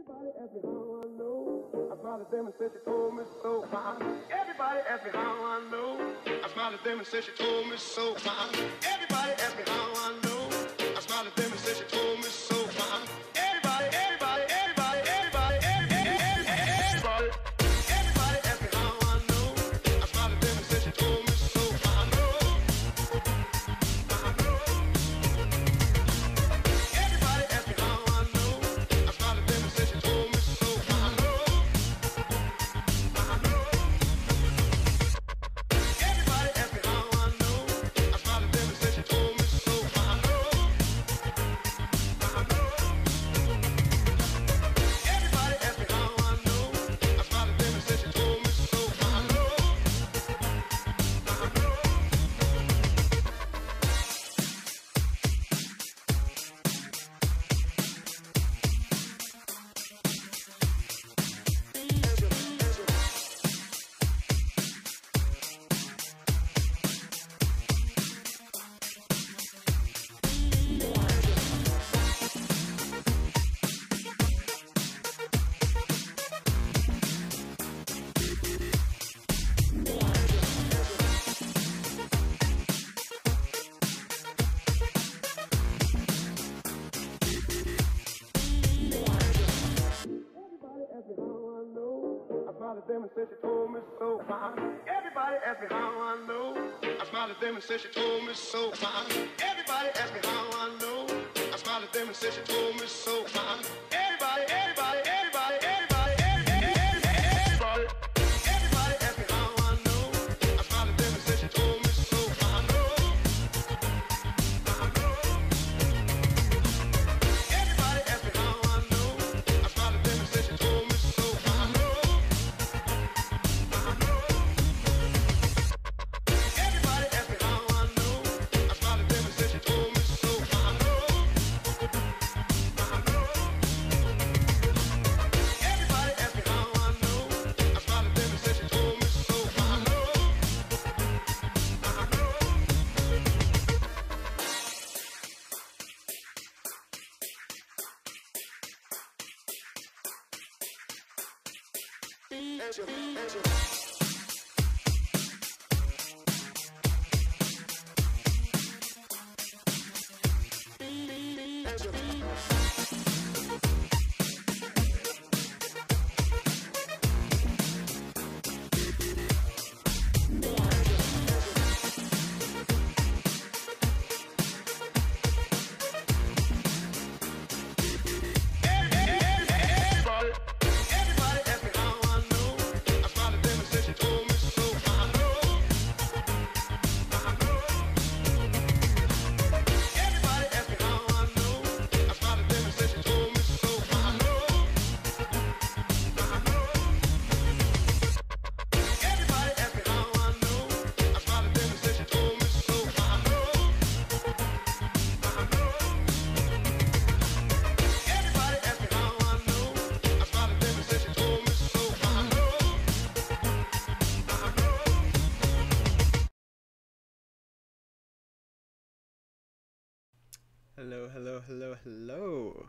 Everybody ask me how I know. I smiled at them and said she told me so. Everybody ask me how I know. I smiled at them and said she told me so. Everybody ask me how I know. I smiled at them and said she told me so. Everybody, everybody, everybody, everybody, everybody, everybody ask me how I know. I smiled at them and said she told me so. I know. Everybody ask me how I know. I smiled at them and said she told me so. I know. Everybody ask me how I know. I smiled at them and said she told me so. I know. Everybody ask me how I know. I smiled at them and said she told me so. I know. Everybody ask me how I know. I smiled at them and said she told me so. Everybody ask me how I know. I smiled at them and said she told me so. Everybody ask me how I know. I smiled at them and said she told me so. Everybody, everybody, everybody, everybody, everybody, everybody ask me how I know. I smiled at them and said she told me so. I know. Everybody ask me how I know. I smiled at them and said she told me so. I know. Everybody ask me how I know. I smiled at them and said she told me so. I know. Everybody ask me how I know. I smiled at them and said she told me so. I know. Everybody ask me how I know. I smiled at them and said she told me so. I know. Everybody ask me how I know. I smiled at them and said she told me so. I know. Everybody ask me how I know. I smiled at them and said she told me so. I know. Everybody ask me how I know. I smiled at them and said she told me so. I know. Hello, hello, hello, hello.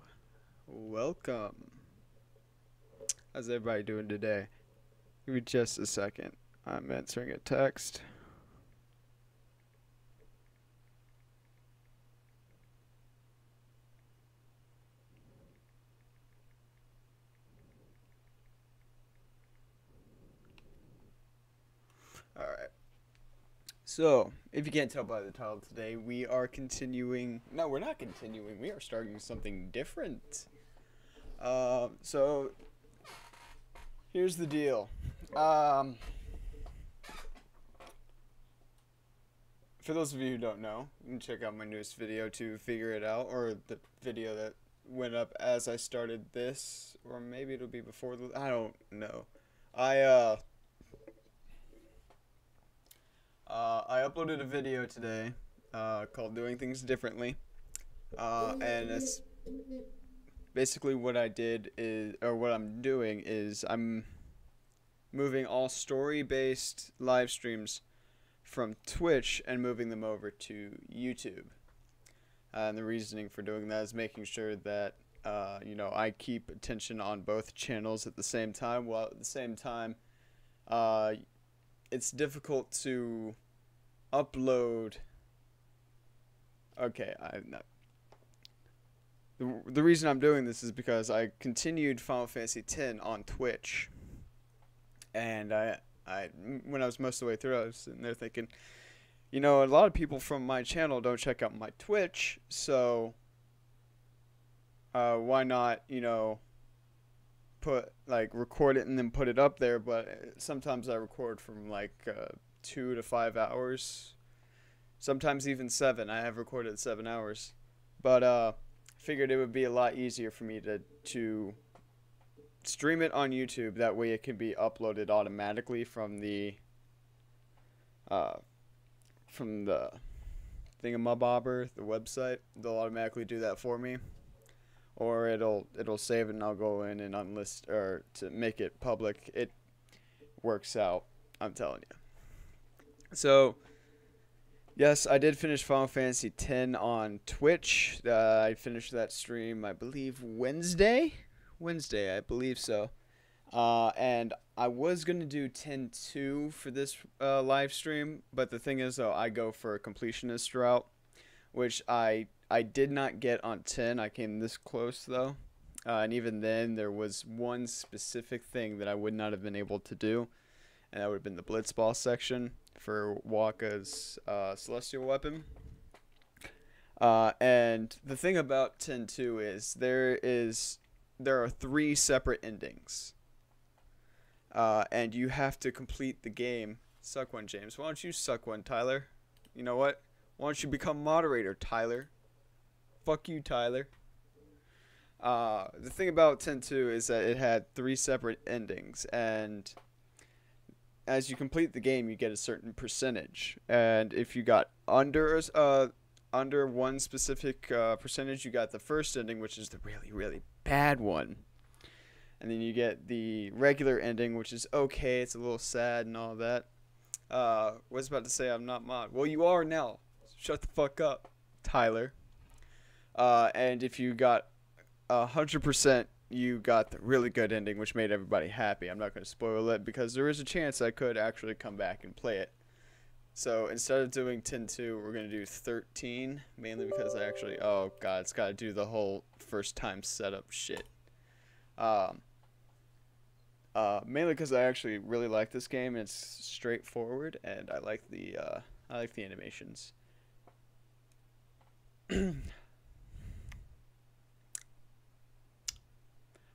Welcome. How's everybody doing today? Give me just a second. I'm answering a text. Alright. So, if you can't tell by the title today, we are continuing. No, we're not continuing. We are starting something different. So, here's the deal. For those of you who don't know, you can check out my newest video to figure it out, or the video that went up as I started this, or maybe it'll be before the. I don't know. I uploaded a video today called Doing Things Differently, and it's basically what I did is, or what I'm doing is, I'm moving all story-based live streams from Twitch and moving them over to YouTube. And the reasoning for doing that is making sure that you know, I keep attention on both channels at the same time, while at the same time, it's difficult to upload. Okay, the reason I'm doing this is because I continued Final Fantasy X on Twitch, and when I was most of the way through, I was sitting there thinking, you know, a lot of people from my channel don't check out my Twitch, so why not, you know, record it and then put it up there? But sometimes I record from like 2 to 5 hours, sometimes even 7. I have recorded 7 hours, but figured it would be a lot easier for me to stream it on YouTube. That way it can be uploaded automatically from the thingamabobber, the website. They'll automatically do that for me, or it'll save it and I'll go in and unlist, or to make it public. It works out, I'm telling you. So yes, I did finish Final Fantasy X on Twitch. I finished that stream, I believe, Wednesday, I believe so. And I was going to do 10-2 for this live stream, but the thing is, though, I go for a completionist route, which I did not get on 10. I came this close, though. And even then, there was one specific thing that I would not have been able to do, and that would have been the Blitzball section for Wakka's Celestial Weapon. And the thing about 10-2 is there are 3 separate endings. And you have to complete the game. Suck one, James. Why don't you suck one, Tyler? You know what? Why don't you become moderator, Tyler? Fuck you, Tyler. The thing about 10-2 is that it had 3 separate endings, and as you complete the game, you get a certain percentage. And if you got under one specific percentage, you got the first ending, which is the really, really bad one. And then you get the regular ending, which is okay. It's a little sad and all that. Was about to say I'm not mod. Well, you are now. Shut the fuck up, Tyler. And if you got 100%, you got the really good ending, which made everybody happy. I'm not going to spoil it because there is a chance I could actually come back and play it. So instead of doing 10-2, we're going to do 13, mainly because I actually, oh god, it's got to do the whole first time setup shit. Mainly because I actually really like this game, and it's straightforward, and I like the animations.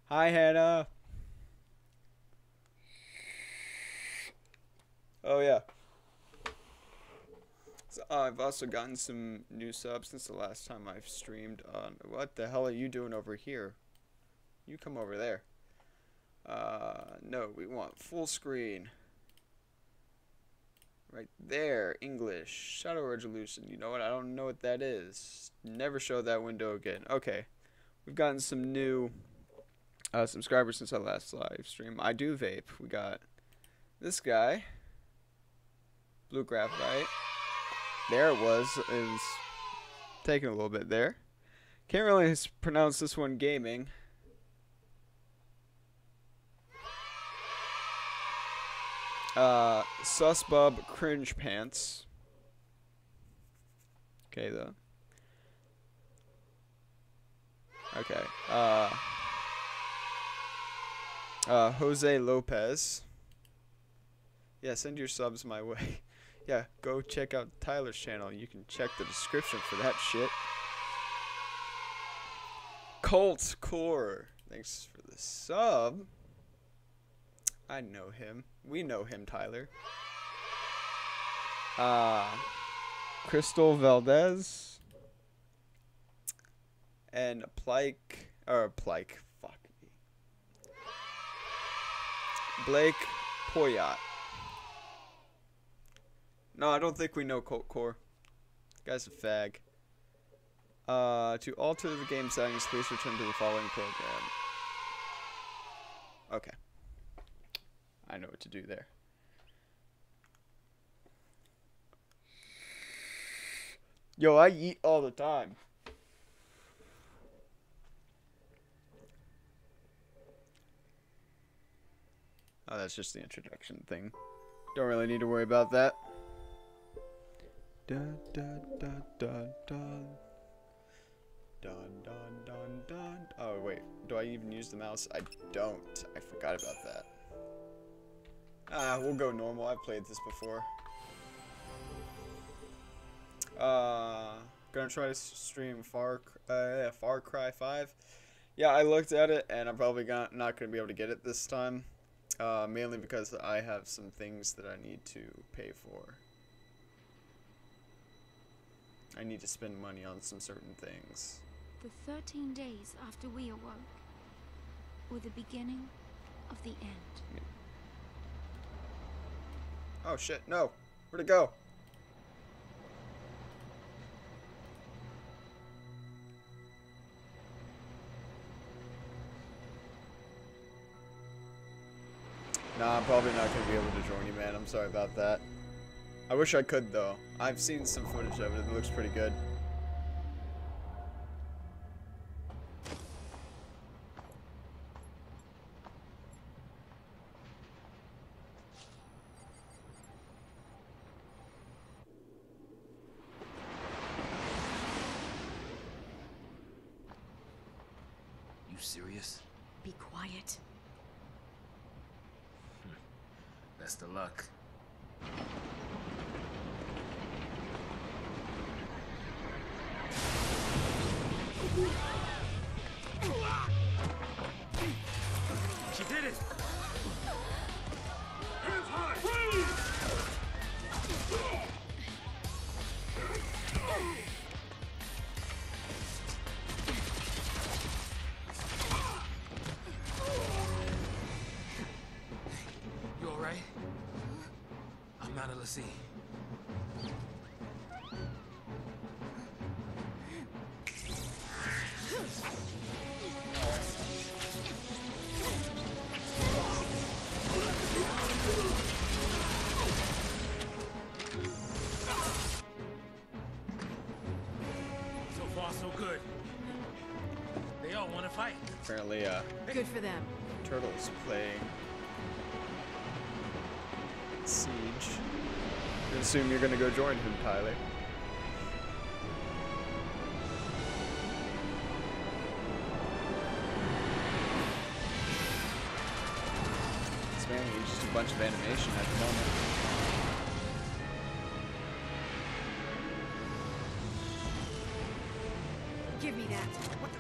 Hi, Hannah. Oh yeah. So, I've also gotten some new subs since the last time I've streamed on. What the hell are you doing over here? You come over there. No, we want full screen. Right there, English, shadow resolution. You know what? I don't know what that is. Never show that window again. Okay, we've gotten some new subscribers since our last live stream. I do vape. We got this guy, Blue Graphite. There it was. It was taking a little bit there. Can't really pronounce this one. Gaming. Susbub Cringe Pants. Okay, though. Okay. Jose Lopez. Yeah, send your subs my way. Yeah, go check out Tyler's channel. You can check the description for that shit. Colt Core. Thanks for the sub. I know him. We know him, Tyler. Crystal Valdez. And Plike. Fuck me. Blake Poyot. No, I don't think we know Colt Core. Guy's a fag. To alter the game settings, please return to the following program. Okay. I know what to do there. Yo, I eat all the time. Oh, that's just the introduction thing. Don't really need to worry about that. Dun dun dun dun dun. Dun dun dun dun. Oh wait, do I even use the mouse? I don't. I forgot about that. We'll go normal. I've played this before. Gonna try to stream Far Cry 5. Yeah, I looked at it and I'm probably not gonna be able to get it this time. Mainly because I have some things that I need to pay for. I need to spend money on some certain things. The 13 days after we awoke were the beginning of the end. Oh shit, no! Where'd it go? Nah, I'm probably not gonna be able to join you, man. I'm sorry about that. I wish I could, though. I've seen some footage of it. It looks pretty good. You serious? Be quiet. Best of luck. She did it! Hands high! You alright? I'm not able to see. So far, so good. They all want to fight. Apparently, Good for them. Turtle's playing Siege. I assume you're gonna go join him, Tyler. It's mainly just a bunch of animation at the moment. Give me that. What the?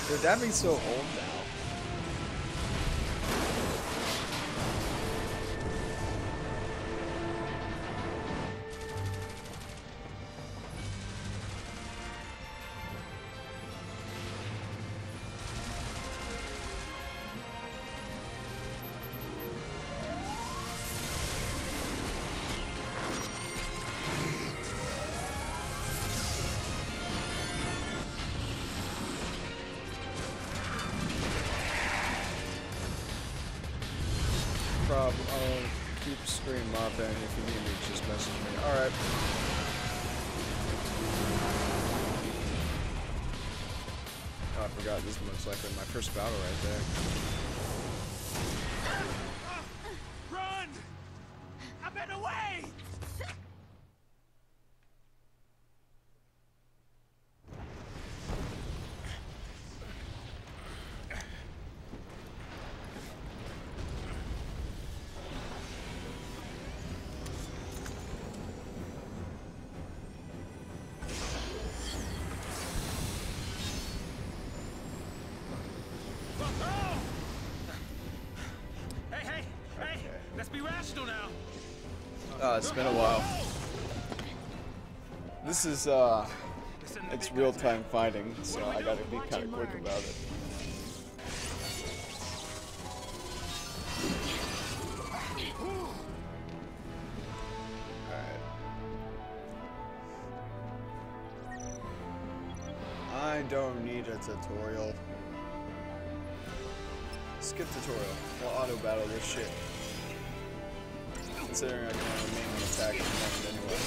Dude, that'd be so old now. I'll keep stream up, and if you need me, just message me. Alright. Oh, I forgot, this is most likely my first battle right there. Run! I've been away! Hey, let's be rational now. It's been a while. This is, it's real-time fighting, so I gotta be kind of quick about it. Alright. I don't need a tutorial. Skip tutorial. We'll auto battle this shit. Considering I can only mainly attack at the moment anyway.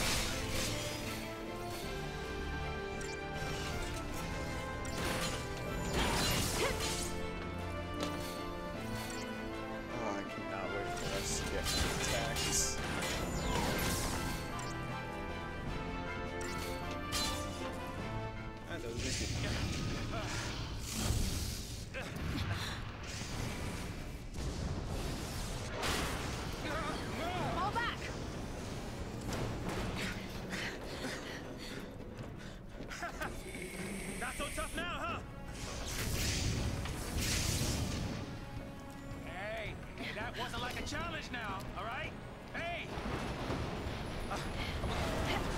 challenge now, all right? Hey!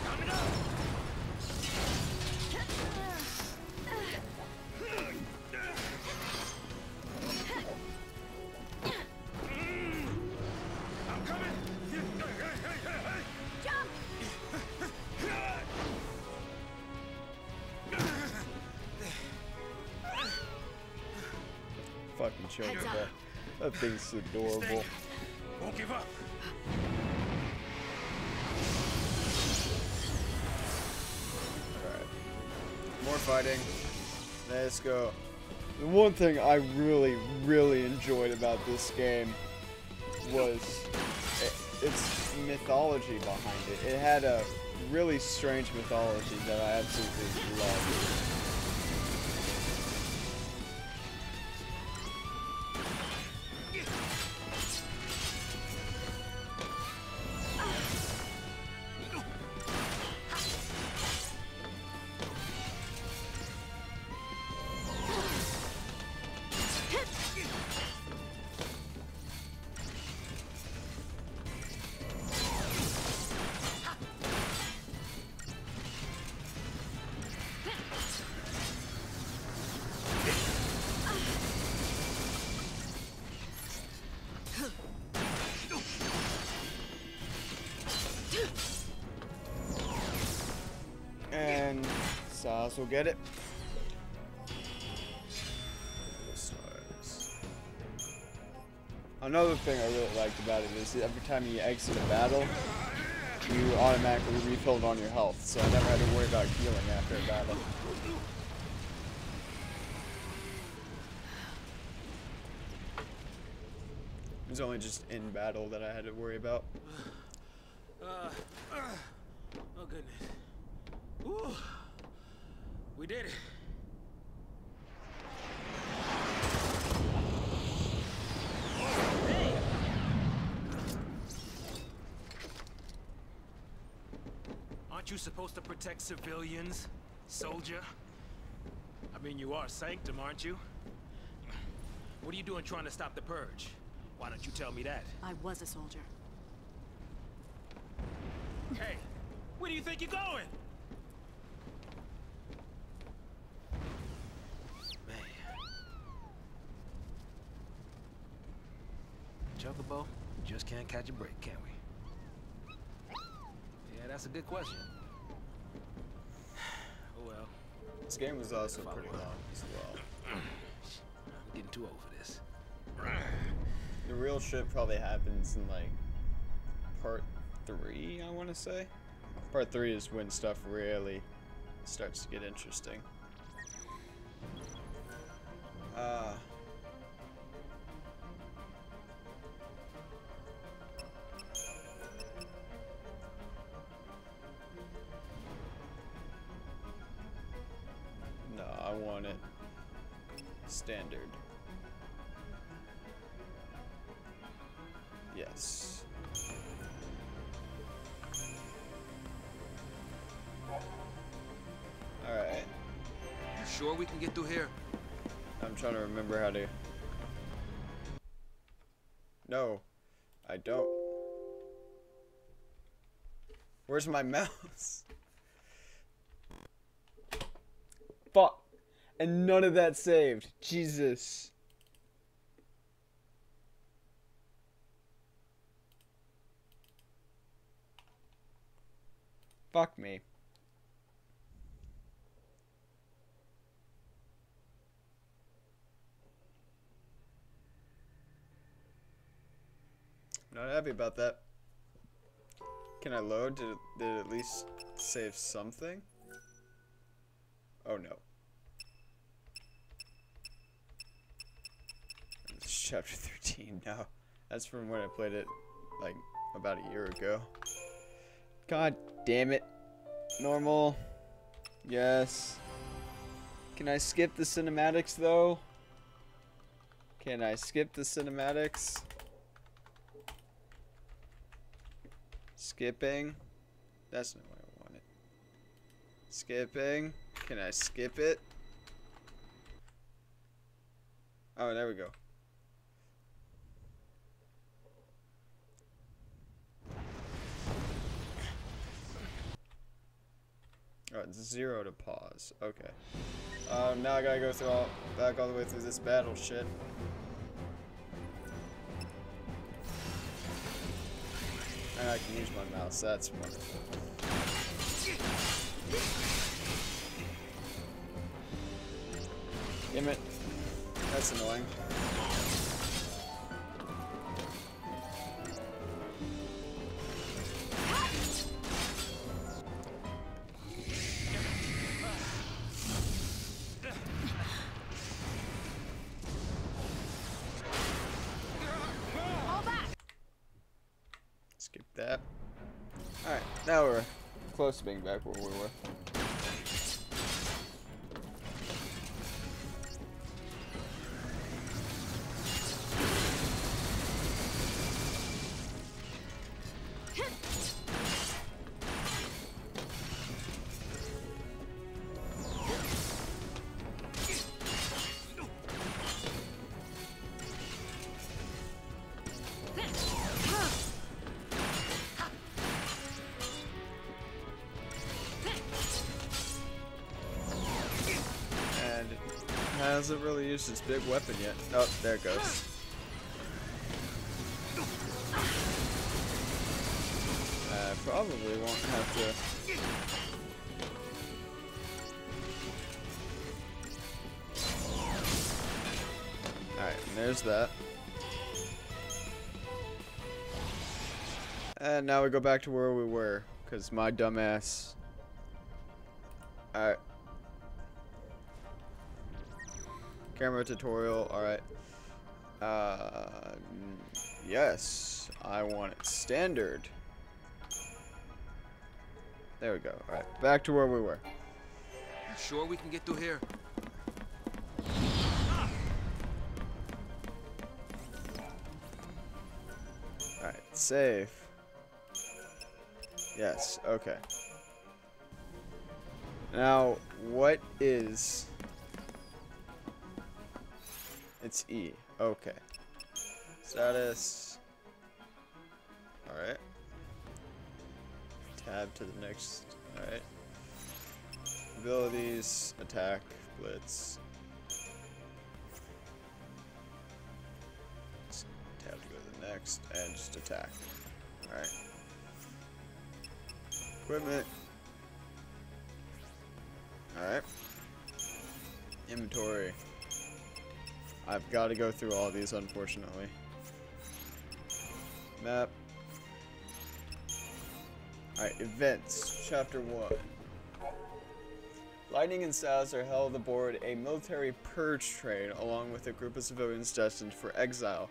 Coming up! I'm coming! Jump! Fucking choke Heads up. that. That thing's adorable. Won't give up. Alright. More fighting. Let's go. The one thing I really enjoyed about this game was its mythology behind it. It had a really strange mythology that I absolutely loved. And Saz will get it. Stars. Another thing I really liked about it is that every time you exit a battle, you automatically refilled on your health, so I never had to worry about healing after a battle. It was only just in battle that I had to worry about. Oh, goodness. Woo. We did it. Hey! Aren't you supposed to protect civilians, soldier? I mean, you are Sanctum, aren't you? What are you doing trying to stop the purge? Why don't you tell me that? I was a soldier. Hey, where do you think you're going? Man. Chocobo, just can't catch a break, can we? Yeah, that's a good question. Oh well. This game was also pretty long as well. I'm getting too old for this. The real shit probably happens in like part 3, I want to say. Part 3 is when stuff really starts to get interesting. No, I want it standard. Yes. Alright. You sure we can get through here? I'm trying to remember how to... No, I don't. Where's my mouse? Fuck. And none of that saved. Jesus. Fuck me. Not happy about that. Can I load? Did it at least save something? Oh no. It's chapter 13 now. That's from when I played it like about a year ago. God damn it. Normal. Yes. Can I skip the cinematics though? Can I skip the cinematics? Skipping. That's not what I wanted. Skipping. Can I skip it? Oh, there we go. Oh, it's 0 to pause. Okay. Now I gotta go through back all the way through this battle shit. And I can use my mouse. That's wonderful. Damn it. That's annoying. Skip that. Alright, now we're close to being back where we were. Hasn't really used his big weapon yet. Oh, there it goes. I probably won't have to. Alright, and there's that. And now we go back to where we were, because my dumbass. Alright. Camera tutorial, alright. Yes, I want it standard. There we go, alright. Back to where we were. You sure we can get through here? Alright, save. Yes, okay. Now, what is... It's E. Okay. Status. Alright. Tab to the next. Alright. Abilities. Attack. Blitz. Tab to go to the next. And just attack. Alright. Equipment. Alright. Inventory. I've got to go through all these, unfortunately. Map. Alright, events. Chapter 1. Lightning and Saz are held aboard a military purge train along with a group of civilians destined for exile.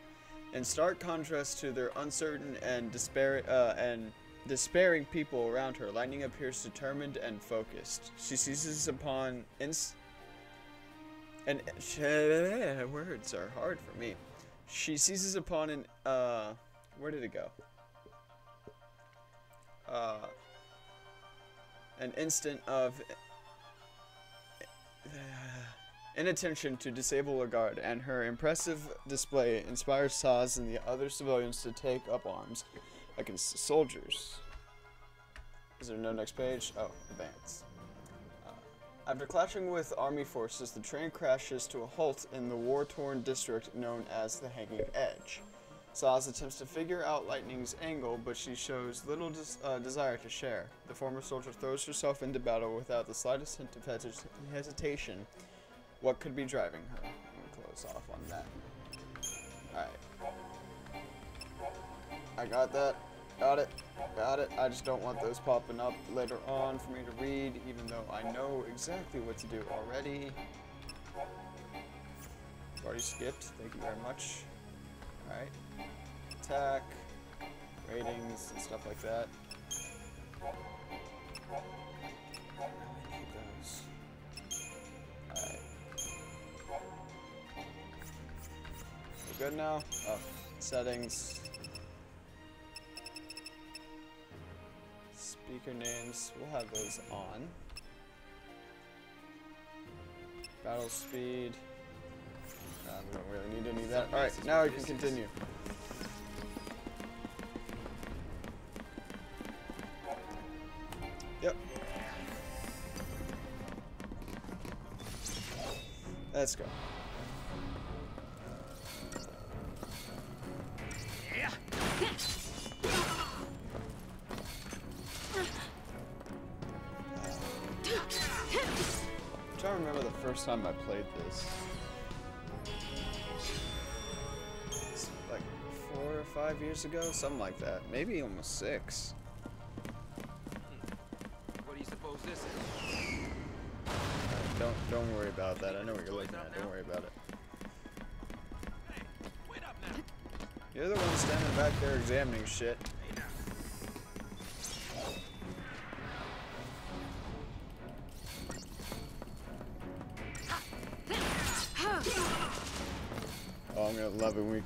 In stark contrast to their uncertain and despairing people around her, Lightning appears determined and focused. She seizes upon words are hard for me. She seizes upon an where did it go? An instant of inattention to disable a guard, and her impressive display inspires Saz and the other civilians to take up arms against the soldiers. Is there no next page? Oh, advance. After clashing with army forces, the train crashes to a halt in the war-torn district known as the Hanging Edge. Saz attempts to figure out Lightning's angle, but she shows little desire to share. The former soldier throws herself into battle without the slightest hint of hesitation. What could be driving her? I'm gonna close off on that. Alright. I got that. Got it. Got it. I just don't want those popping up later on for me to read, even though I know exactly what to do already. Already skipped. Thank you very much. Alright. Attack. Ratings and stuff like that. I need those. Alright. We're good now? Oh. Settings. Speaker names, we'll have those on. Battle speed. We don't really need any of that. Alright, now we can continue. Yep. Let's go. I'm trying to remember the first time I played this. It's like 4 or 5 years ago, something like that. Maybe almost 6. What do you suppose this is? Don't worry about that. I know what you're looking at. Don't worry about it. Hey, wait up now. You're the one standing back there examining shit. Hey now. Oh, I'm gonna love it when we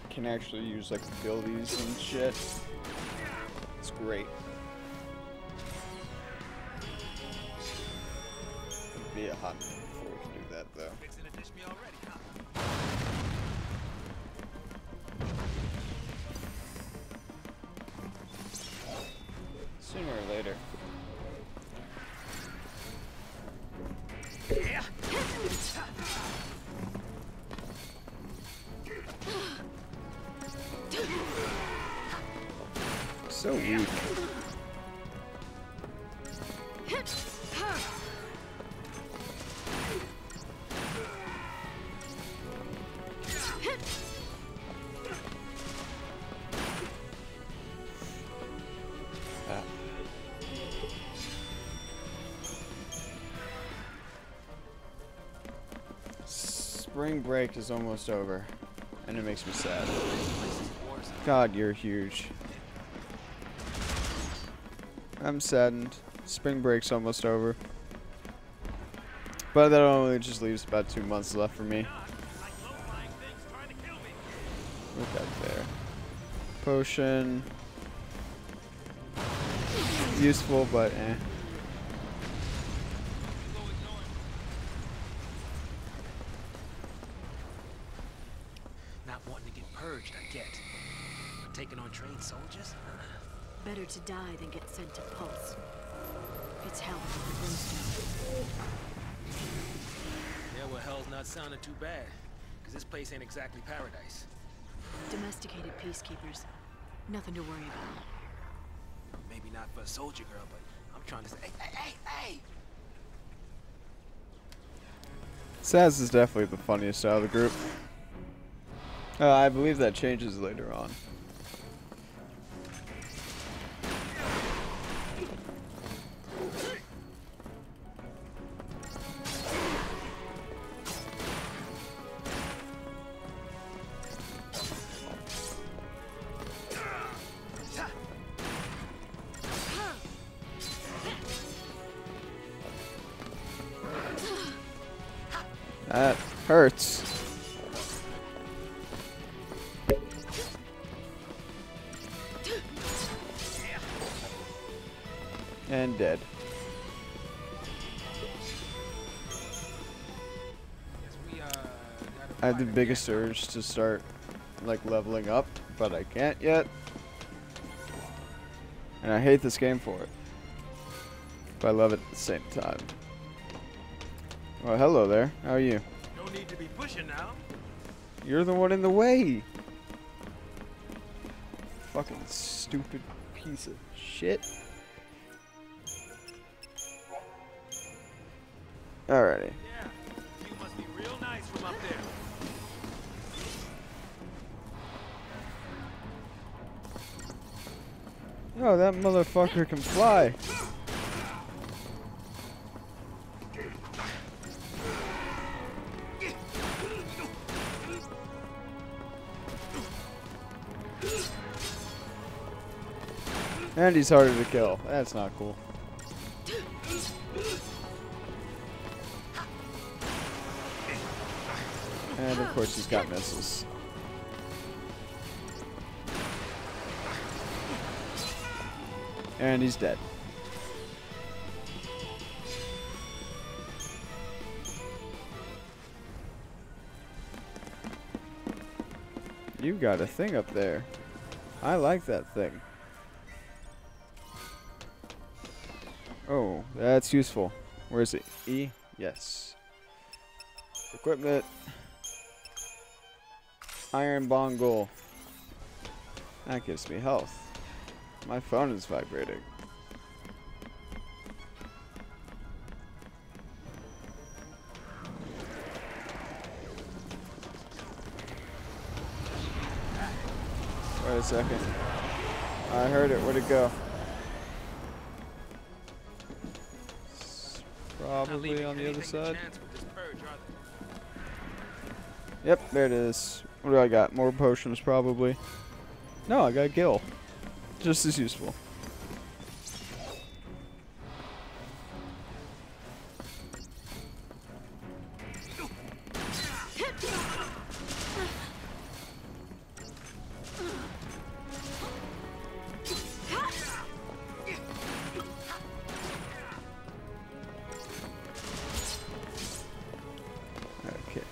can actually use like abilities and shit. It's great. It'll be a hot minute before we can do that though. Fixing to dish me already, huh? Sooner or later. Yeah. So weak. Ah. Spring break is almost over, and it makes me sad. God, you're huge. I'm saddened. Spring break's almost over. But that only just leaves about 2 months left for me. Look out there. Potion. Useful, but eh. Not wanting to get purged, I get. But taking on trained soldiers? Better to die than get sent to Pulse. It's hell with the brimstone. Yeah, well, hell's not sounding too bad. Because this place ain't exactly paradise. Domesticated peacekeepers. Nothing to worry about. Maybe not for a soldier girl, but I'm trying to say, hey! Saz is definitely the funniest out of the group. I believe that changes later on. That hurts. And dead. I have the biggest urge to start like leveling up, but I can't yet. And I hate this game for it. But I love it at the same time. Well, hello there. How are you? No need to be pushing now. You're the one in the way. Fucking stupid piece of shit. Alrighty. Yeah, you must be real nice from up there. Oh, that motherfucker can fly. And he's harder to kill. That's not cool. And of course he's got missiles. And he's dead. You got a thing up there. I like that thing. Oh, that's useful. Where is it? E? Yes. equipment. Iron bongle. That gives me health. My phone is vibrating. Wait a second. I heard it. Where'd it go? It's probably on the other side. Yep, there it is. What do I got? More potions, probably. No, I got a gill. Just as useful. Okay.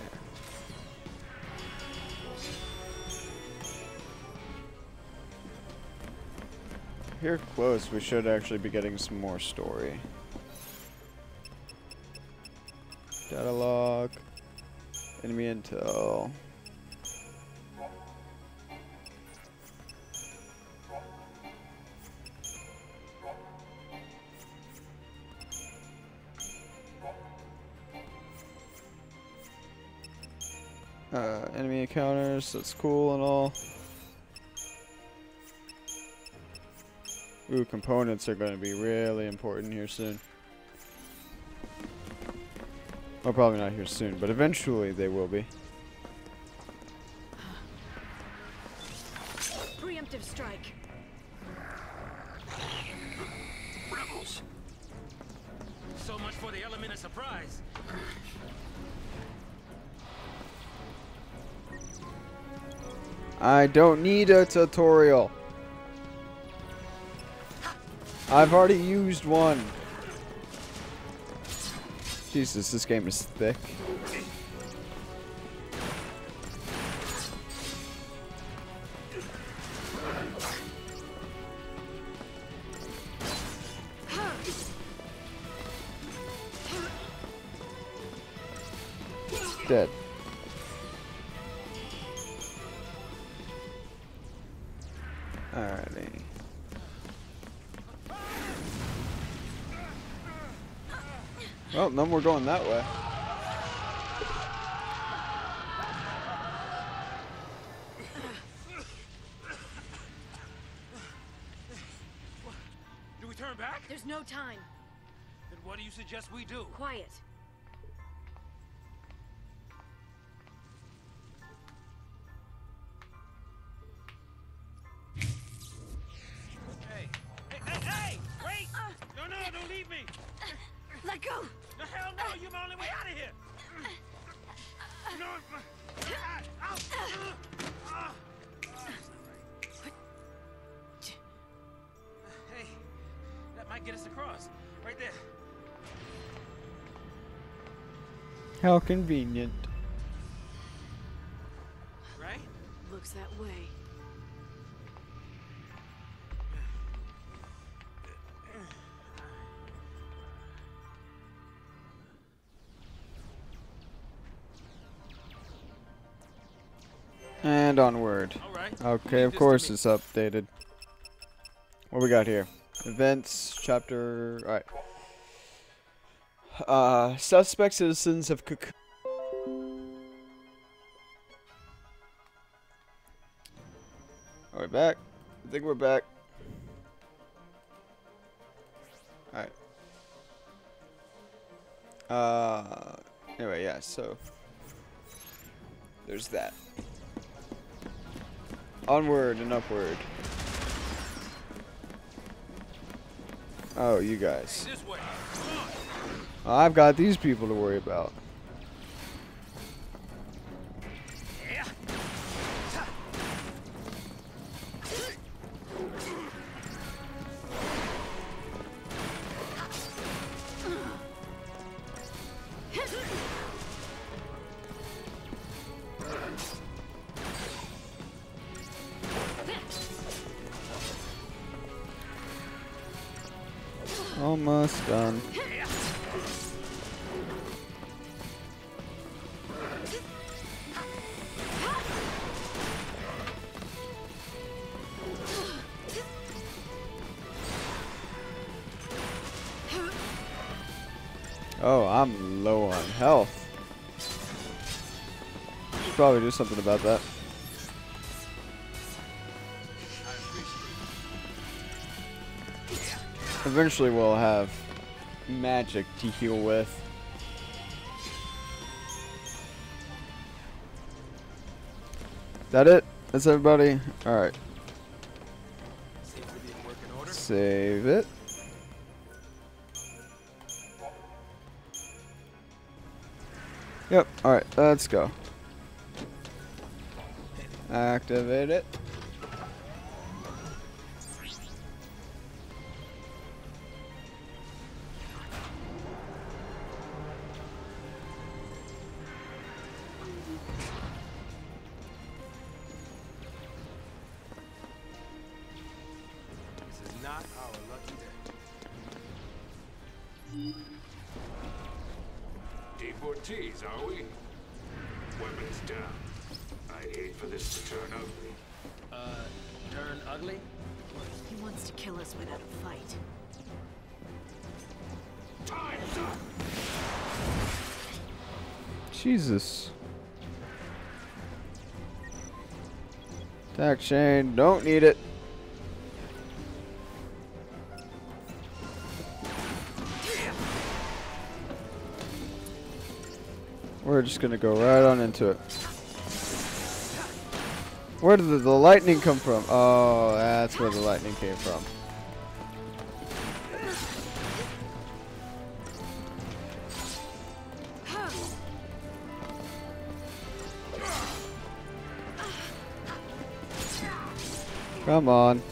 Here close, we should actually be getting some more story. Data log. Enemy intel. Enemy encounters, that's cool and all. Ooh, components are going to be really important here soon. Well, probably not here soon, but eventually they will be. Preemptive strike. Rebels. So much for the element of surprise. I don't need a tutorial. I've already used one. Jesus, this game is thick. Dead. Alrighty. Well, no more going that way. Do we turn back? There's no time. Then what do you suggest we do? Quiet. Hey! Wait! No, don't leave me! Let go! The hell no! You're my only way out of here! You know Hey, that might get us across. Right there. How convenient. Right? Looks that way. And onward. Alright. Okay, of course it's updated. What we got here? Events, chapter... Alright. Suspect citizens have Are we back? I think we're back. Alright. Anyway, yeah, so... There's that. Onward and upward. Oh, you guys. This way. I've got these people to worry about. Almost done. Oh, I'm low on health. Should probably do something about that. Eventually we'll have magic to heal with. That it? That's everybody? Alright. Seems to be in working order. Save it. Yep, alright, let's go. Activate it. This is not our lucky day. Deportees, are we? Weapons down. I'd hate for this to turn ugly. Turn ugly? He wants to kill us without a fight. Time's up! Jesus. Attack chain, don't need it. We're just gonna go right on into it. Where did the lightning come from? Oh, that's where the lightning came from. Come on.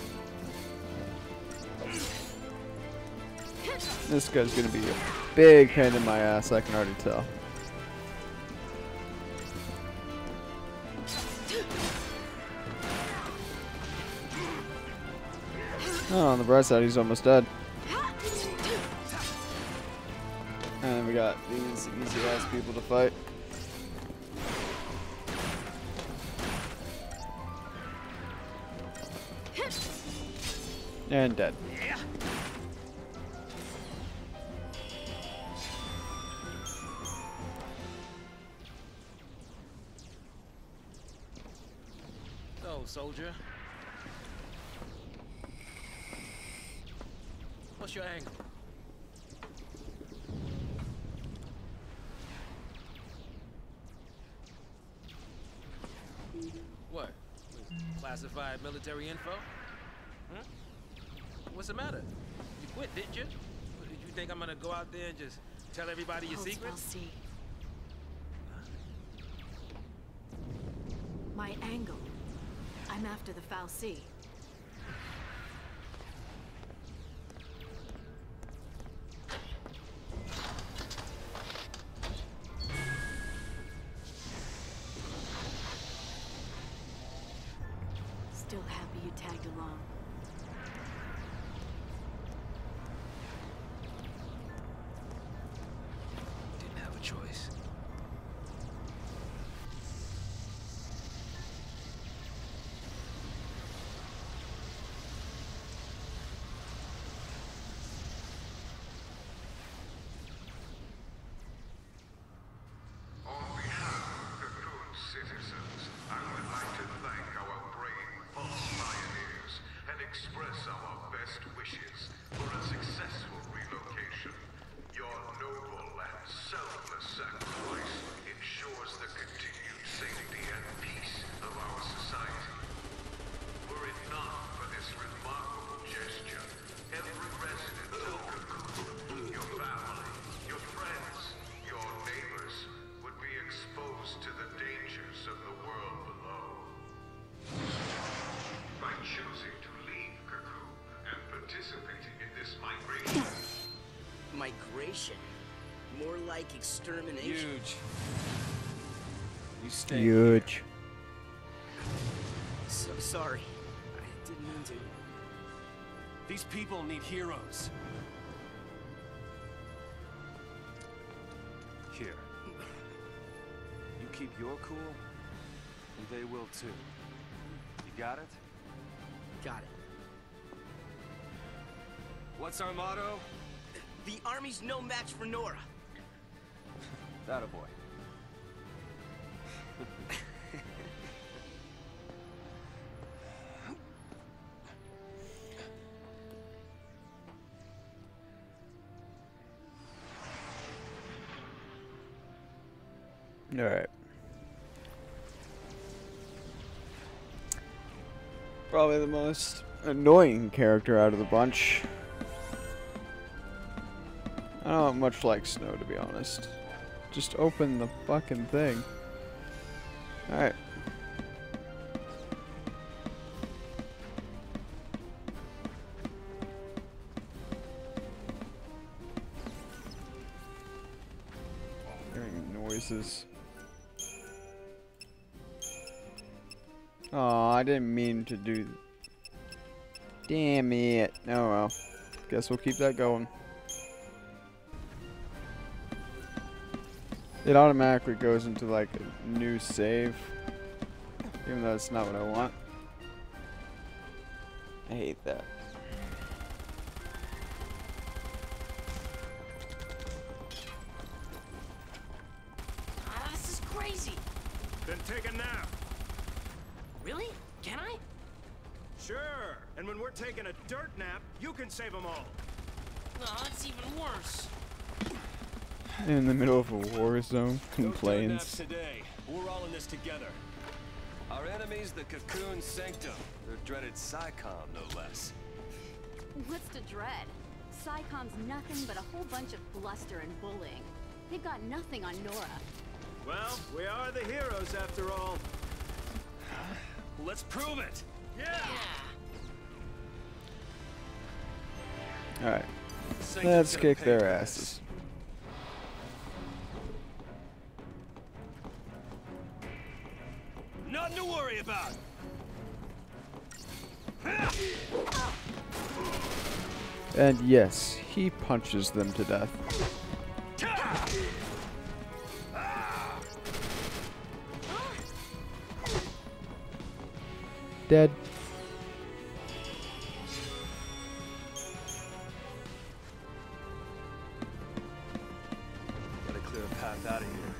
This guy's gonna be a big pain in my ass, I can already tell. Oh, on the bright side, he's almost dead. And we got these easy ass people to fight. And dead. So, soldier. What's your angle? What? Classified military info? Huh? What's the matter? You quit, didn't you? Did you think I'm gonna go out there and just tell everybody your Pulse secrets? C. My angle. I'm after the Foul C. Still happy you tagged along. Didn't have a choice. On behalf of the good citizens, I would like to thank our brave false pioneers and express our best wishes for a successful relocation. Your noble and selfless sacrifice ensures the continued safety and peace of our society. Were it not for this remarkable gesture, every resident of Cocoon, your family, your friends, your neighbors, would be exposed to the dangers of the world below. By choosing to leave Cocoon and participating in this migration, Migration? More like extermination. Huge. You stay. Huge. So sorry. I didn't mean to. These people need heroes. Here. You keep your cool, and they will too. You got it? Got it. What's our motto? The army's no match for Nora. That a boy. Alright. Probably the most annoying character out of the bunch. I don't much like Snow, to be honest. Just open the fucking thing. Alright. Hearing noises. Oh, I didn't mean to do. Damn it. Oh well. Guess we'll keep that going. It automatically goes into like a new save. Even though it's not what I want. I hate that. Ah, this is crazy. Then take a nap. Really? Can I? Sure. And when we're taking a dirt nap, you can save them all. No, that's even worse. In the middle of a war zone, No naps complains. today. We're all in this together. Our enemy's the Cocoon Sanctum. Their dreaded Psycom, no less. What's to dread? Psycom's nothing but a whole bunch of bluster and bullying. They've got nothing on Nora. Well, we are the heroes after all. Let's prove it. Yeah. Alright. Sanctum's Let's gonna kick pay their for asses. this. Nothing to worry about. And yes, he punches them to death. Dead. Gotta clear a path out of here.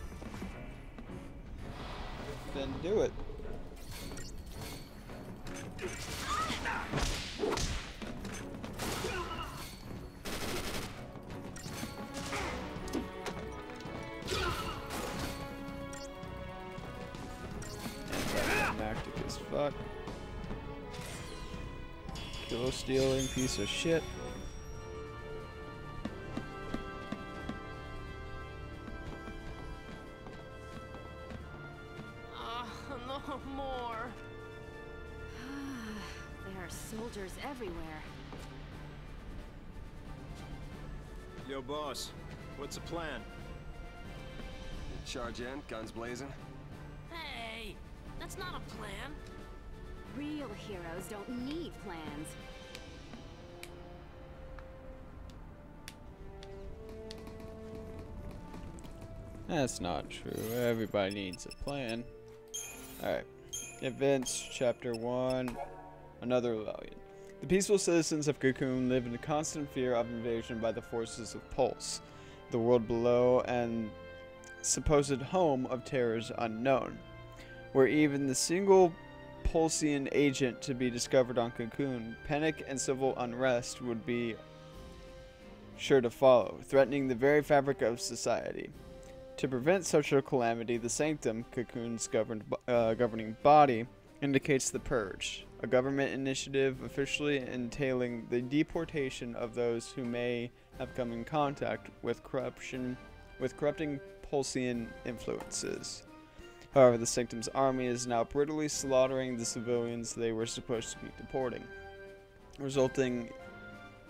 Then do it. Anticlimactic as fuck. Kill stealing piece of shit. No more. There are soldiers everywhere. Yo, boss. What's the plan? Charge in, guns blazing. Hey, that's not a plan. Real heroes don't need plans. That's not true. Everybody needs a plan. Alright. Events, Chapter 1. Another rebellion. The peaceful citizens of Cocoon live in constant fear of invasion by the forces of Pulse, the world below, and supposed home of terrors unknown, where even the single Pulsian agent to be discovered on Cocoon, panic and civil unrest would be sure to follow, threatening the very fabric of society. To prevent such a calamity, the Sanctum, Cocoon's governing body, indicates the Purge, a government initiative officially entailing the deportation of those who may have come in contact with corrupting Pulsian influences. However, the Sanctum's army is now brutally slaughtering the civilians they were supposed to be deporting,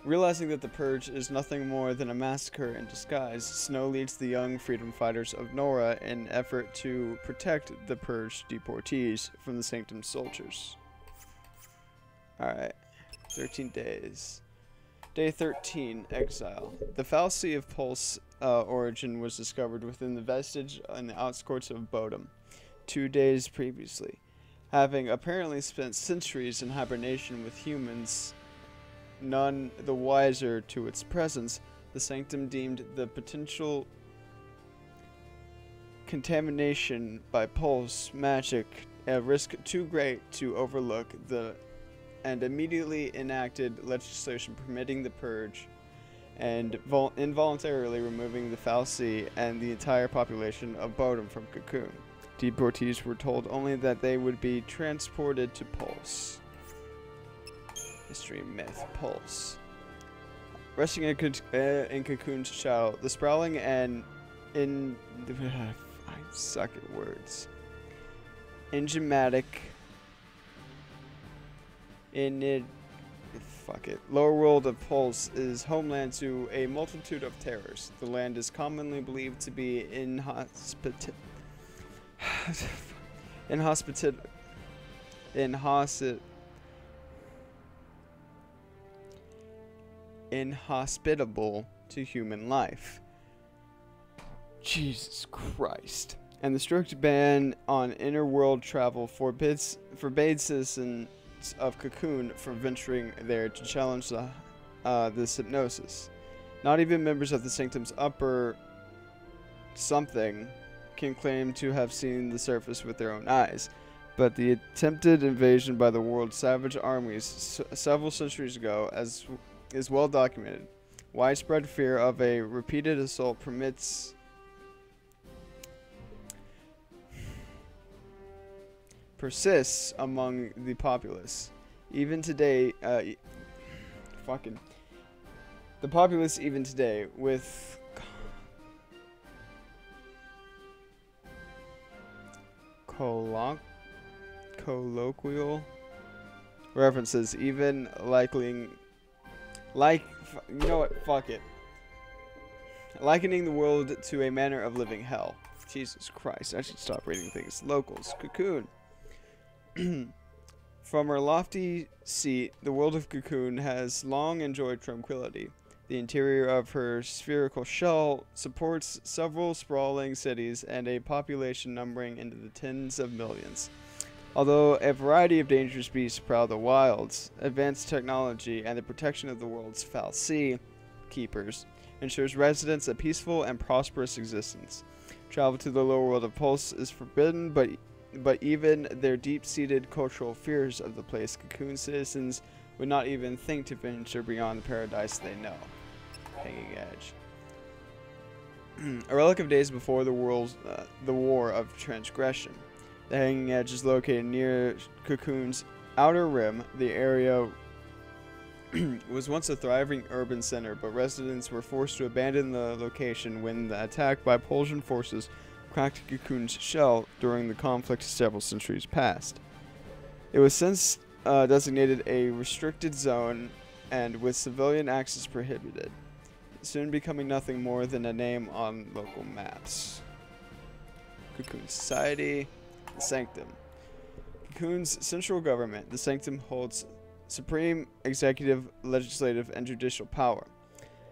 realizing that the Purge is nothing more than a massacre in disguise. Snow leads the young freedom fighters of Nora in an effort to protect the Purge deportees from the Sanctum soldiers. Alright, 13 days. Day 13, Exile. The fallacy of Pulse origin was discovered within the vestige on the outskirts of Bodum 2 days previously. Having apparently spent centuries in hibernation with humans, none the wiser to its presence, the Sanctum deemed the potential contamination by pulse magic, a risk too great to overlook, and immediately enacted legislation permitting the purge and involuntarily removing the fal'Cie and the entire population of Bodom from Cocoon. Deportees were told only that they would be transported to Pulse. History, myth, Pulse. Resting in Cocoon's shadow, the sprawling and I suck at words. Enigmatic. Lower world of Pulse is homeland to a multitude of terrors. The land is commonly believed to be inhospitable to human life. Jesus Christ. And the strict ban on inner-world travel forbade citizens of Cocoon from venturing there to challenge this hypnosis. Not even members of the Sanctum's upper something can claim to have seen the surface with their own eyes. But the attempted invasion by the world's savage armies several centuries ago is well documented. Widespread fear of a repeated assault persists among the populace. Even today, the populace even today, with colloquial references, even likening the world to a manner of living hell. Jesus Christ, I should stop reading things. Locals. Cocoon. From her lofty seat, the world of Cocoon has long enjoyed tranquility. The interior of her spherical shell supports several sprawling cities and a population numbering into the tens of millions. Although a variety of dangerous beasts prowl the wilds, advanced technology and the protection of the world's fal'Cie keepers ensures residents a peaceful and prosperous existence. Travel to the lower world of Pulse is forbidden, but even their deep-seated cultural fears of the place, Cocoon citizens would not even think to venture beyond the paradise they know. Hanging Edge. A relic of days before the War of Transgression. The Hanging Edge is located near Cocoon's outer rim. The area was once a thriving urban center, but residents were forced to abandon the location when the attack by Pulsian forces cracked Cocoon's shell during the conflict several centuries past. It was since designated a restricted zone and with civilian access prohibited, soon becoming nothing more than a name on local maps. Cocoon Society, the Sanctum. Cocoon's central government, the Sanctum, holds supreme executive, legislative, and judicial power.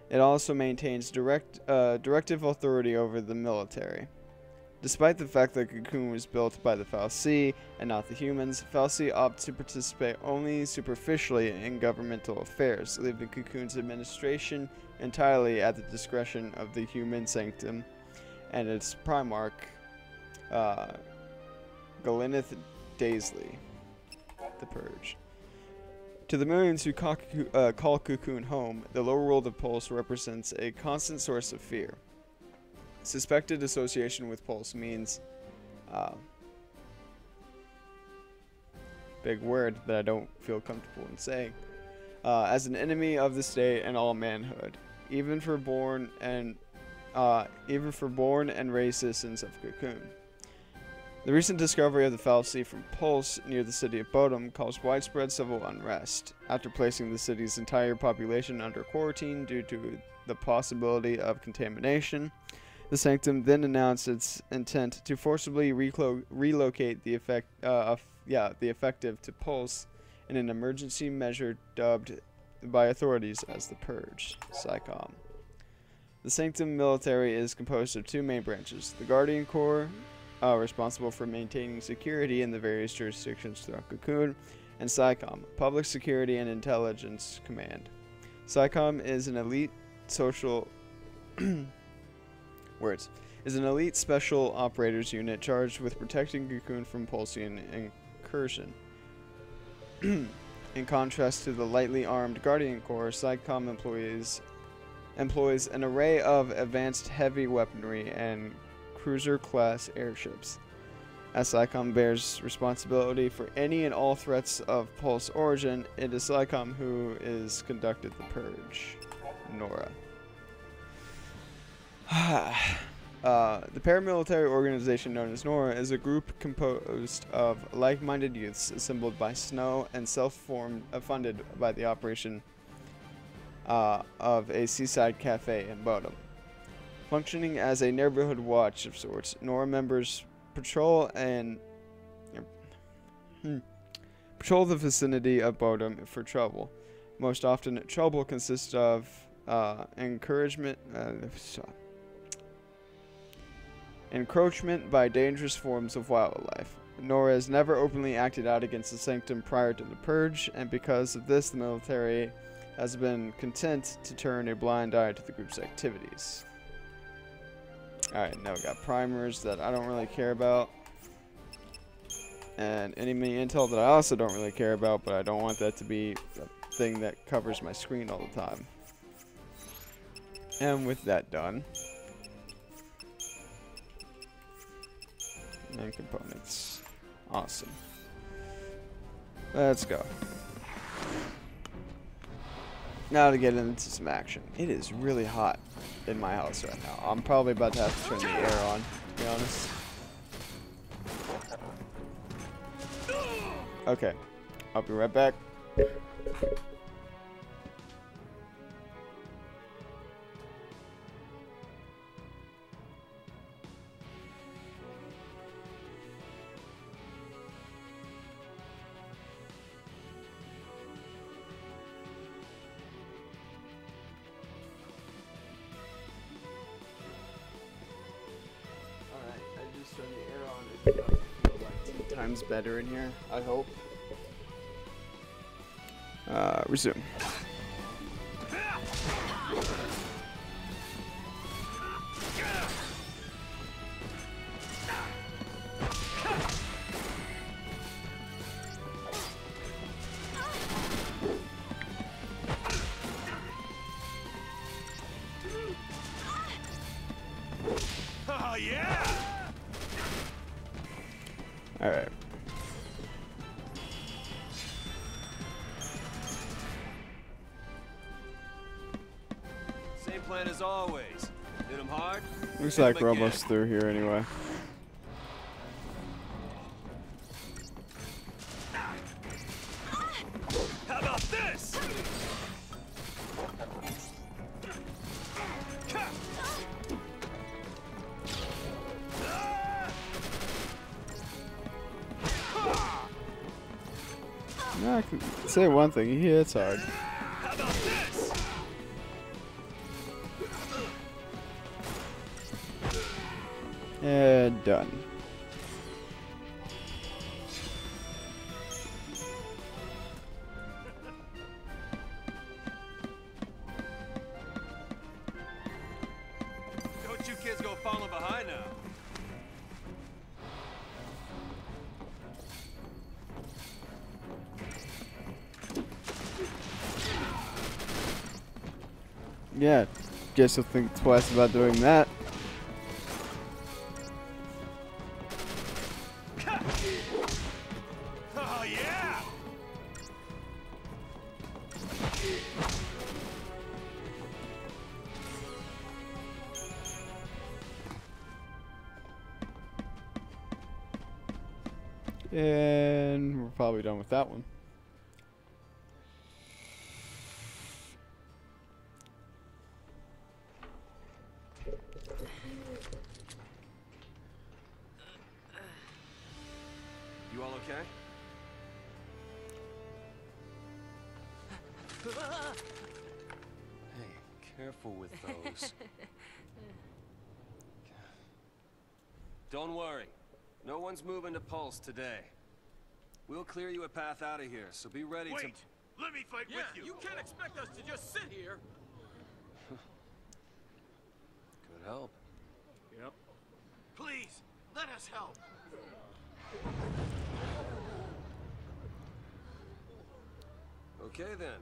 It also maintains directive authority over the military. Despite the fact that Cocoon was built by the fal'Cie and not the humans, fal'Cie opt to participate only superficially in governmental affairs, leaving Cocoon's administration entirely at the discretion of the human Sanctum and its primarch, Galineth Daisley, the Purge. To the millions who call Cocoon home, the lower world of Pulse represents a constant source of fear. Suspected association with Pulse means, big word that I don't feel comfortable in saying, as an enemy of the state and all manhood, even for born and raised citizens of Cocoon. The recent discovery of the fal'Cie from Pulse near the city of Bodom caused widespread civil unrest. After placing the city's entire population under quarantine due to the possibility of contamination, the Sanctum then announced its intent to forcibly relocate the effective to Pulse in an emergency measure dubbed by authorities as the Purge, SICOM. The Sanctum military is composed of two main branches: the Guardian Corps, responsible for maintaining security in the various jurisdictions throughout Cocoon, and SICOM, Public Security and Intelligence Command. SICOM is an elite social is an elite special operators unit charged with protecting Cocoon from Pulsian incursion. In contrast to the lightly armed Guardian Corps, SICOM employs an array of advanced heavy weaponry and cruiser-class airships. As SICOM bears responsibility for any and all threats of Pulse origin, it is SICOM who is conducted the purge. Nora. The paramilitary organization known as Nora is a group composed of like-minded youths assembled by Snow and funded by the operation of a seaside cafe in Bodom. Functioning as a neighborhood watch of sorts, Nora members patrol the vicinity of Bodom for trouble. Most often, trouble consists of encroachment by dangerous forms of wildlife. Nora has never openly acted out against the Sanctum prior to the Purge, and because of this, the military has been content to turn a blind eye to the group's activities. Alright, now we got primers that I don't really care about. And enemy intel that I also don't really care about, but I don't want that to be a thing that covers my screen all the time. And with that done, and components. Awesome. Let's go. Now to get into some action. It is really hot in my house right now. I'm probably about to have to turn the air on, to be honest. Okay. I'll be right back. Turn the air on. It does feel like 10 times better in here, I hope. Resume. Oh yeah! Alright. Same plan as always. Hit him hard. Looks like we're almost through here anyway. How about this? Yeah, I can say one thing, he hits hard. How about this? And done. Don't you kids go falling behind now. Yeah, guess you'll think twice about doing that. Oh yeah! And we're probably done with that one. You all okay? Hey, careful with those. Don't worry. No one's moving to Pulse today. We'll clear you a path out of here, so be ready to... Wait! Let me fight with you! You can't expect us to just sit here! Could help. Yep. us help. Okay then.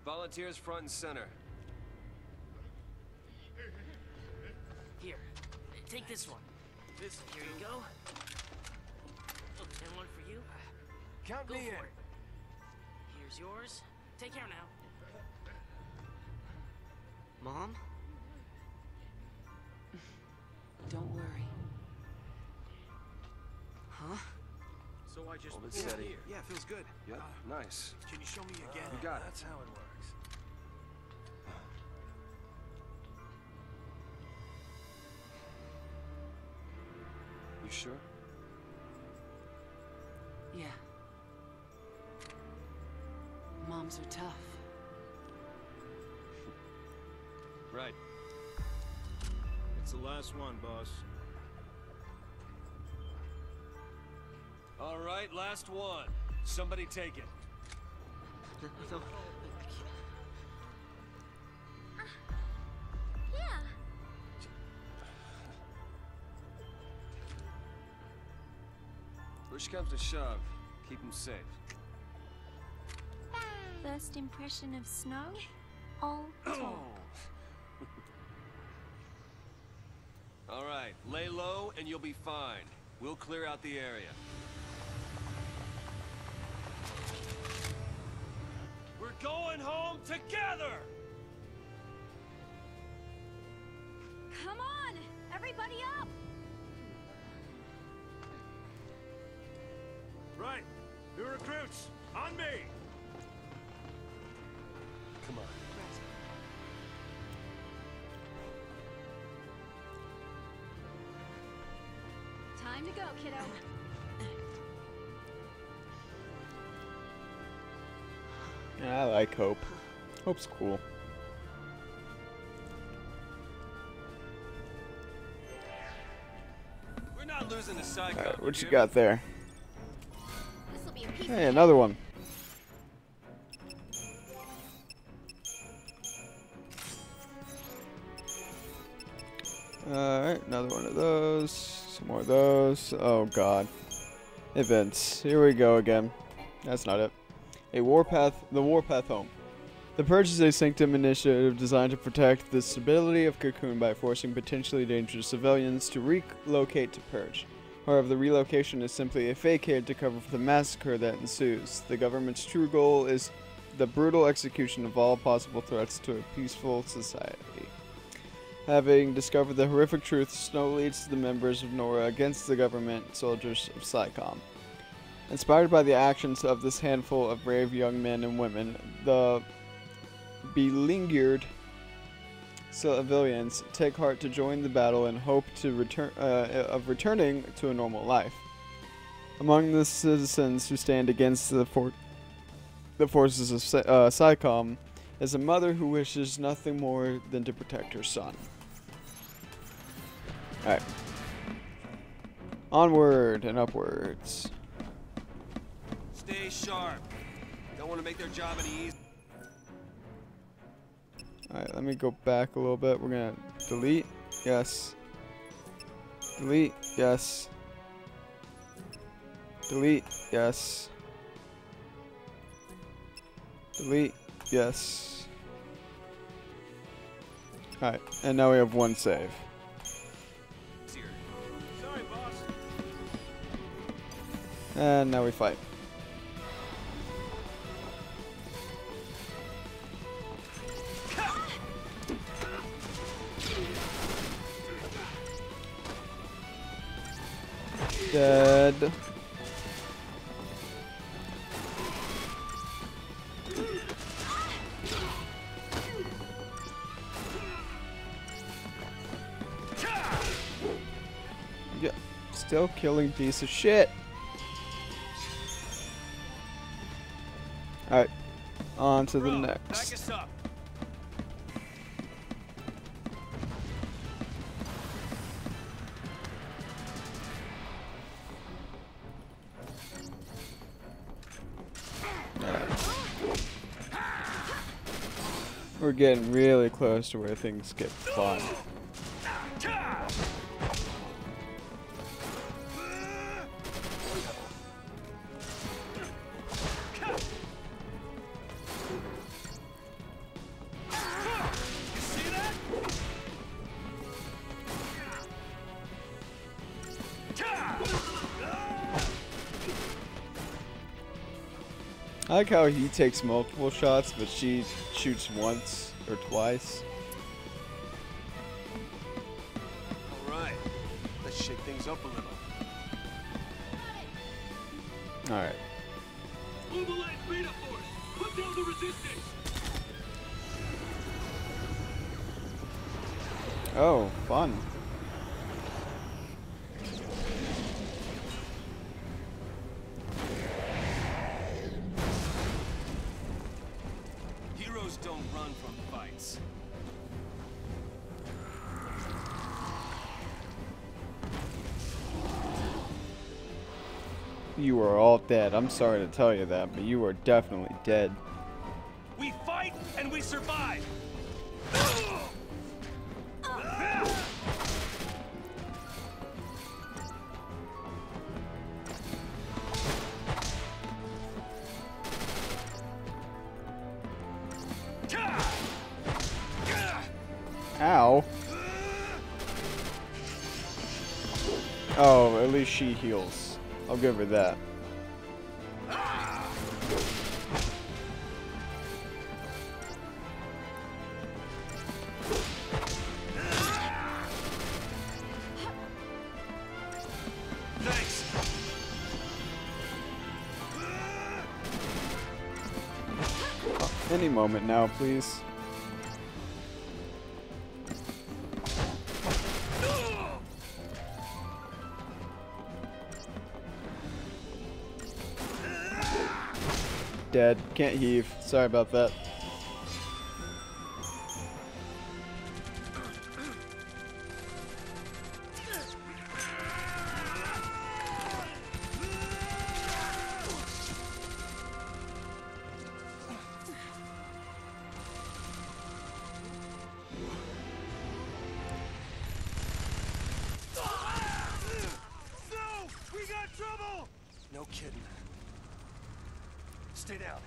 Volunteers front and center. Here, take this one. Here you go. And one for you. Count Go me in. for it. Here's yours. Take care now. Mom? Don't worry. Huh? So I just hold it steady. Yeah, feels good. Yep, nice. Can you show me again? You got it. That's how it works. You sure? Yeah. Moms are tough. Right. It's the last one, boss. All right, last one. Somebody take it. No, Yeah. Push comes to shove. Keep him safe. First impression of snow? All talk. All right, lay low and you'll be fine. We'll clear out the area. We're going home together! Come on! Everybody up! Right. New recruits, on me! Come on. Time to go, kiddo. Yeah, I like Hope. Hope's cool. We're not losing the side. Alright, what you got there? This'll be a piece Hey, another one. Alright, another one of those. Some more of those. Oh god. Events. Here we go again. That's not it. The Warpath Home. The Purge is a sanctum initiative designed to protect the stability of Cocoon by forcing potentially dangerous civilians to relocate to Purge. However, the relocation is simply a facade to cover for the massacre that ensues. The government's true goal is the brutal execution of all possible threats to a peaceful society. Having discovered the horrific truth, Snow leads the members of Nora against the government soldiers of SciComm. Inspired by the actions of this handful of brave young men and women, the beleaguered civilians take heart to join the battle and hope to returning to a normal life. Among the citizens who stand against the forces of SciComm is a mother who wishes nothing more than to protect her son. Alright. Onward and upwards. Stay sharp. Don't want to make their job any easier. Alright, let me go back a little bit. We're gonna delete. Yes. Delete. Yes. Delete. Yes. Delete. Yes. Alright, and now we have one save. Sorry, boss. And now we fight. Dead. Yeah, still killing piece of shit. Alright, on to the Pack next. us up. We're getting really close to where things get fun. I like how he takes multiple shots, but she shoots once or twice. Alright, let's shake things up a little. Alright. Mobilize beta force! Put down the resistance! Oh, fun. Heroes don't run from fights. You are all dead. I'm sorry to tell you that, but you are definitely dead. We fight and we survive. Ow. Oh, at least she heals. I'll give her that. Thanks. Any moment now, please. Dead. Can't heave. Sorry about that. No! We got trouble! No kidding. Stay down.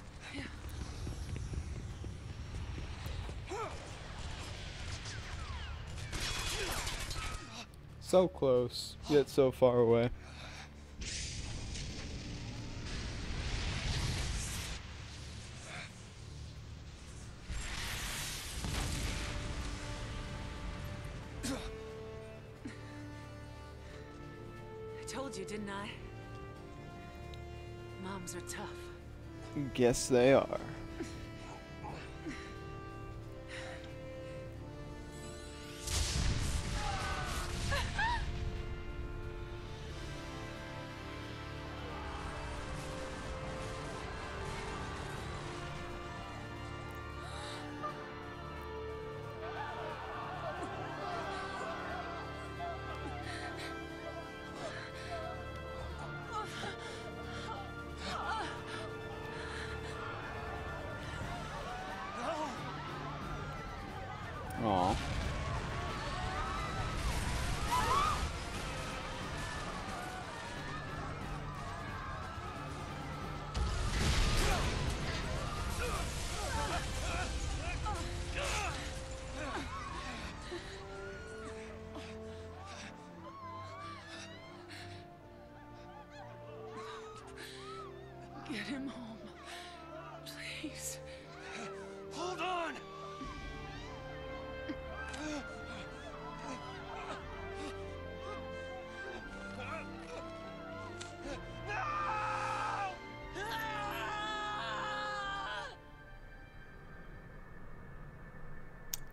So close, yet so far away. I told you, didn't I? Moms are tough. Guess they are. Aw. Get him home. Please. Hold on!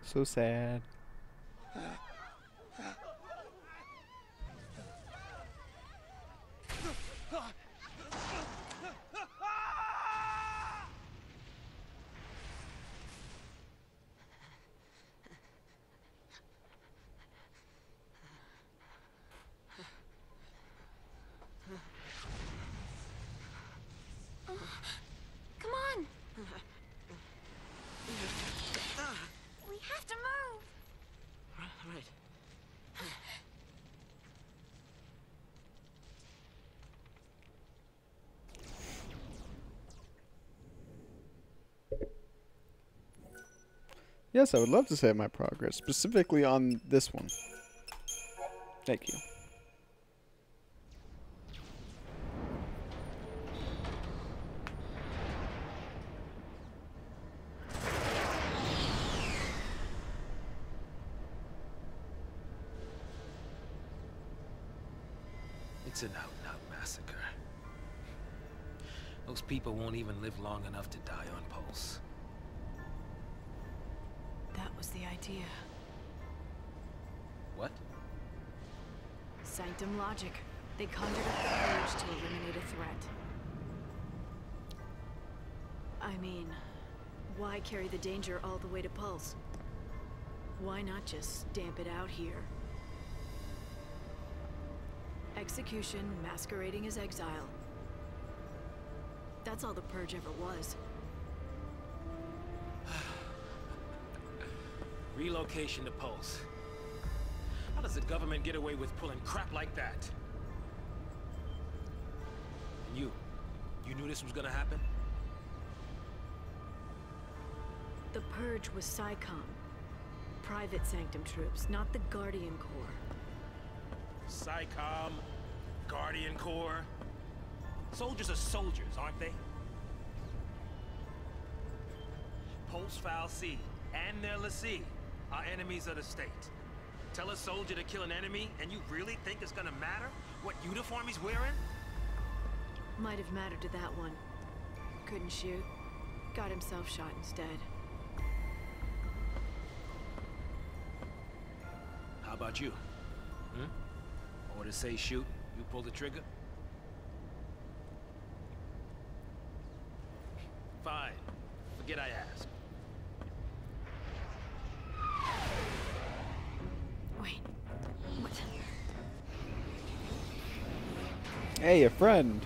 So sad. Come on! We have to move! Right. Yes, I would love to save my progress, specifically on this one. Thank you. It's an out-and-out massacre. Those people won't even live long enough to die on Pulse. That was the idea. What? Sanctum logic. They conjured up the purge to eliminate a threat. I mean, why carry the danger all the way to Pulse? Why not just stamp it out here? Execution masquerading as exile. That's all the purge ever was. Relocation to Pulse. How does the government get away with pulling crap like that? And you knew this was gonna happen? The purge was SciComm. Private Sanctum troops, not the Guardian Corps. SciComm, Guardian Corps. Soldiers are soldiers, aren't they? Pulse Foul C and their lessee are enemies of the state. Tell a soldier to kill an enemy, and you really think it's gonna matter what uniform he's wearing? Might have mattered to that one. Couldn't shoot. Got himself shot instead. How about you? Orders say shoot, you pull the trigger? Fine. Forget I asked. Wait. What? Hey, a friend.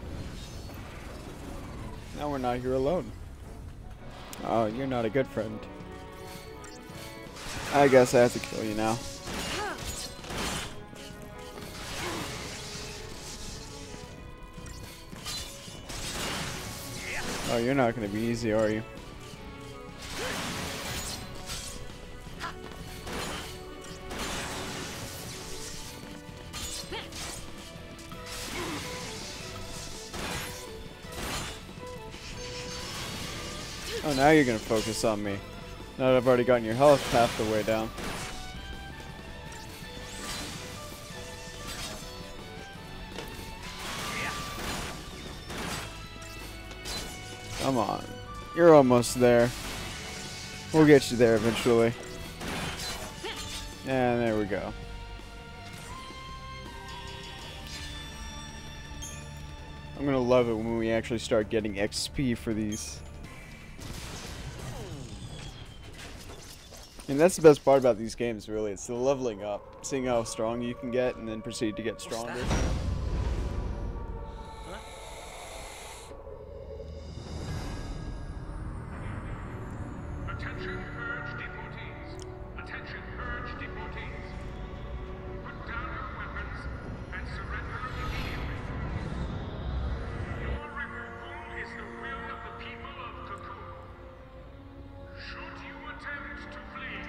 Now we're not here alone. Oh, you're not a good friend. I guess I have to kill you now. Oh, you're not gonna be easy, are you? Oh, now you're gonna focus on me. Now that I've already gotten your health half the way down. Come on. You're almost there. We'll get you there eventually. And there we go. I'm gonna love it when we actually start getting XP for these. And that's the best part about these games, really. It's the leveling up. Seeing how strong you can get and then proceed to get stronger. Attention purge deportees. Attention purge deportees. Put down your weapons and surrender immediately. Your removal is the will of the people of Cocoon. Should you attempt to flee,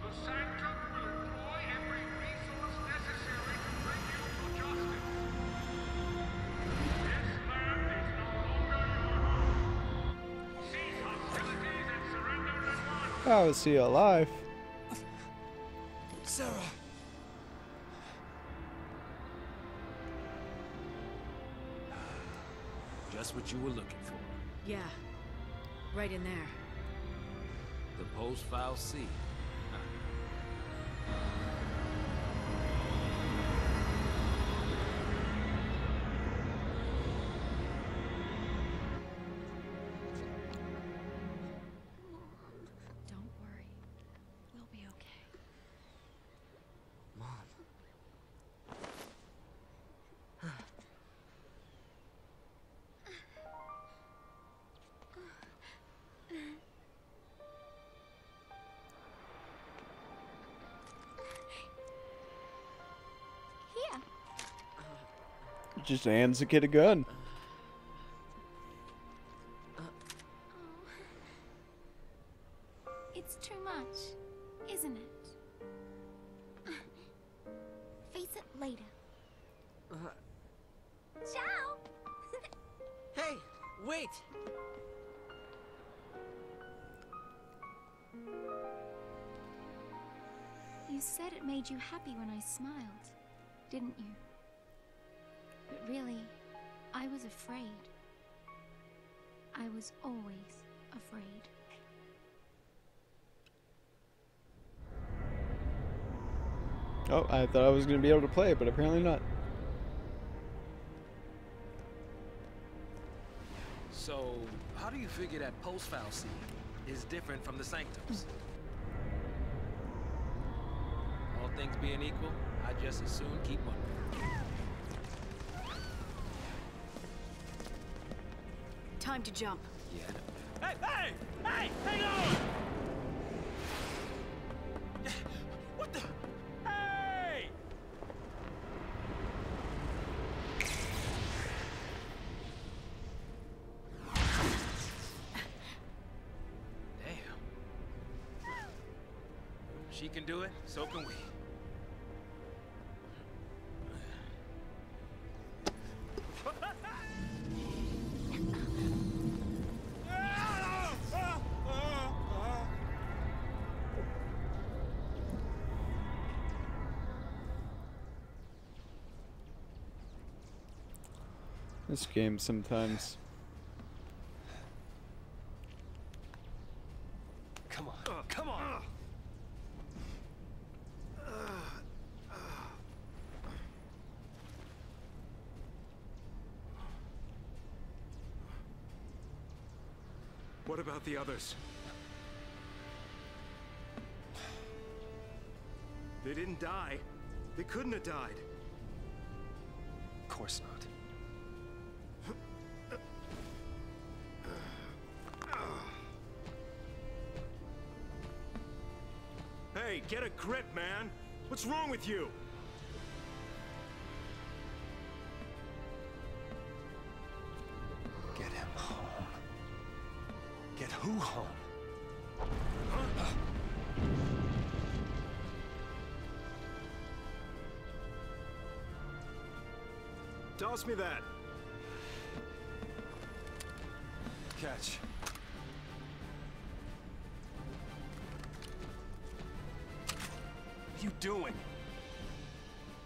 the Sanctum will employ every resource necessary to bring you to justice. This land is no longer your home. Cease hostilities and surrender at once. Oh, see you alive. Sarah! Just what you were looking for. Yeah. Right in there. The Pulse Foul C. Don't worry. We'll be okay. Here. Just hands the kid a gun. It's too much, isn't it? Face it later. Ciao! Hey, wait! You said it made you happy when I smiled, didn't you? But really, I was afraid. I was always afraid. Oh, I thought I was going to be able to play it, but apparently not. So, how do you figure that pulse fallacy is different from the sanctums? All things being equal, I'd just as soon keep wondering. Time to jump. Yeah. Hey! Hang on! What the? Hey! Damn. She can do it, so can we. This game sometimes. Come on, come on! What about the others? They didn't die. They couldn't have died. Of course not. Hey, get a grip, man! What's wrong with you? Get him home. Get who home? Toss me that. Catch. What are you doing?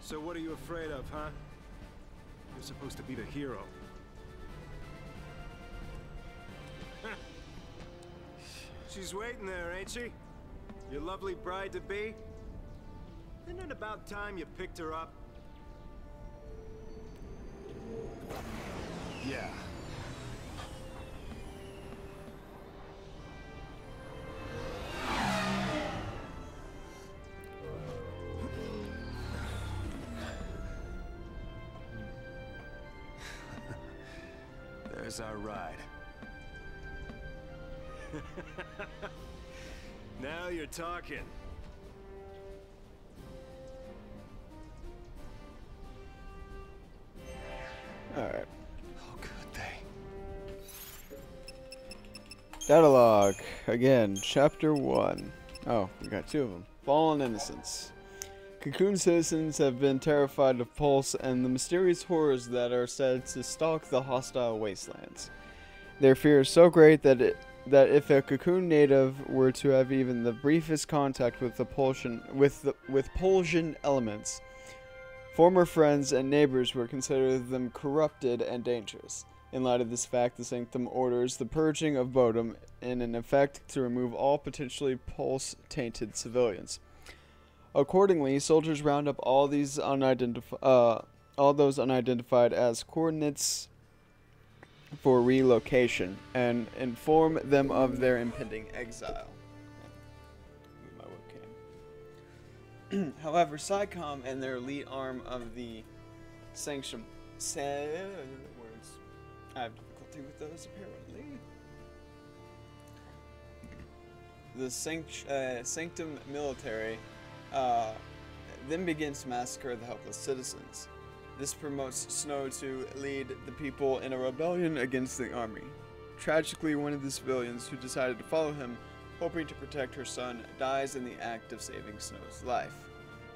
So what are you afraid of, huh? You're supposed to be the hero. She's waiting there, ain't she? Your lovely bride-to-be? Isn't it about time you picked her up? Yeah. There's our ride. Now you're talking. Alright. Oh, could they? Dialogue. Again, Chapter 1. Oh, we got two of them. Fallen Innocents. Cocoon citizens have been terrified of Pulse and the mysterious horrors that are said to stalk the hostile wastelands. Their fear is so great that if a Cocoon native were to have even the briefest contact with the Pulsion elements, former friends and neighbors would consider them corrupted and dangerous. In light of this fact, the Sanctum orders the purging of Bodom in an effect to remove all potentially Pulse-tainted civilians. Accordingly, soldiers round up all those unidentified as coordinates for relocation and inform them of their impending exile. My webcam. However, SciComm and their elite arm of the Sanctum words. I have difficulty with those apparently. The Sanctum military then begins to massacre the helpless citizens. This promotes Snow to lead the people in a rebellion against the army. Tragically, one of the civilians who decided to follow him, hoping to protect her son, dies in the act of saving Snow's life.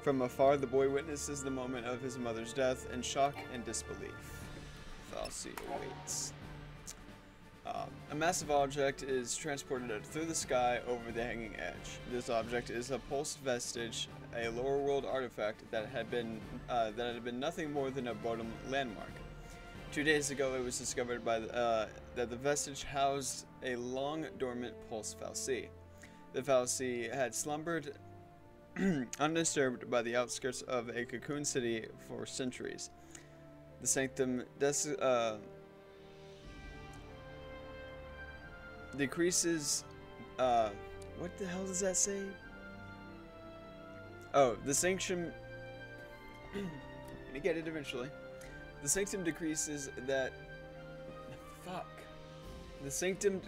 From afar, the boy witnesses the moment of his mother's death in shock and disbelief. Thalcy awaits. A massive object is transported through the sky over the hanging edge. This object is a pulse vestige, a lower world artifact that had been nothing more than a Bodum landmark. 2 days ago, it was discovered by that the vestige housed a long dormant pulse fal'Cie. The fal'Cie had slumbered undisturbed by the outskirts of a cocoon city for centuries. The sanctum decreases. What the hell does that say? Oh, the sanctum. Gonna get it eventually. The sanctum decreases that. Fuck. The sanctum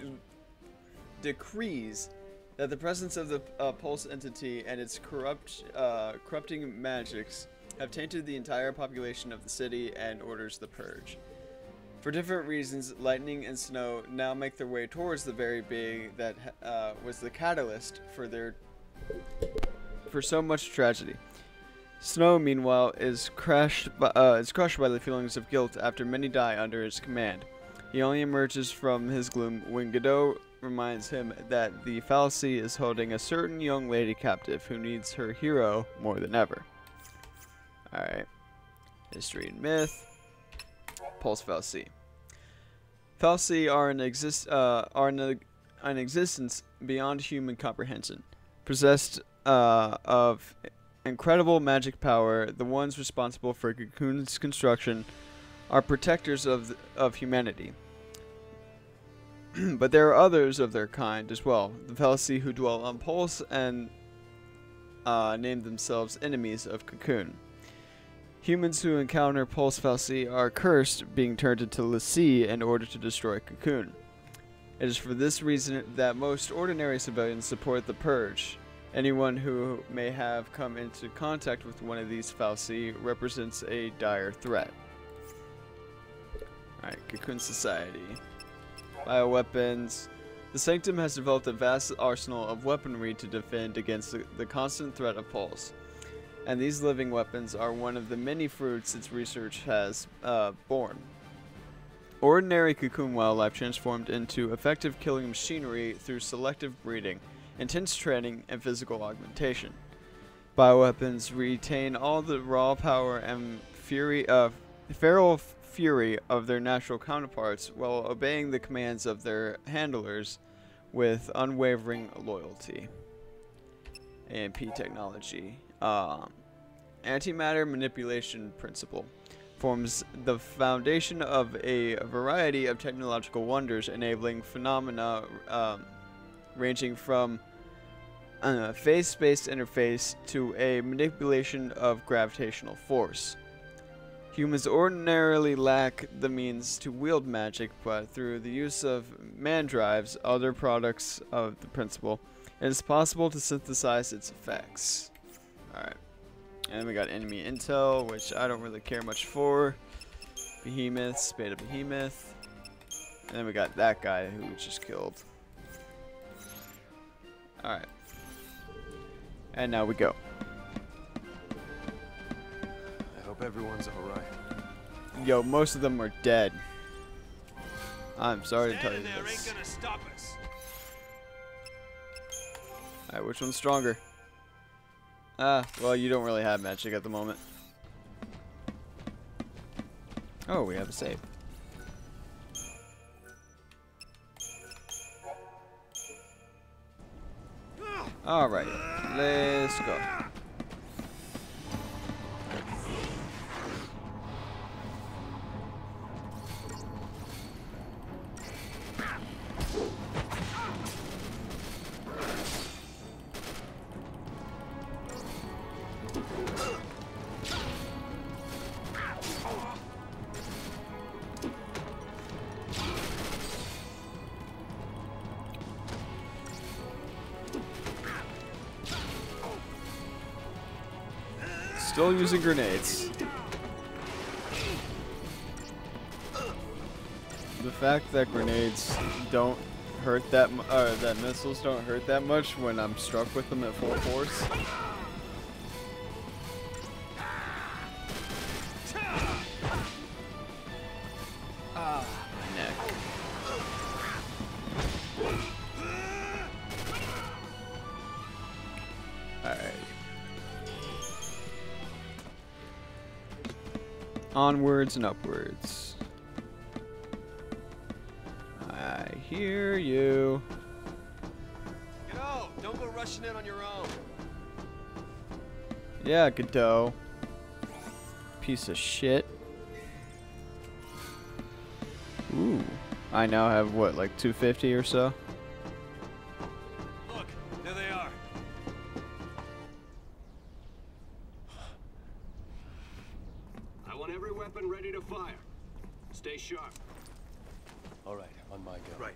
decrees that the presence of the pulse entity and its corrupting magics have tainted the entire population of the city and orders the purge. For different reasons, lightning and snow now make their way towards the very being that was the catalyst for so much tragedy. Snow, meanwhile, is crushed by the feelings of guilt after many die under his command. He only emerges from his gloom when Godot reminds him that the fal'Cie is holding a certain young lady captive who needs her hero more than ever. Alright. History and myth. Pulse fal'Cie. fal'Cie are in existence beyond human comprehension. Possessed of incredible magic power, the ones responsible for Cocoon's construction are protectors of humanity. But there are others of their kind as well, the fal'Cie who dwell on Pulse and name themselves enemies of Cocoon. Humans who encounter Pulse fal'Cie are cursed, being turned into l'Cie in order to destroy Cocoon. It is for this reason that most ordinary civilians support the Purge. Anyone who may have come into contact with one of these fal'Cie represents a dire threat. Alright, Cocoon Society. Bioweapons. The Sanctum has developed a vast arsenal of weaponry to defend against the constant threat of Pulse. And these living weapons are one of the many fruits its research has borne. Ordinary Cocoon wildlife transformed into effective killing machinery through selective breeding, intense training, and physical augmentation. Bioweapons retain all the raw power and feral fury of their natural counterparts while obeying the commands of their handlers with unwavering loyalty. AMP technology. Antimatter manipulation principle forms the foundation of a variety of technological wonders, enabling phenomena ranging from phase-space interface to a manipulation of gravitational force. Humans ordinarily lack the means to wield magic, but through the use of mandrives, other products of the principle, it is possible to synthesize its effects. Alright. And we got enemy intel, which I don't really care much for. Behemoths, beta behemoth. And then we got that guy who we just killed. Alright. And now we go. I hope everyone's alright. Yo, most of them are dead. I'm sorry to tell you Ain't this. gonna stop us. Alright, which one's stronger? Well, you don't really have magic at the moment. Oh, we have a save. Alright, let's go. Still using grenades. The fact that grenades don't hurt that that missiles don't hurt that much when I'm struck with them at full force. Ah, my neck. Alright. Onwards and upwards. I hear you. Yo, don't go rushing in on your own. Yeah, Godot. Piece of shit. Ooh. I now have what, like 250 or so? Look, there they are. I want every weapon ready to fire. Stay sharp. All right, on my go. Right.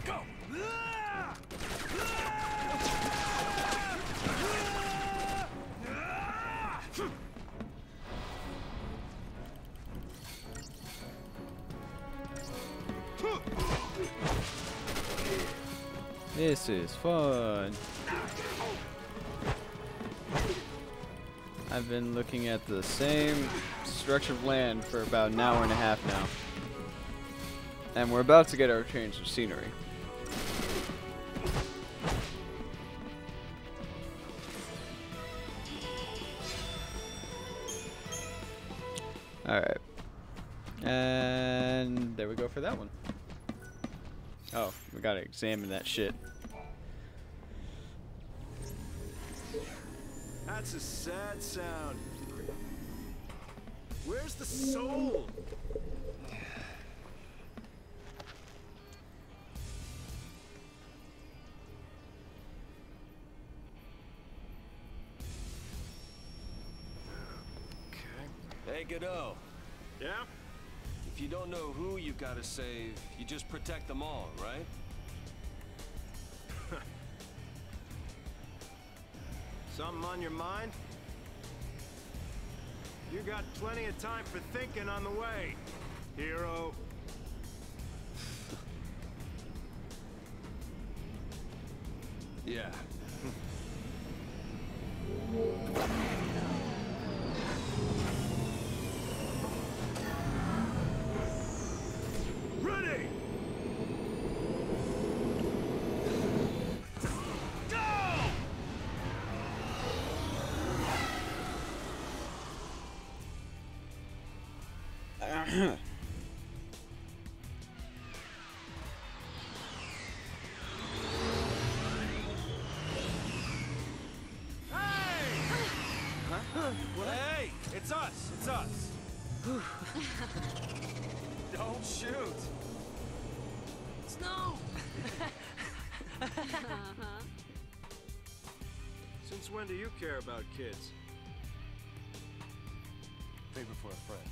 Go! This is fun. I've been looking at the same stretch of land for about an hour and a half now. And we're about to get our change of scenery. Alright. And there we go for that one. Oh, we gotta examine that shit. That's a sad sound. Where's the soul? Hey, Godot. Yeah? If you don't know who you've got to save, you just protect them all, right? Something on your mind? You got plenty of time for thinking on the way, hero. Yeah. Ready! Hey, it's us. It's us. Don't shoot. Snow! Since when do you care about kids? Favor for a friend.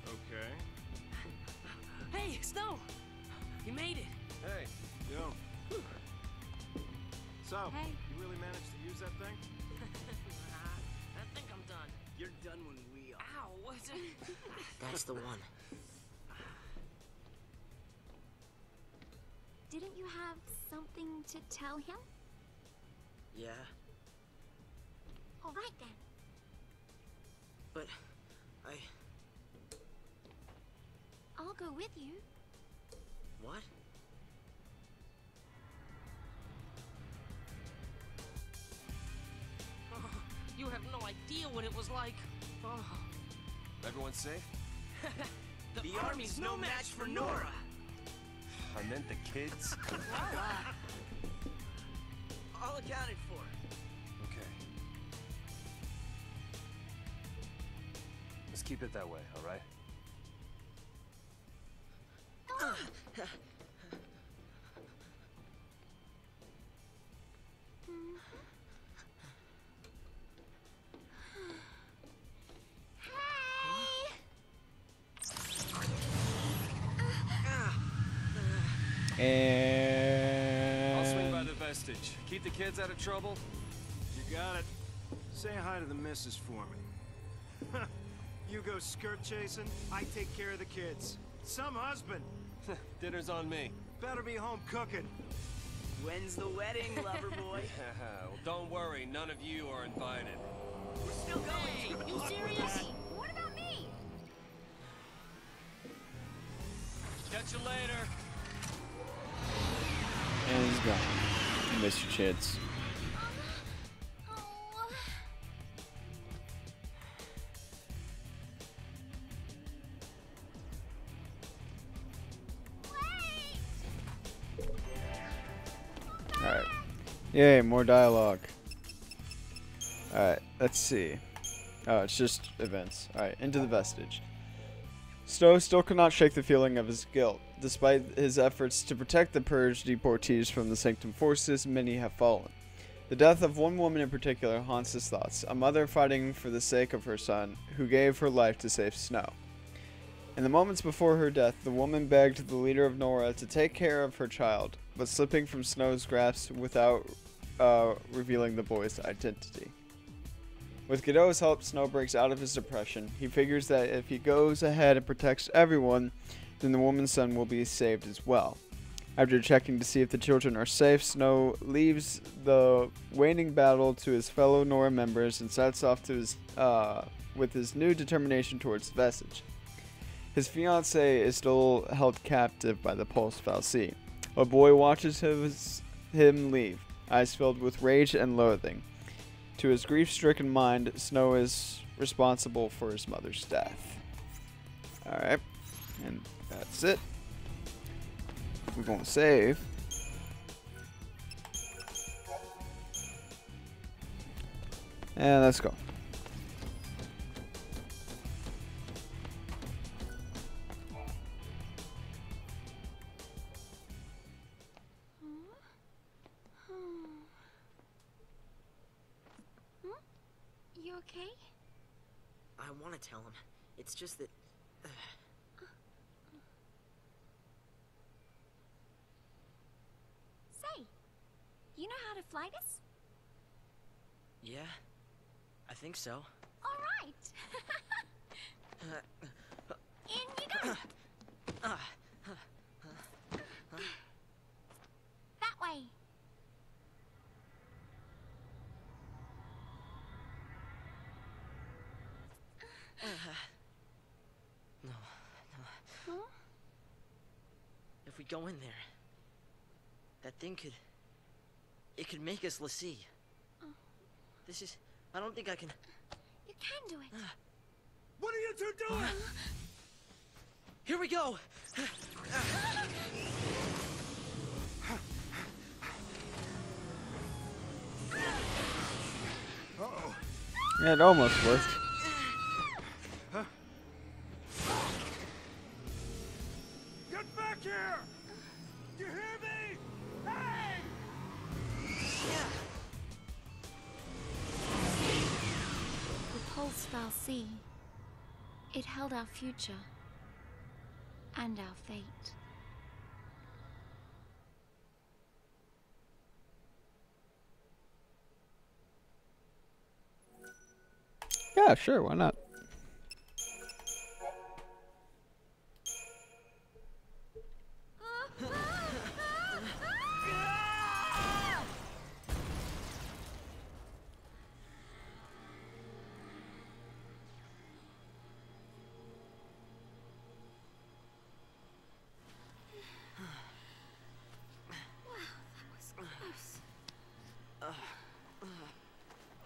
Okay. Hey, Snow! You made it. Hey, yo. So, Hey. you really managed to use that thing? I think I'm done. You're done when we are. Ow, what's it? That's the one. Didn't you have something to tell him? Yeah, All right then. but I'll go with you. what? Oh, you have no idea what it was like. Oh. Everyone safe? The army's no match for Nora. I meant the kids. All accounted for. Okay. Let's keep it that way, all right? And I'll swing by the vestige. Keep the kids out of trouble. You got it. Say hi to the missus for me. You go skirt chasing, I take care of the kids. Some husband. Dinner's on me. Better be home cooking. When's the wedding, lover boy? Well, don't worry, none of you are invited. We're still going. You serious? What about me? Catch you later. And he's gone. You missed your chance. Alright. Yay, more dialogue. Alright, let's see. Oh, it's just events. Alright, into the vestige. Snow still cannot shake the feeling of his guilt. Despite his efforts to protect the purged deportees from the Sanctum forces, many have fallen. The death of one woman in particular haunts his thoughts, a mother fighting for the sake of her son, who gave her life to save Snow. In the moments before her death, the woman begged the leader of Nora to take care of her child, but slipping from Snow's grasp without revealing the boy's identity. With Godot's help, Snow breaks out of his depression. He figures that if he goes ahead and protects everyone, then the woman's son will be saved as well. After checking to see if the children are safe, Snow leaves the waning battle to his fellow Nora members and sets off to his, with his new determination towards the vestige. His fiancée is still held captive by the Pulse fal'Cie. A boy watches him leave, eyes filled with rage and loathing. To his grief-stricken mind, Snow is responsible for his mother's death. Alright, and that's it. We're gonna save. And let's go. You okay? I want to tell him. It's just that... Say, you know how to fly this? Yeah, I think so. All right. In you go. That way. No. Huh? If we go in there, that thing could... It could make us l'Cie. This is... I don't think I can... You can do it. What are you two doing? Here we go! Uh-oh. Yeah, it almost worked. Get back here! You hear me? Hey! The Pulse fal'Cie. It held our future. And our fate. Yeah, sure, why not?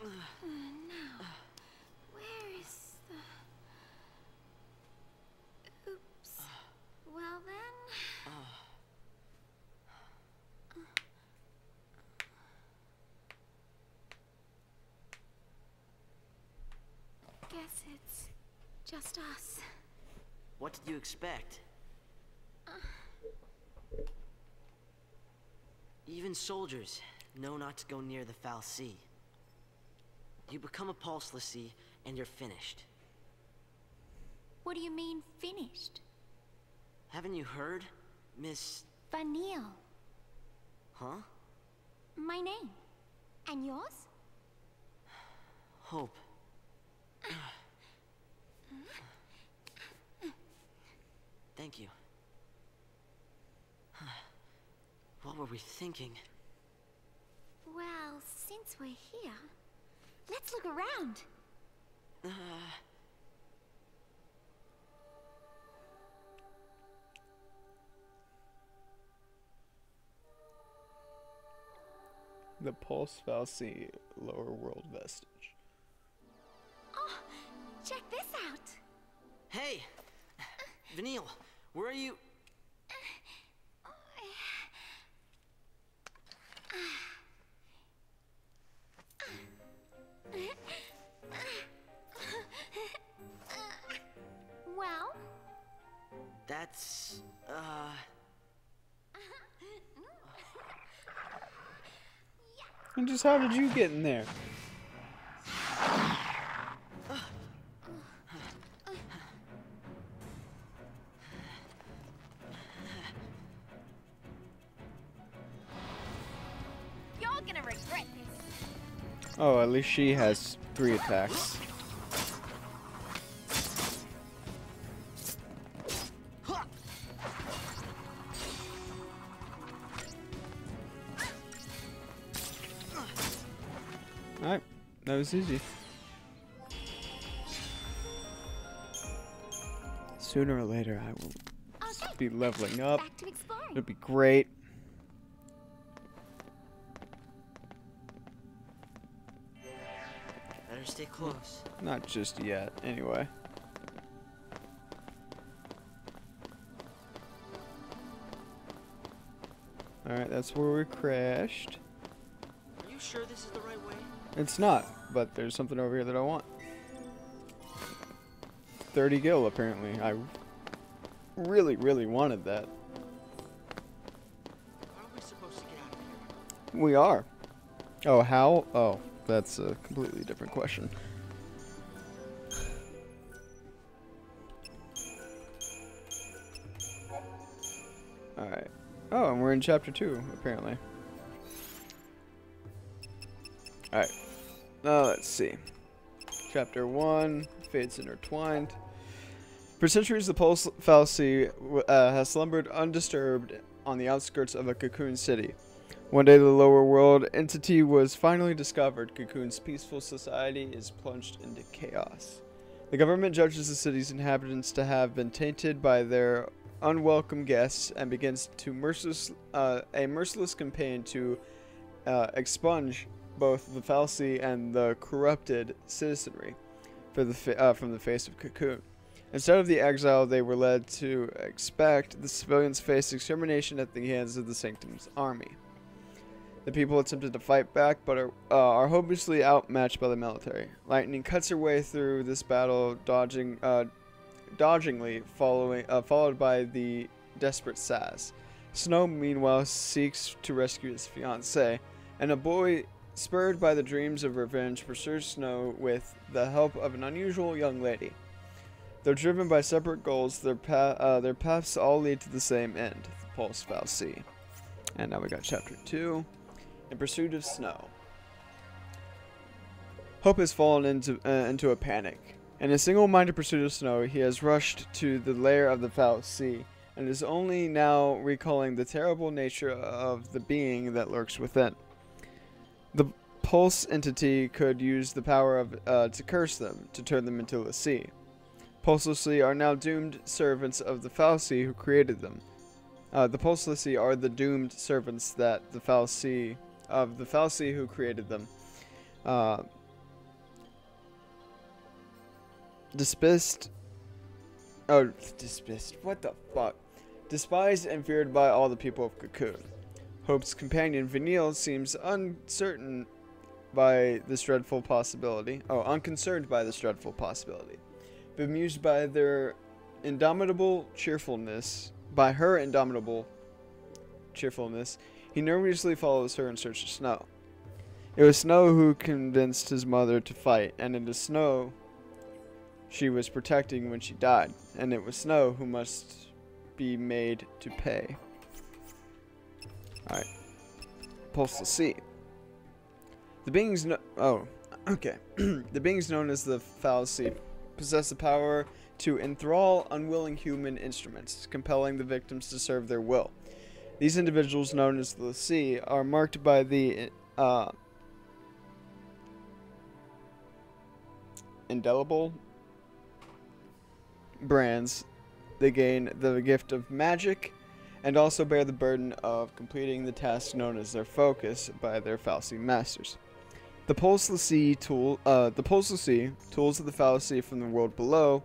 Now, where is the... Oops. Well then... Guess it's just us. What did you expect? Even soldiers know not to go near the fal'Cie. You become a Pulse l'Cie, and you're finished. What do you mean, finished? Haven't you heard, Miss... Vanille. Huh? My name. And yours? Hope. Thank you. What were we thinking? Well, since we're here, let's look around. the Pulse Falsi lower world vestige. Oh, check this out. Hey, Vanille, where are you? Well? That's, And just how did you get in there? You're gonna regret this. Oh, at least she has 3 attacks. Alright, that was easy. Sooner or later, I will be leveling up. Back to exploring. It'll be great. better stay close. Not just yet, anyway. Alright, that's where we crashed. Are you sure this is the right way? It's not, but there's something over here that I want. 30 gil, apparently. I really, really wanted that. How are we supposed to get out of here? We are. Oh, how? Oh, that's a completely different question. Alright. Oh, and we're in chapter 2, apparently. Alright. Now, let's see. Chapter 1, Fates Intertwined. For centuries, the Pulse Fallacy has slumbered undisturbed on the outskirts of a cocoon city. One day, the lower world entity was finally discovered. Cocoon's peaceful society is plunged into chaos. The government judges the city's inhabitants to have been tainted by their unwelcome guests and begins to a merciless campaign to expunge both the fallacy and the corrupted citizenry from the face of Cocoon. Instead of the exile they were led to expect, the civilians faced extermination at the hands of the Sanctum's army. The people attempted to fight back, but are hopelessly outmatched by the military. Lightning cuts her way through this battle, dodgingly followed by the desperate Saz. Snow, meanwhile, seeks to rescue his fiancée, and a boy, spurred by the dreams of revenge, pursues Snow with the help of an unusual young lady. Though driven by separate goals, their paths all lead to the same end, the Pulse Fallacy. And now we got chapter 2, In Pursuit of Snow. Hope has fallen into a panic. In a single-minded pursuit of Snow, he has rushed to the lair of the Fallacy, and is only now recalling the terrible nature of the being that lurks within. The Pulse entity could use the power of to curse them, to turn them into Lassie. Pulselessly are now doomed servants of the Fallacy who created them. The Pulselessly are the doomed servants that the Fallacy who created them. Despised. What the fuck? Despised and feared by all the people of Cocoon. Hope's companion Vanille seems uncertain by this dreadful possibility. Unconcerned by this dreadful possibility. Bemused by their indomitable cheerfulness, he nervously follows her in search of Snow. It was Snow who convinced his mother to fight, and it is Snow she was protecting when she died, and it was Snow who must be made to pay. Alright. Postal C. The beings the beings known as the Fallacy possess the power to enthrall unwilling human instruments, compelling the victims to serve their will. These individuals, known as the Lassie, are marked by the indelible brands. They gain the gift of magic and also bear the burden of completing the task known as their focus by their fallacy masters. The pulselessy tools of the fallacy from the world below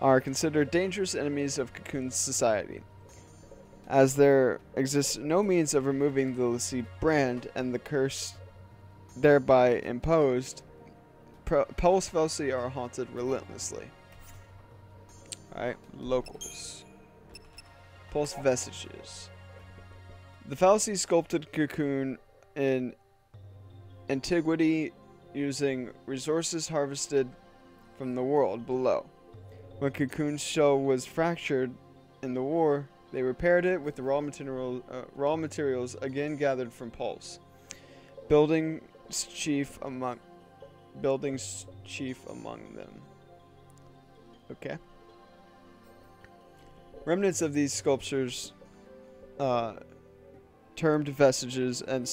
are considered dangerous enemies of Cocoon's society, as there exists no means of removing the Lassie brand and the curse thereby imposed. Pulse fallacy are haunted relentlessly. Alright, locals. Pulse vestiges. The fallacy sculpted Cocoon in antiquity using resources harvested from the world below. When Cocoon's shell was fractured in the war, they repaired it with the raw materials again gathered from Pulse. Buildings chief among them. Okay. Remnants of these sculptures, termed vestiges, and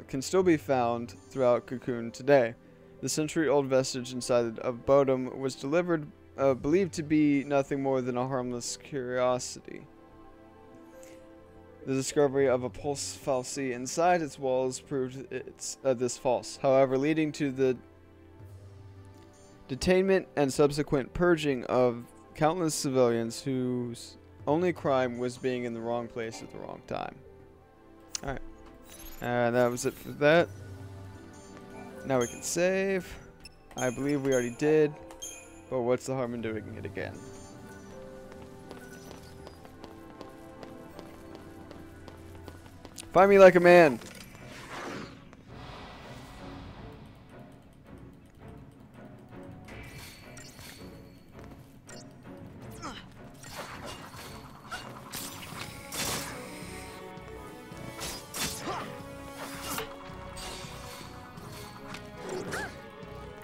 can still be found throughout Cocoon today. The century-old vestige inside of Bodum was believed to be nothing more than a harmless curiosity. The discovery of a pulse fallacy inside its walls proved this false, however, leading to the detainment and subsequent purging of countless civilians whose only crime was being in the wrong place at the wrong time. Alright. That was it for that. Now we can save. I believe we already did, but what's the harm in doing it again? Find me like a man.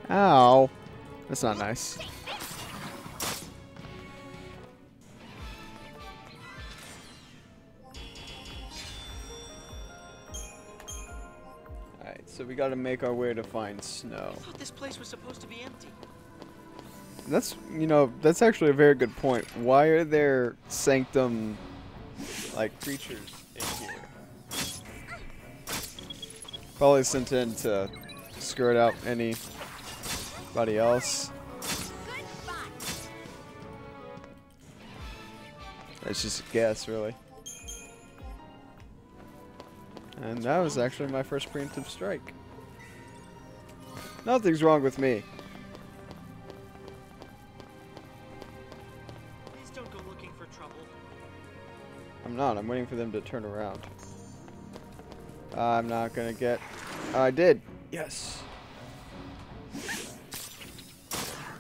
Ow. That's not nice. So we gotta make our way to find snow. I thought this place was supposed to be empty. That's, that's actually a very good point. Why are there sanctum, like, creatures in here? Probably sent in to skirt out anybody else. That's just a guess, really. And that was actually my first preemptive strike. Nothing's wrong with me. Please don't go looking for trouble. I'm not. I'm waiting for them to turn around. I'm not gonna get... I did. Yes.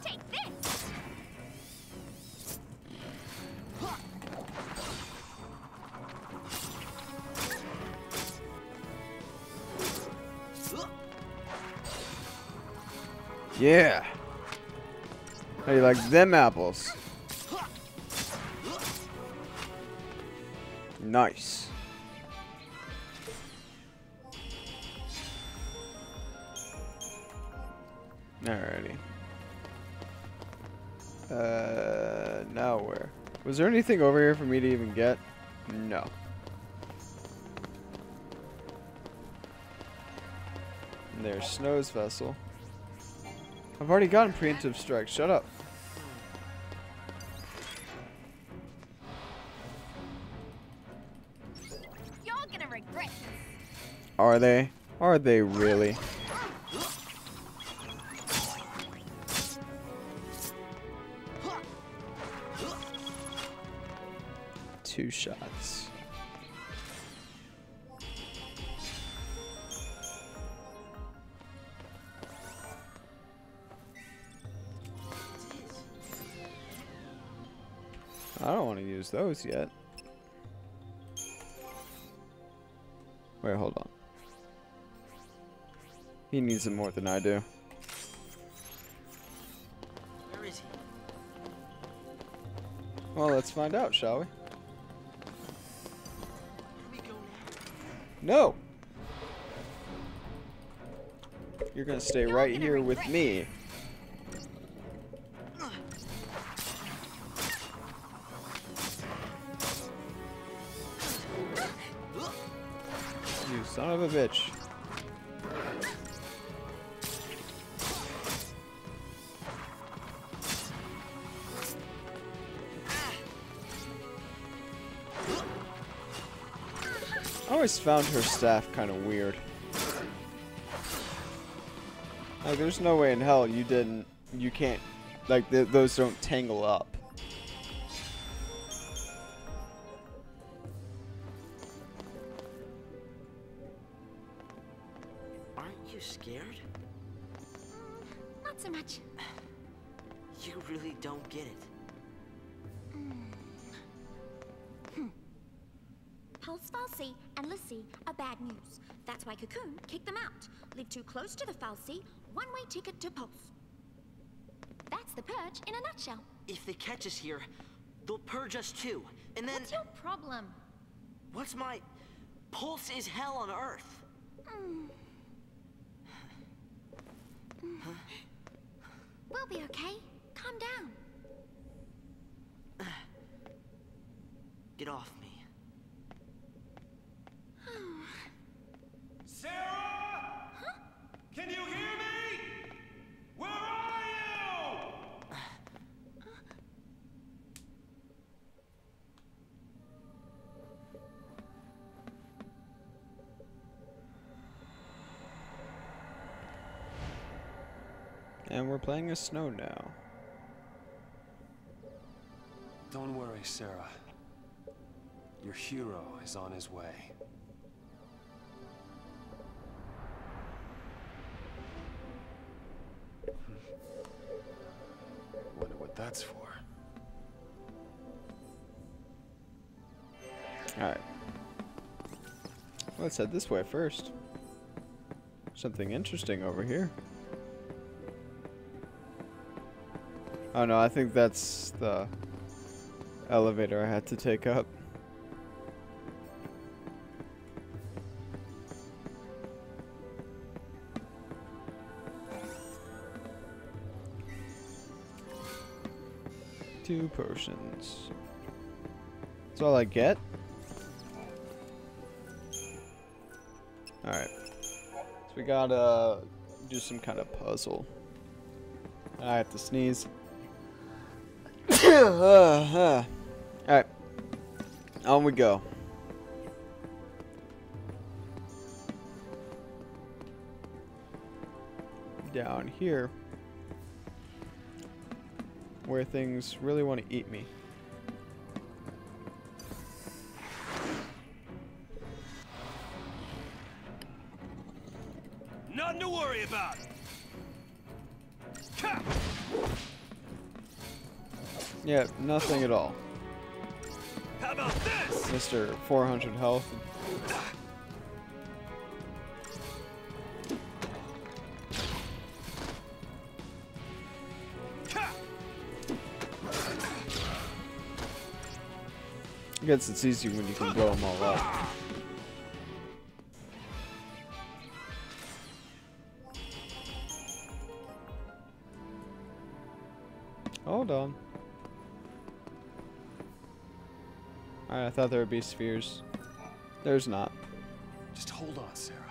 Take this. Yeah. How do you like them apples? Nice. Alrighty. Now where? Was there anything over here for me to even get? No. And there's Snow's vessel. I've already gotten preemptive strike. Shut up. You're gonna regret this. Are they? Are they really? Two shots. I don't want to use those yet. Wait, hold on. He needs them more than I do. Where is he? Well, let's find out, shall we? Where do we go now? No! You're gonna stay right here with me. You son of a bitch. I always found her staff kind of weird. Like, there's no way in hell you can't, like, those don't tangle up. Aren't you scared? Not so much. You really don't get it. Pulse Falsey and Lissy are bad news. That's why Cocoon kicked them out. Live too close to the Falsey, one-way ticket to Pulse. That's the purge in a nutshell. If they catch us here, they'll purge us too. And then... What's your problem? What's my... Pulse is hell on Earth. Huh? We'll be okay. Calm down. Get off me. Sarah? Huh? Can you hear me? Where are you? And we're playing as Snow now. Don't worry, Sarah. Your hero is on his way. Wonder what that's for. Alright. Let's head this way first. Something interesting over here. Oh no, I think that's the elevator I had to take up. Two potions. That's all I get? Alright. So we gotta do some kind of puzzle. I have to sneeze. Alright. On we go. Down here, where things really want to eat me. Nothing to worry about. Yeah, nothing at all. How about this? Mr. 400 health. I guess it's easy when you can blow them all up. Hold on. Alright, I thought there would be spheres. There's not. Just hold on, Sarah.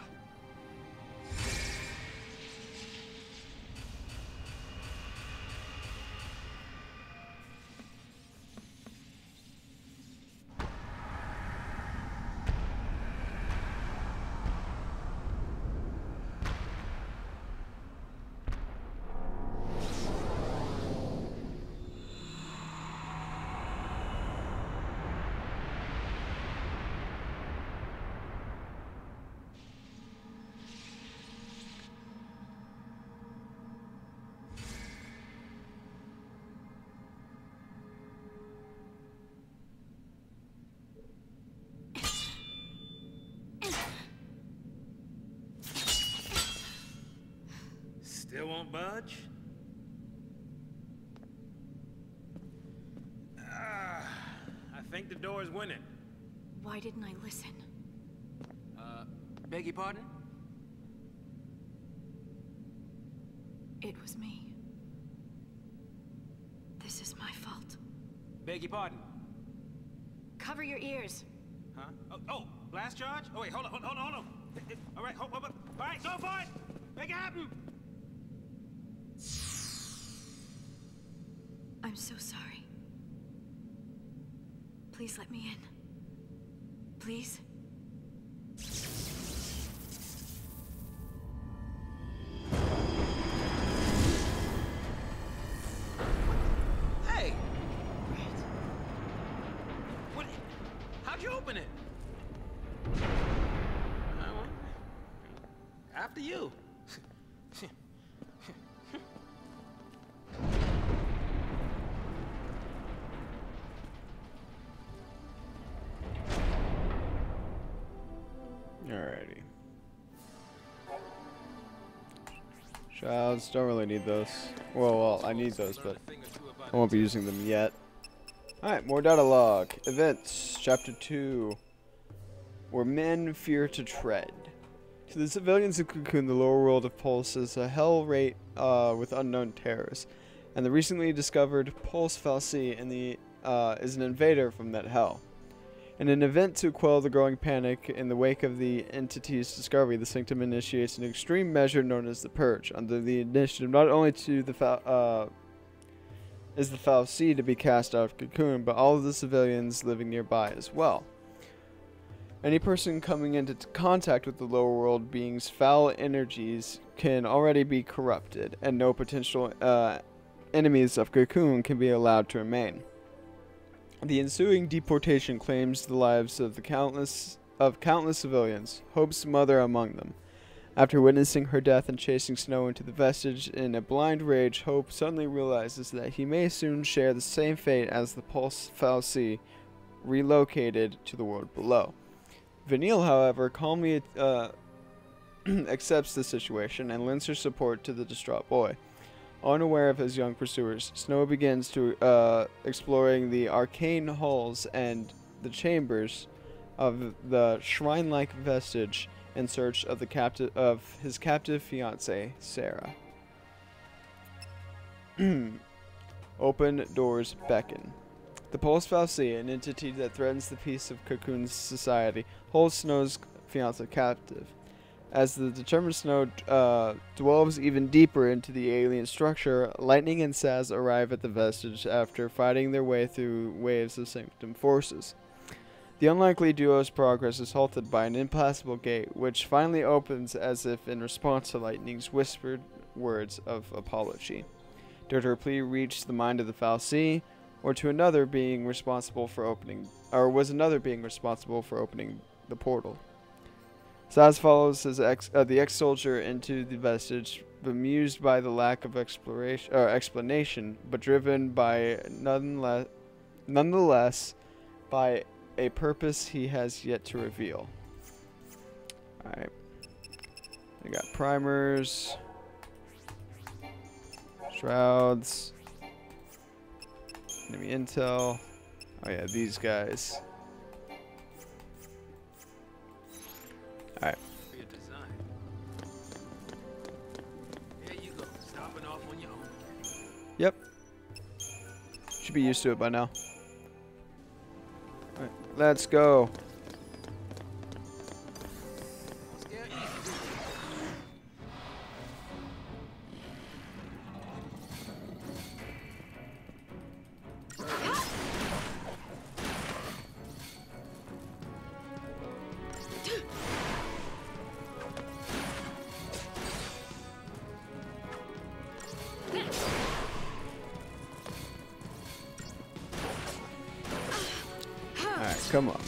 Still won't budge? I think the door is winning. Why didn't I listen? Beg your pardon? It was me. This is my fault. Beg your pardon? Cover your ears. Huh? Blast charge? Oh wait, hold on. All right, hold. All right, go for it. Make it happen. I'm so sorry. Please let me in. Please? Hey! What? How'd you open it? After you. Alrighty. Shrouds, don't really need those. Well, I need those, but I won't be using them yet. Alright, more dialogue. Events, Chapter 2. Where men fear to tread. To the civilians of Cocoon, the lower world of Pulse is a hell rate with unknown terrors. And the recently discovered Pulse Fal'Cie is an invader from that hell. In an event to quell the growing panic in the wake of the entity's discovery, the Sanctum initiates an extreme measure known as the Purge. Under the initiative, not only to the Fal'Cie to be cast out of Cocoon, but all of the civilians living nearby as well. Any person coming into contact with the lower world beings' foul energies can already be corrupted, and no potential enemies of Cocoon can be allowed to remain. The ensuing deportation claims the lives of countless civilians, Hope's mother among them. After witnessing her death and chasing Snow into the vestige in a blind rage, Hope suddenly realizes that he may soon share the same fate as the Pulse Fal'Cie, relocated to the world below. Vanille, however, calmly accepts the situation and lends her support to the distraught boy. Unaware of his young pursuers, Snow begins to exploring the arcane halls and the chambers of the shrine-like vestige in search of his captive fiancée, Sarah. Open doors beckon. The Pulse Fal'Cie, an entity that threatens the peace of Cocoon's society, holds Snow's fiancée captive. As the determined Snow delves even deeper into the alien structure, Lightning and Saz arrive at the vestige after fighting their way through waves of Sanctum forces. The unlikely duo's progress is halted by an impassable gate, which finally opens as if in response to Lightning's whispered words of apology. Did her plea reach the mind of the Fal'Cie, or was another being responsible for opening the portal? Saz follows the ex-soldier into the vestige, bemused by the lack of explanation, but driven by nonetheless by a purpose he has yet to reveal. Alright. We got primers, shrouds, enemy intel. Oh yeah, these guys. Alright. There you go, stopping off on your own. Yep. Should be used to it by now. Alright, let's go. Come on.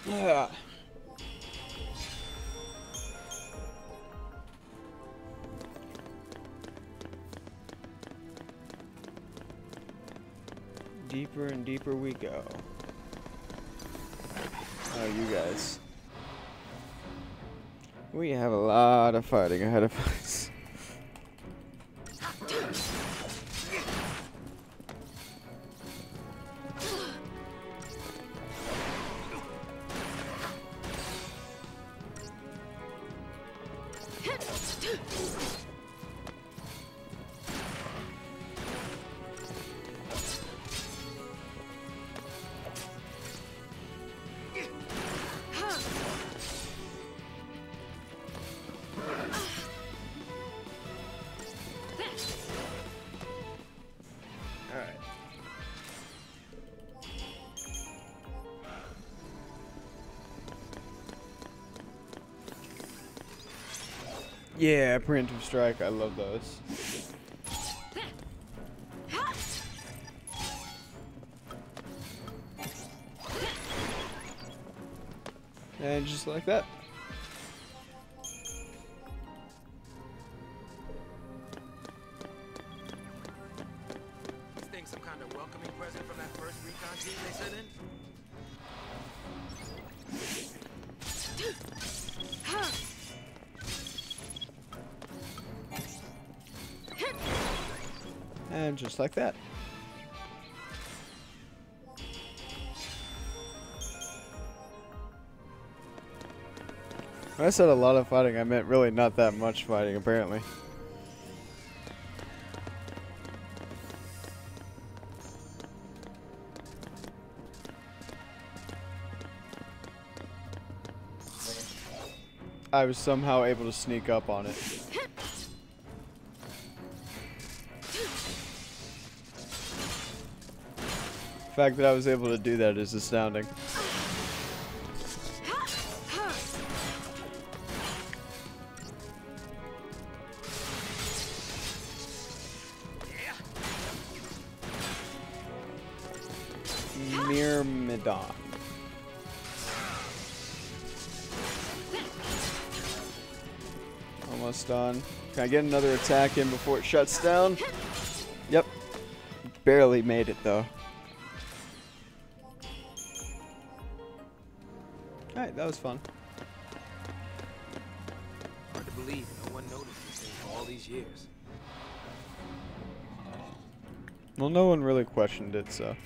Yeah. Deeper and deeper we go. Oh, you guys. We have a lot of fighting ahead of us. Yeah, preemptive strike. I love those. And just like that. This thing's some kind of welcoming present from that first recon team they sent in? And just like that. When I said a lot of fighting, I meant really not that much fighting, apparently. I was somehow able to sneak up on it. The fact that I was able to do that is astounding. Myrmidon. Almost done. Can I get another attack in before it shuts down? Yep. Barely made it though. Alright, that was fun. Hard to believe no one noticed this thing for all these years. Well, no one really questioned it, so.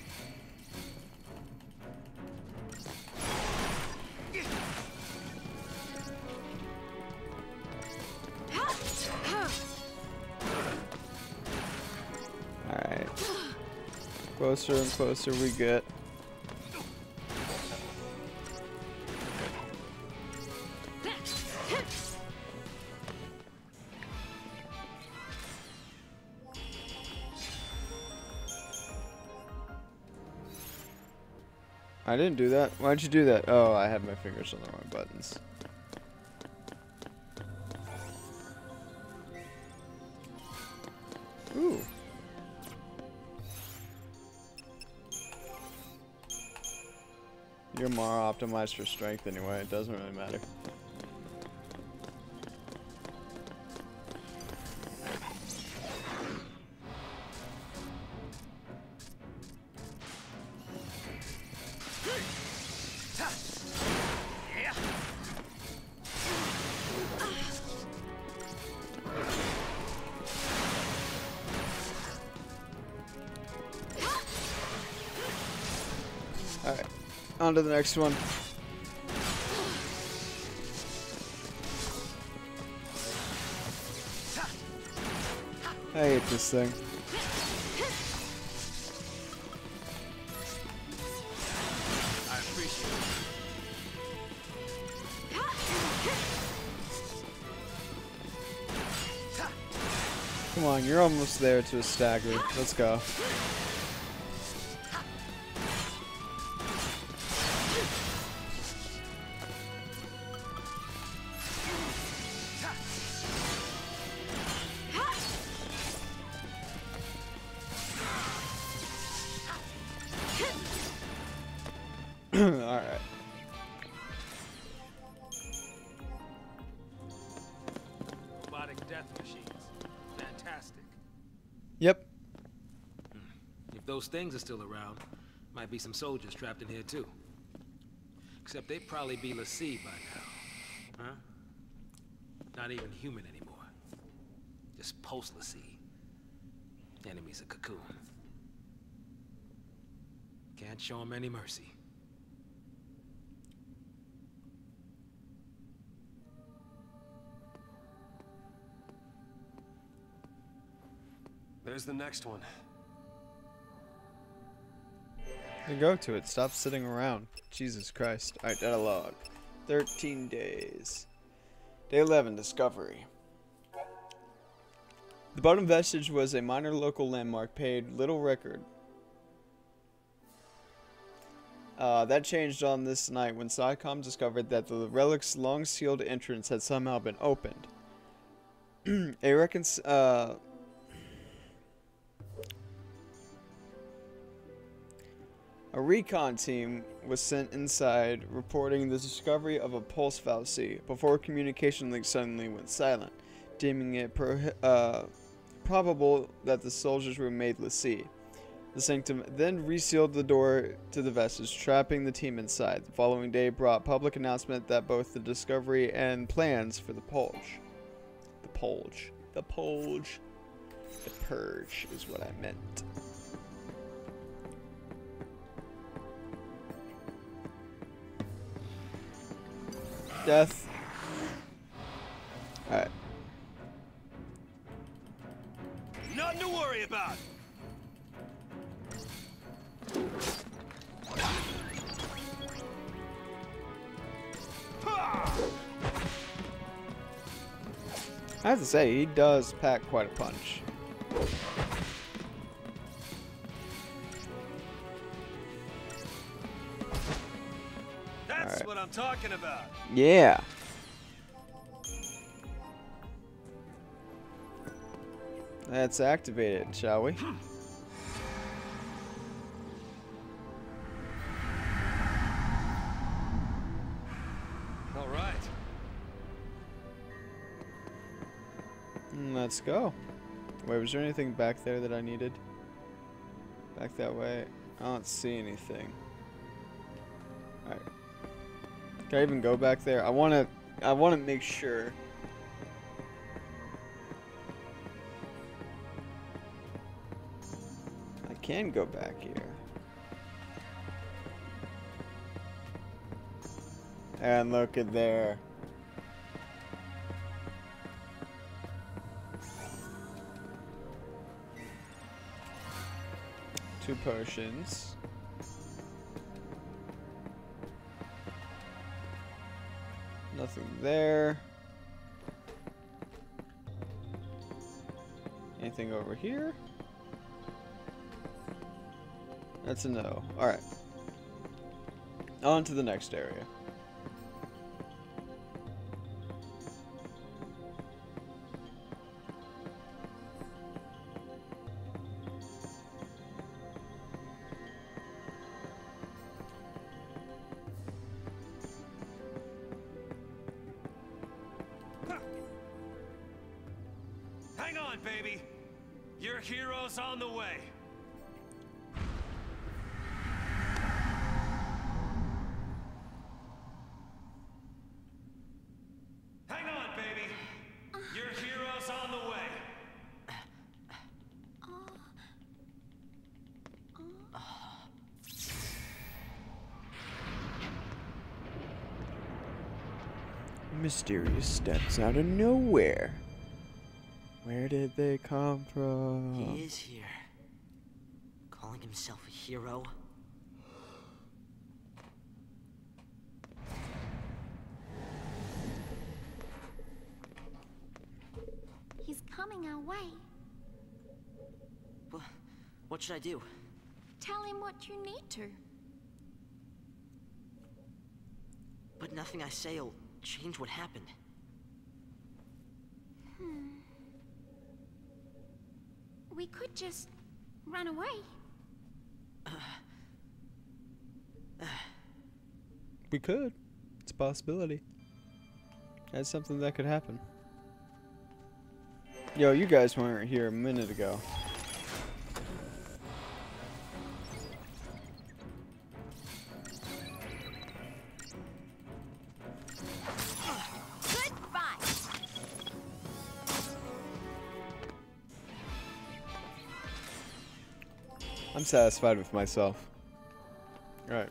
Alright. Closer and closer we get. I didn't do that. Why'd you do that? Oh, I had my fingers on the wrong buttons. Ooh. You're more optimized for strength anyway. It doesn't really matter. Alright, on to the next one. I hate this thing. I appreciate it. Come on, you're almost there to a stagger. Let's go. Alright. Robotic death machines. Fantastic. Yep. If those things are still around, might be some soldiers trapped in here too. Except they'd probably be l'Cie by now. Huh? Not even human anymore. Just post-Lassie. Enemy's a cocoon. Can't show him any mercy. There's the next one. Then go to it. Stop sitting around. Jesus Christ. Alright, data log. 13 days. Day 11, discovery. The bottom vestige was a minor local landmark, paid little record. That changed on this night when SciComm discovered that the relic's long-sealed entrance had somehow been opened. A recon team was sent inside, reporting the discovery of a pulse fallacy, before communication links suddenly went silent, deeming it probable that the soldiers were made Lassie. The Sanctum then resealed the door to the vestige, trapping the team inside. The following day brought public announcement that both the discovery and plans for the purge is what I meant. Death. Alright. Nothing to worry about. I have to say, he does pack quite a punch. That's what I'm talking about. Yeah. Let's activate it, shall we? All right. Let's go. Wait, was there anything back there that I needed? Back that way? I don't see anything. Alright. Can I even go back there? I wanna make sure. I can go back here. And look at there. Two potions. Nothing there. Anything over here? That's a no. Alright. On to the next area. Hang on, baby. Your hero's on the way. Hang on, baby. Your hero's on the way. Mysterious steps out of nowhere. Where did they come from? He is here. Calling himself a hero. He's coming our way. What should I do? Tell him what you need to. But nothing I say will change what happened. We could just run away. We could. It's a possibility. That's something that could happen. Yo, you guys weren't here a minute ago. I'm satisfied with myself. Alright.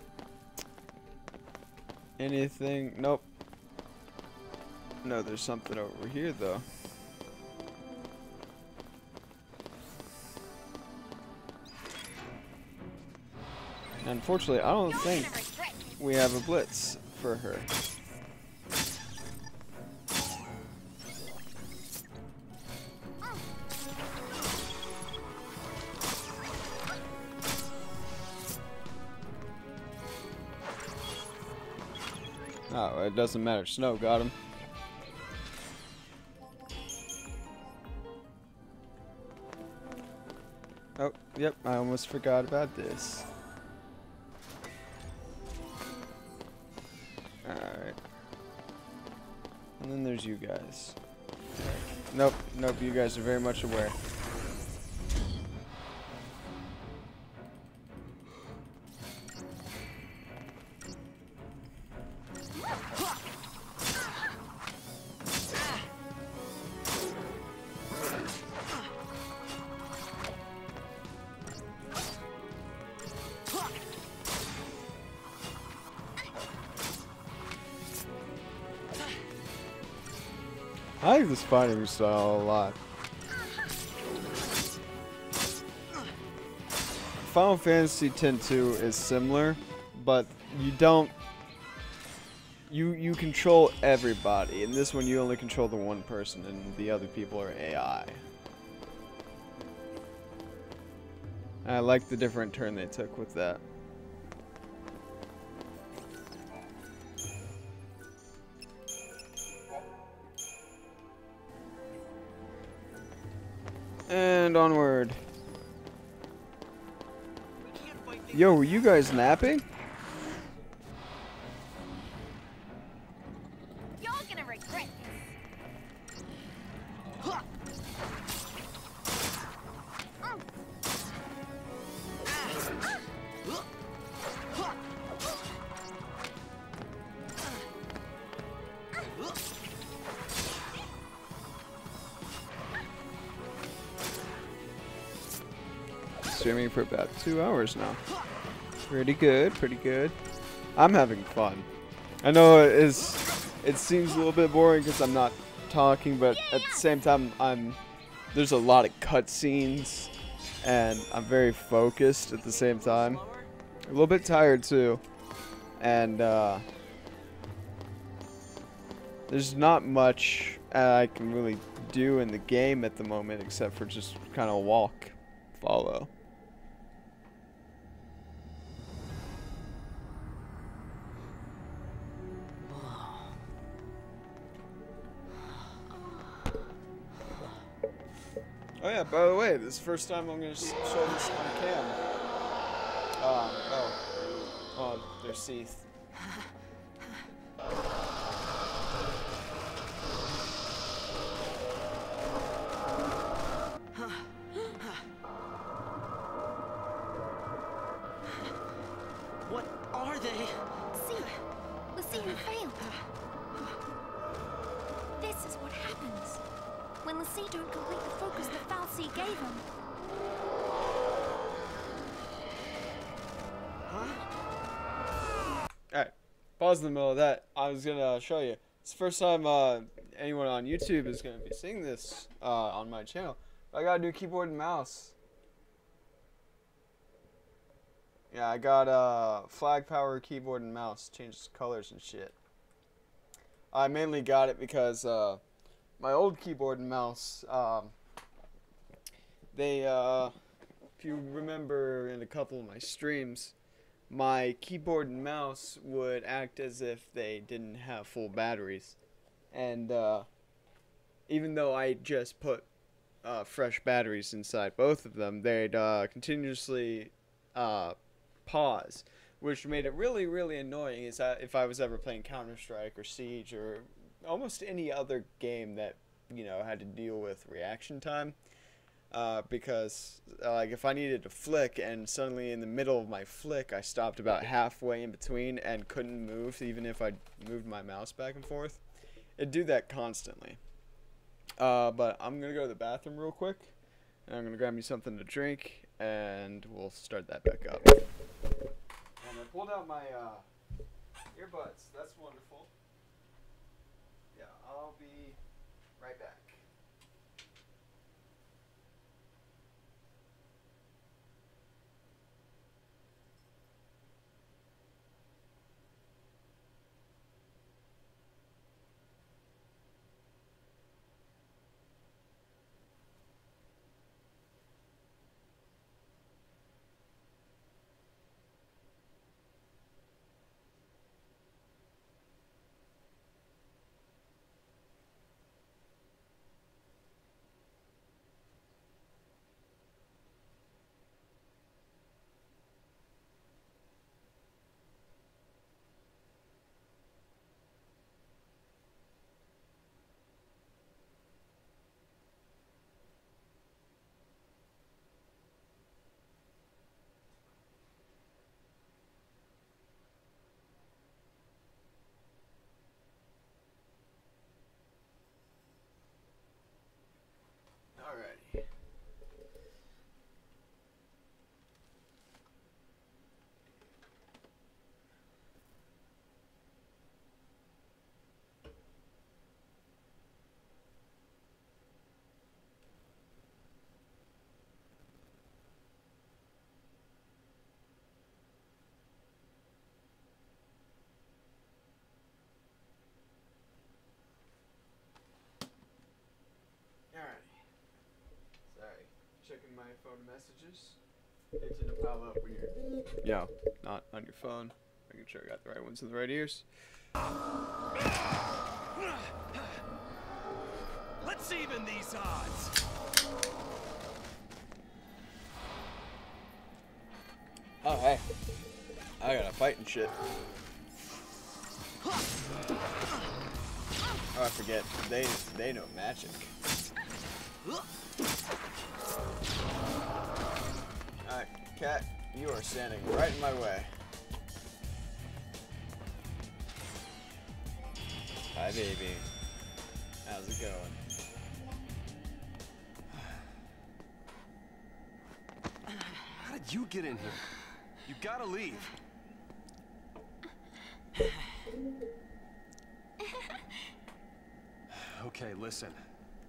Anything? Nope. No, there's something over here, though. Unfortunately, I don't think we have a blitz for her. Oh, it doesn't matter. Snow got him. Oh, yep, I almost forgot about this. Alright. And then there's you guys. Nope, nope, you guys are very much aware. I like this fighting style a lot. Final Fantasy X-2 is similar, but you don't... You control everybody. In this one, you only control the one person, and the other people are AI. I like the different turn they took with that. And onward. Yo, were you guys napping? You're gonna regret this. Streaming for about 2 hours now. Pretty good, pretty good. I'm having fun. I know it seems a little bit boring because I'm not talking, but at the same time, there's a lot of cutscenes, and I'm very focused at the same time. A little bit tired too, and there's not much I can really do in the game at the moment except for just kind of walk, follow. Oh yeah, by the way, this is the first time I'm going to show this on cam. Oh, there's Seth. What are they? See, Lucy failed. This is what happens when Lucy don't complete the focus that Falsey gave him. Alright, pause in the middle of that. I was gonna show you. It's the first time anyone on YouTube is gonna be seeing this on my channel. I got a new keyboard and mouse. Yeah, I got a flag power keyboard and mouse. Changes colors and shit. I mainly got it because my old keyboard and mouse, if you remember in a couple of my streams, my keyboard and mouse would act as if they didn't have full batteries. And even though I just put fresh batteries inside both of them, they'd continuously pause, which made it really, really annoying. Is that if I was ever playing Counter-Strike or Siege or almost any other game that, you know, had to deal with reaction time, because like if I needed to flick and suddenly in the middle of my flick I stopped about halfway in between and couldn't move even if I moved my mouse back and forth, it'd do that constantly. But I'm gonna go to the bathroom real quick and I'm gonna grab me something to drink and we'll start that back up. And I pulled out my earbuds. That's wonderful. Yeah, I'll be right back. Alrighty. Checking my phone messages. They tend to pile up when you're, not on your phone. Making sure I got the right ones in the right ears. Let's even these odds. Oh, hey. I gotta fight and shit. Oh, I forget. They know magic. Alright, cat, you are standing right in my way. Hi, baby. How's it going? How did you get in here? You gotta leave. Okay, listen.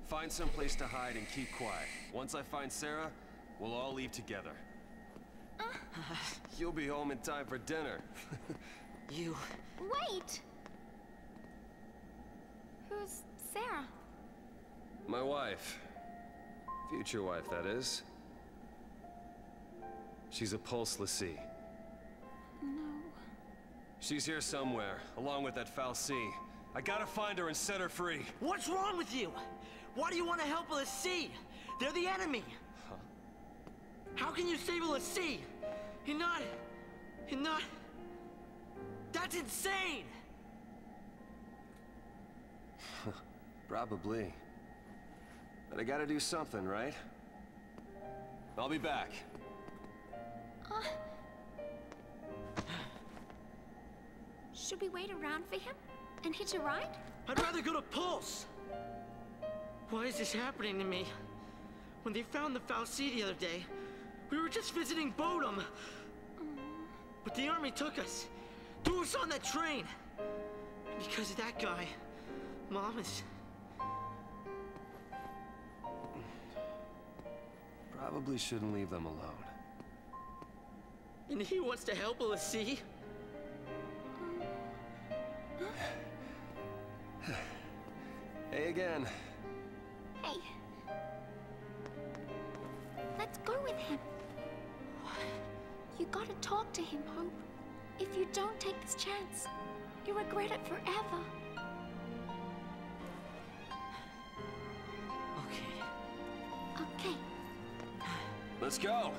Find some place to hide and keep quiet. Once I find Sarah, we'll all leave together. You'll be home in time for dinner. You... Wait! Who's Sarah? My wife. Future wife, that is. She's a pulse Lassie. No. She's here somewhere, along with that Fal'Cie. I gotta find her and set her free. What's wrong with you? Why do you want to help a Lassie? They're the enemy. Huh? How can you save a Lassie? You're not... That's insane! Probably. But I gotta do something, right? I'll be back. Should we wait around for him and hitch a ride? I'd rather go to Pulse. Why is this happening to me? When they found the Fal'Cie the other day, we were just visiting Bodum. But the army took us, threw us on that train. And because of that guy, Mom is... Probably shouldn't leave them alone. And he wants to help a Lassie? Hey again. Hey. Let's go with him. You gotta talk to him, Hope. If you don't take this chance, you'll regret it forever. Okay. Let's go.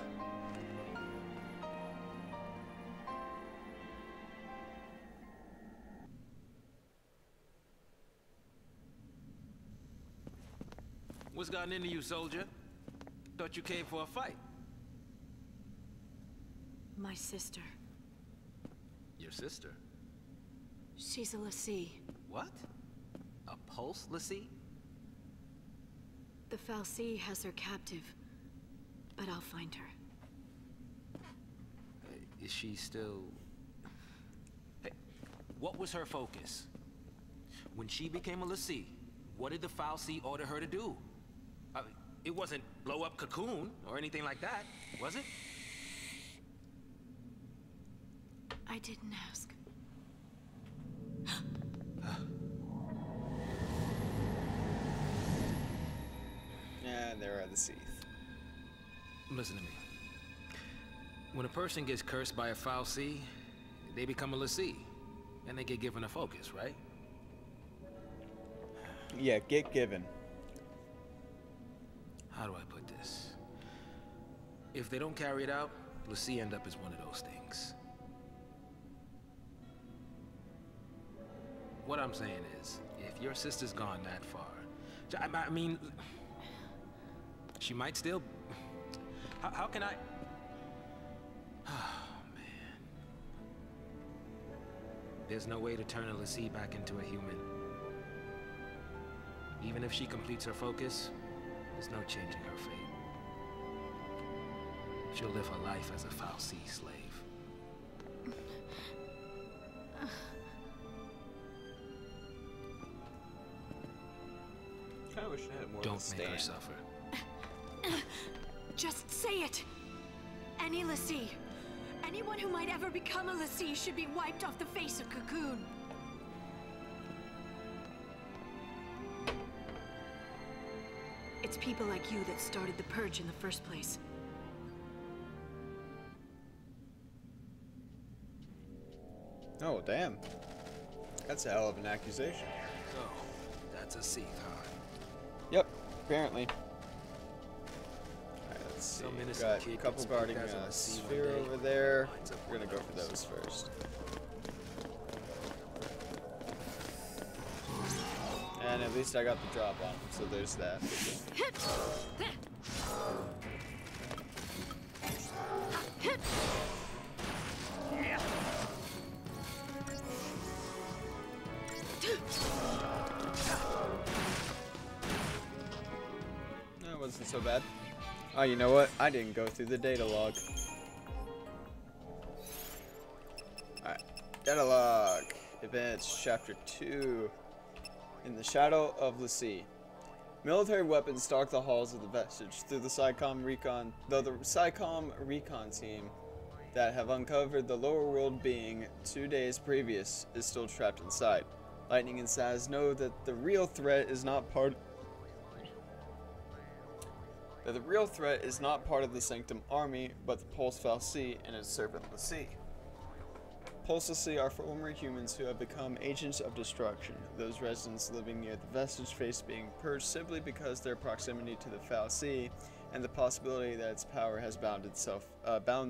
What's gotten into you, soldier? Thought you came for a fight. My sister. Your sister? She's a Lassie. What? A pulse Lassie? The Fal'Cie has her captive, but I'll find her. Is she still... Hey, what was her focus? When she became a l'Cie, what did the fal'Cie order her to do? It wasn't blow up Cocoon or anything like that, was it? I didn't ask. And there are the Sith. Listen to me. When a person gets cursed by a fal'Cie, they become a l'Cie, and they get given a focus, right? Yeah, get given. How do I put this? If they don't carry it out, l'Cie end up as one of those things. What I'm saying is, if your sister's gone that far, I mean, she might still... How can I... Oh, man. There's no way to turn a l'Cie back into a human. Even if she completes her focus, there's no changing her fate. She'll live her life as a fal'Cie slave. I wish I had more. Don't make her suffer. Just say it! Any l'Cie, anyone who might ever become a l'Cie should be wiped off the face of Cocoon. It's people like you that started the Purge in the first place. Oh, damn. That's a hell of an accusation. So, that's a Sith, huh? Yep, apparently. Alright, let's see. Some We've innocent got a kid couple gets guarding picked as a a l'Cie one sphere day, over there. lines up We're gonna go one for of those first. And at least I got the drop on him, so there's that. No, it wasn't so bad. Oh, you know what? I didn't go through the data log. Alright, data log. Events, Chapter 2. In the shadow of l'Cie. Military weapons stalk the halls of the Vestige through the SciComm recon, though the SciComm recon team that have uncovered the lower world being 2 days previous is still trapped inside. Lightning and Saz know that the real threat is not part of the Sanctum army, but the Pulse fal'Cie and its servant l'Cie. Pulse l'Cie are former humans who have become agents of destruction. Those residents living near the Vestige face being purged simply because their proximity to the fal'Cie and the possibility that its power has bound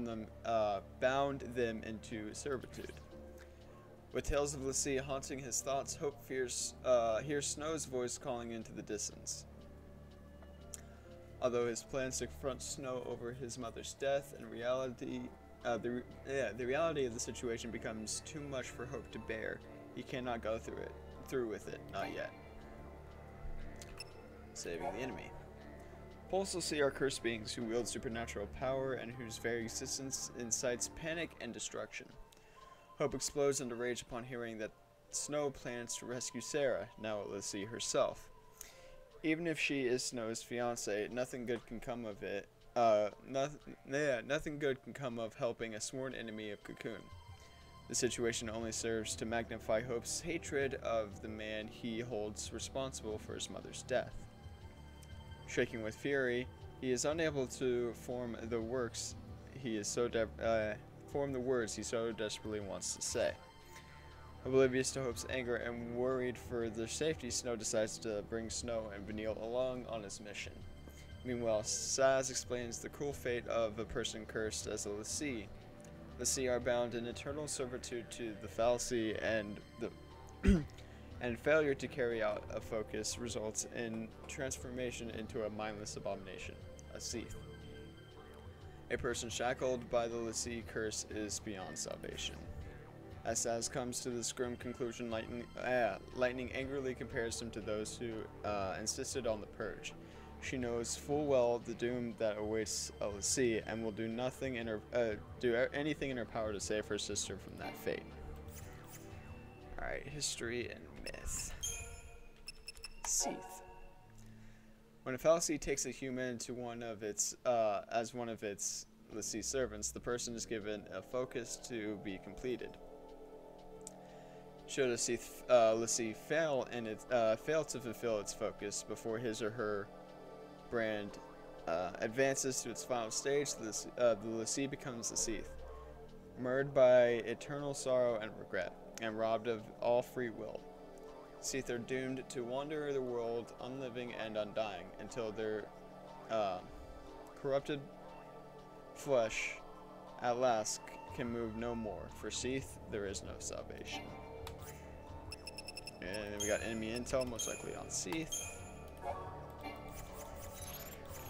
them into servitude. With tales of l'Cie haunting his thoughts, Hope hears Snow's voice calling into the distance. Although his plans to confront Snow over his mother's death and the reality of the situation becomes too much for Hope to bear. He cannot go through with it, not yet. Saving the enemy. Pulse l'Cie are cursed beings who wield supernatural power and whose very existence incites panic and destruction. Hope explodes into rage upon hearing that Snow plans to rescue Sarah, now l'Cie herself. Even if she is Snow's fiancée, nothing good can come of it. Nothing good can come of helping a sworn enemy of Cocoon. The situation only serves to magnify Hope's hatred of the man he holds responsible for his mother's death. Shaking with fury, he is unable to form the words he so desperately wants to say. Oblivious to Hope's anger and worried for their safety, Snow decides to bring Snow and Vanille along on his mission. Meanwhile, Saz explains the cruel fate of a person cursed as a l'Cie. L'Cie are bound in eternal servitude to the fal'Cie, and failure to carry out a focus results in transformation into a mindless abomination, a Sith. A person shackled by the l'Cie curse is beyond salvation. As Saz comes to this grim conclusion, Lightning angrily compares him to those who insisted on the purge. She knows full well the doom that awaits LC and will do anything in her power to save her sister from that fate. Alright, history and myth. Seth. When a fallacy takes a human to as one of its Lissi servants, the person is given a focus to be completed. Should a Lissi fail to fulfill its focus before his or her brand advances to its final stage, the Lissi becomes the Seth, marred by eternal sorrow and regret, and robbed of all free will. Seth are doomed to wander the world, unliving and undying, until their corrupted flesh at last can move no more. For Seth, there is no salvation. And then we got enemy intel, most likely on Seth.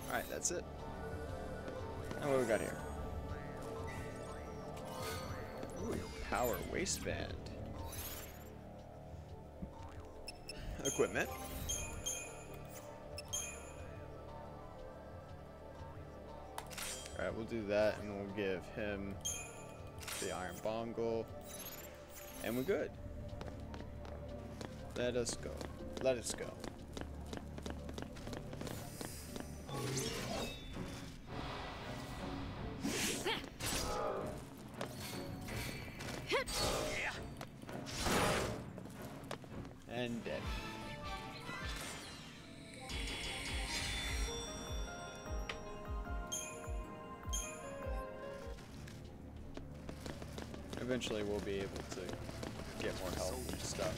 Alright, that's it. And what do we got here? Ooh, power waistband. Equipment. Alright, we'll do that and we'll give him the iron bongle. And we're good. Let us go. Let us go. And dead. Eventually we'll be able to get more help and stuff.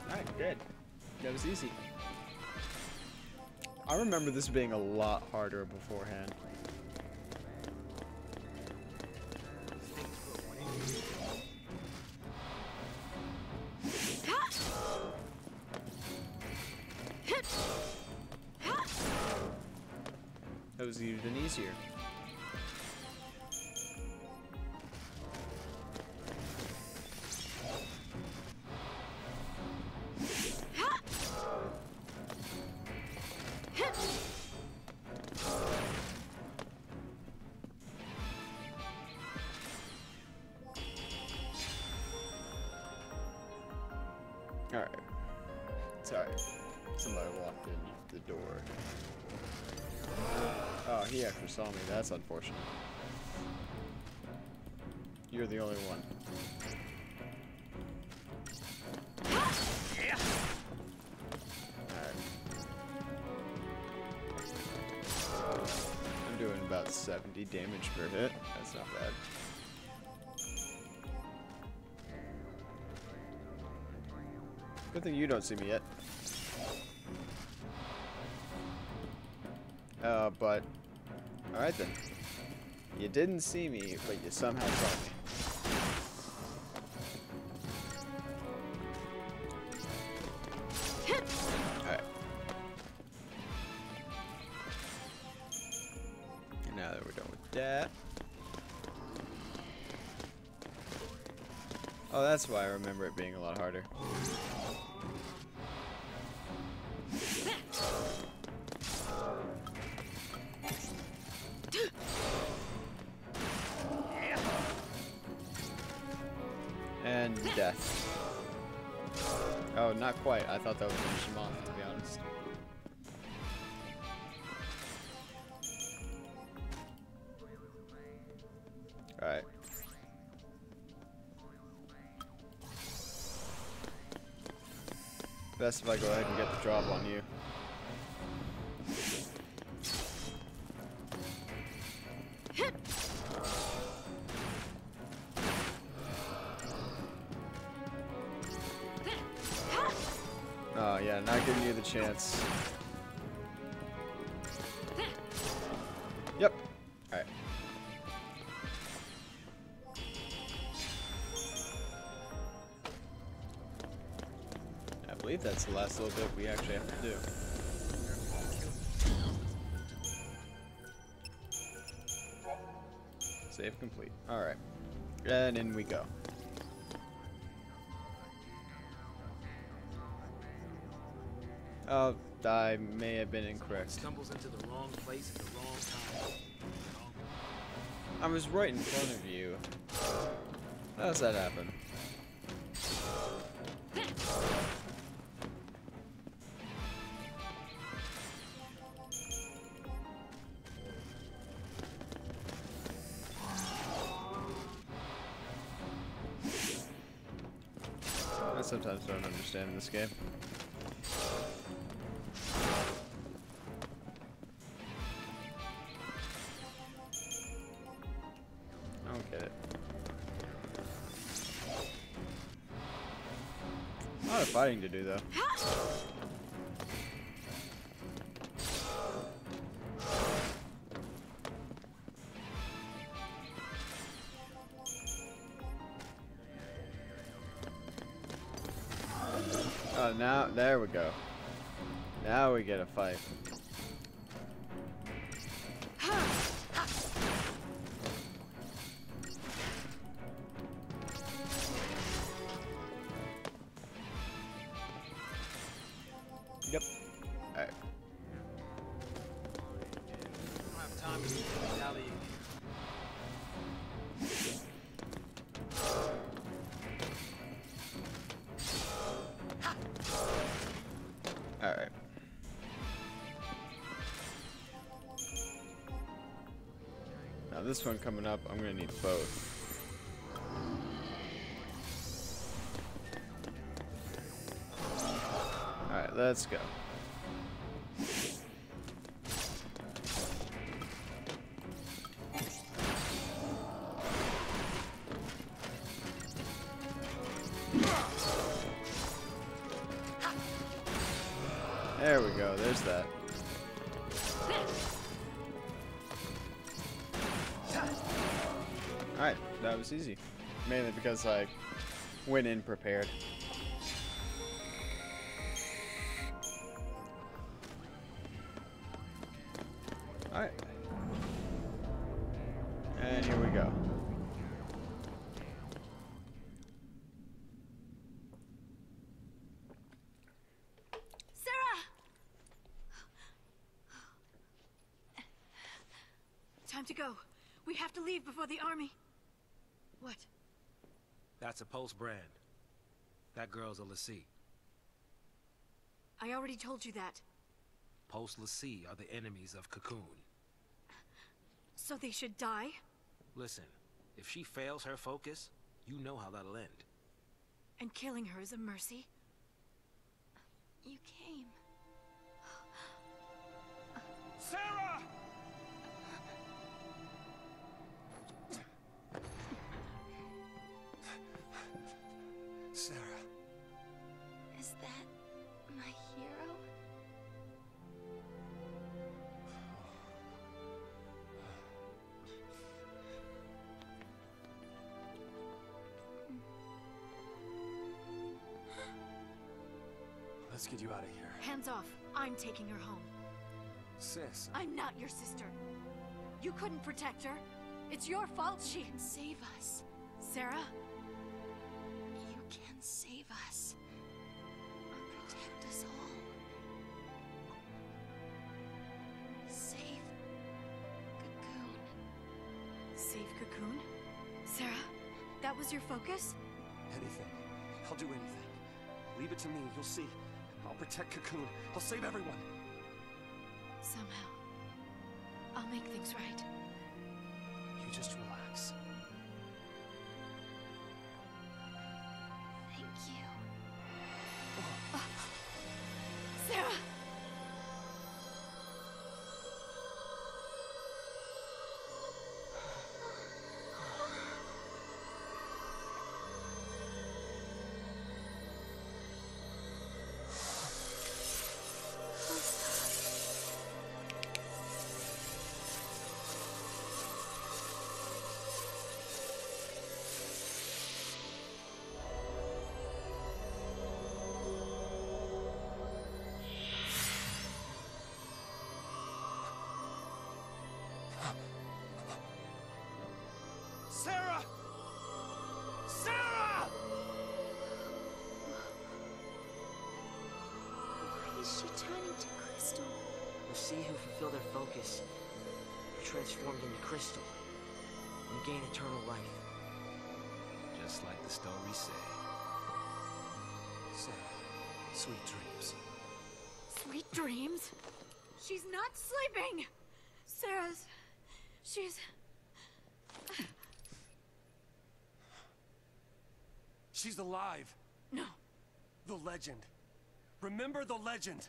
Alright, dead. That was easy. I remember this being a lot harder beforehand. That was even easier. Alright. Sorry. Somebody walked in the door. Oh, he actually saw me. That's unfortunate. You're the only one. Alright. I'm doing about 70 damage per hit. That's not bad. Good thing you don't see me yet. But alright then. You didn't see me, but you somehow saw me. Alright. And now that we're done with that. Oh, that's why I remember it being a lot harder. And death. Oh, not quite. I thought that would finish him off, to be honest. Alright. Best if I go ahead and get the drop on you. Oh yeah, not giving you the chance. Yep. Alright. I believe believe that's the last little bit we actually have to do. Save complete. Alright. And in we go. Oh, I may have been incorrect. Stumbles into the wrong place at the wrong time. I was right in front of you. How does that happen? I sometimes don't understand this game. I don't get it. A lot of fighting to do, though. Oh, now, there we go. Now we get a fight. Yep. Alright. I don't have time to be retaliating. Alright. Now this one coming up, I'm gonna need both. Alright, let's go. There we go, there's that. Alright, that was easy. Mainly because I went in prepared. Alright. And here we go. Time to go. We have to leave before the army. What? That's a Pulse brand. That girl's a Lassie. I already told you that. Pulse Lassie are the enemies of Cocoon. So they should die? Listen, if she fails her focus, you know how that'll end. And killing her is a mercy? You came. Sarah! Sarah. Is that my hero? Let's get you out of here. Hands off. I'm taking her home. Sis. I'm not your sister. You couldn't protect her. It's your fault she can save us. Sarah? You can save us. Protect us all. Save Cocoon. Save Cocoon? Sarah? That was your focus? Anything. I'll do anything. Leave it to me. You'll see. I'll protect Cocoon. I'll save everyone. Somehow. I'll make things right. You just relax. Thank you. Sarah! is she turning to crystal? We'll see who fulfill their focus, are transformed into crystal, and gain eternal life. Just like the stories say. Sarah, sweet dreams. Sweet dreams? She's not sleeping! She's... She's alive. No. The legend. Remember the legend.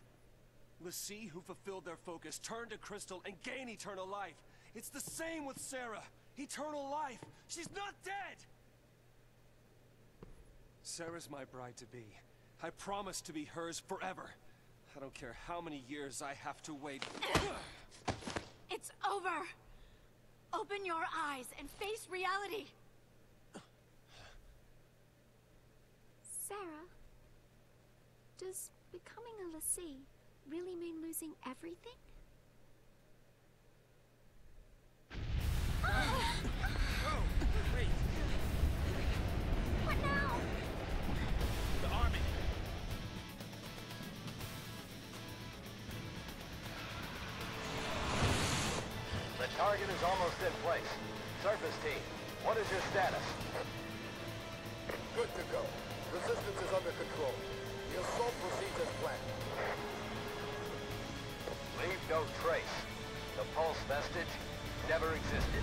Lassie, who fulfilled their focus, turned to crystal and gained eternal life. It's the same with Sarah. Eternal life. She's not dead! Sarah's my bride-to-be. I promise to be hers forever. I don't care how many years I have to wait. It's over! Open your eyes and face reality! Sarah, does becoming a Lassie really mean losing everything? Oh, wait. What now? The army. The target is almost in place. Surface team, what is your status? Good to go. Resistance is under control. The assault proceeds as planned. Leave no trace. The pulse vestige never existed.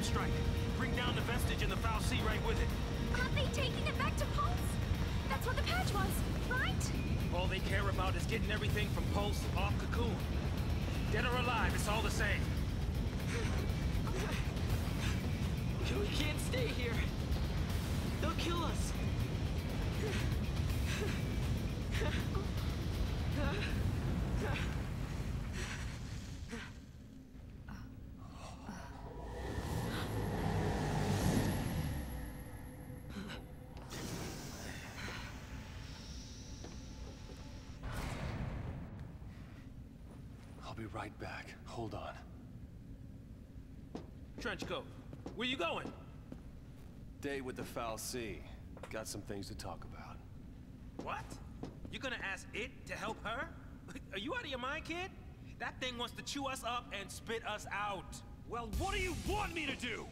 Strike. Bring down the vestige and the foul sea right with it. Aren't they taking it back to Pulse? That's what the patch was, right? All they care about is getting everything from Pulse off Cocoon. Dead or alive, it's all the same. We can't stay here. They'll kill us. I'll be right back. Hold on. Trenchcoat, where you going? Date with the foul sea. Got some things to talk about. What? You gonna ask it to help her? Are you out of your mind, kid? That thing wants to chew us up and spit us out. Well, what do you want me to do?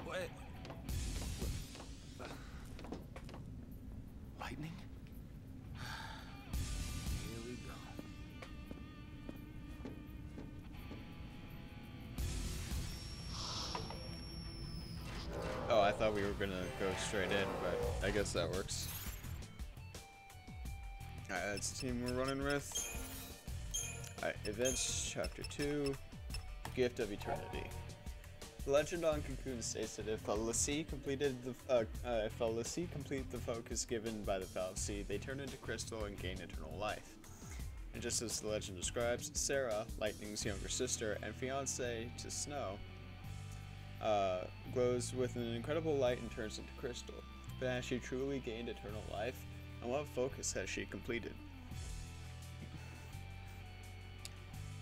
What? Lightning? Here we go. Oh, I thought we were gonna go straight in, but I guess that works. Alright, that's the team we're running with. Alright, Events, Chapter 2, Gift of Eternity. The legend on Cocoon states that if a Lassie completed the focus given by the foul sea, they turn into crystal and gain eternal life. And just as the legend describes, Sarah, Lightning's younger sister and fiancée to Snow, glows with an incredible light and turns into crystal. But has she truly gained eternal life? And what focus has she completed?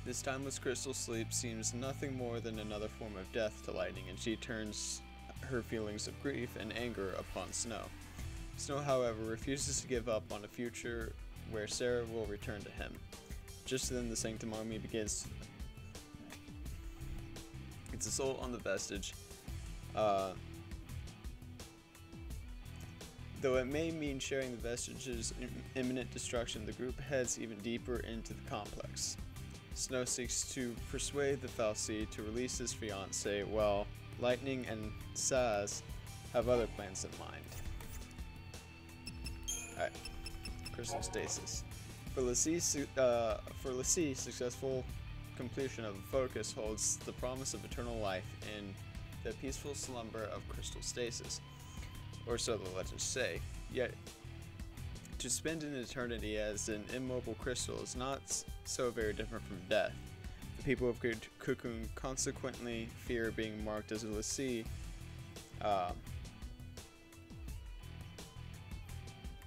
This timeless crystal sleep seems nothing more than another form of death to Lightning, and she turns her feelings of grief and anger upon Snow. Snow, however, refuses to give up on a future where Sarah will return to him. Just then, the Sanctum Army begins its assault on the vestige. Though it may mean sharing the vestige's imminent destruction, the group heads even deeper into the complex. Snow seeks to persuade the foul sea to release his fiancée, while Lightning and Saz have other plans in mind. Alright. Crystal stasis. For Lassie, successful completion of a focus holds the promise of eternal life in the peaceful slumber of crystal stasis. Or so the legends say. Yet, to spend an eternity as an immobile crystal is not so very different from death. The people of Cocoon consequently fear being marked as a Lassie,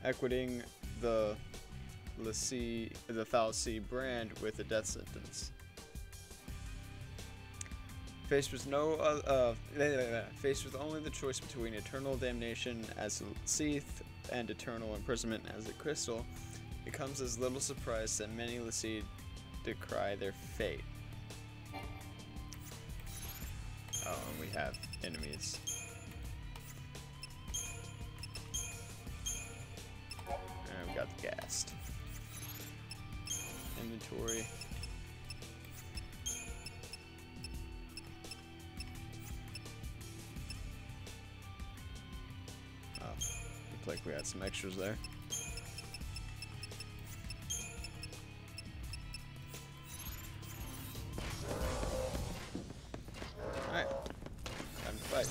equating the Fal'Cie brand with a death sentence. Faced with faced with only the choice between eternal damnation as a Seth and eternal imprisonment as a crystal, it comes as little surprise that many Lassie decry their fate. Oh, and we have enemies. And we got the ghast. Inventory. Oh, looked like we had some extras there. Alright, time to fight.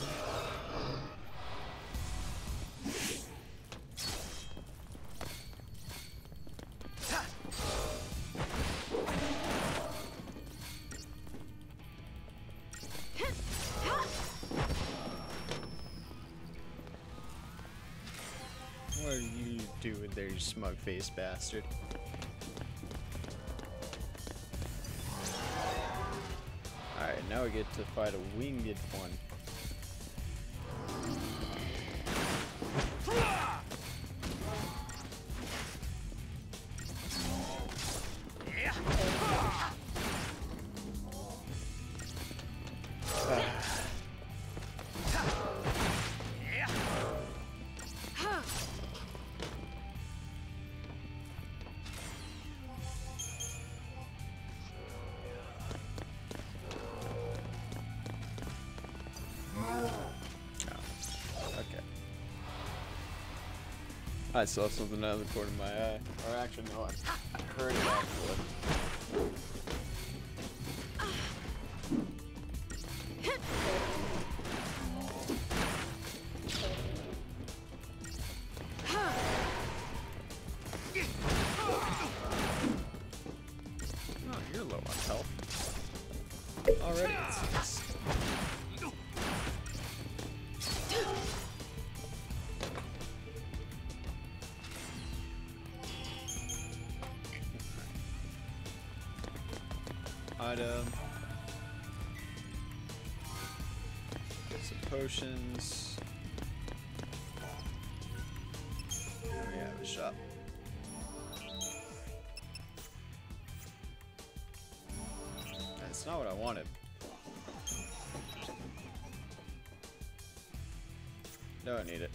What are you doing there, you smug-faced bastard? Alright, now we get to fight a winged one. I saw something out of the corner of my eye. Or actually, no, I heard it actually. Oh, you're low on health. Already, it seems. Item. Get some potions. There we have a shop. That's not what I wanted. Don't need it.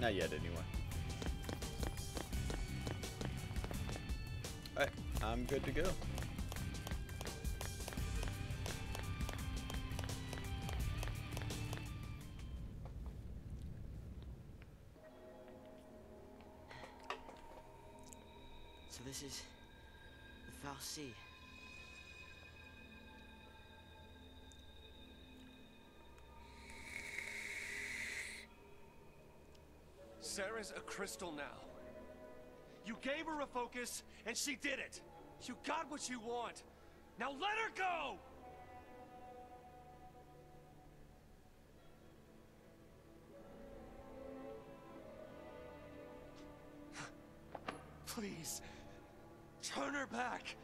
Not yet, anyway. Alright, I'm good to go. So this is the Fal'Cie. Sarah's a crystal now. You gave her a focus, and she did it. You got what you want. Now let her go! Please, turn her back.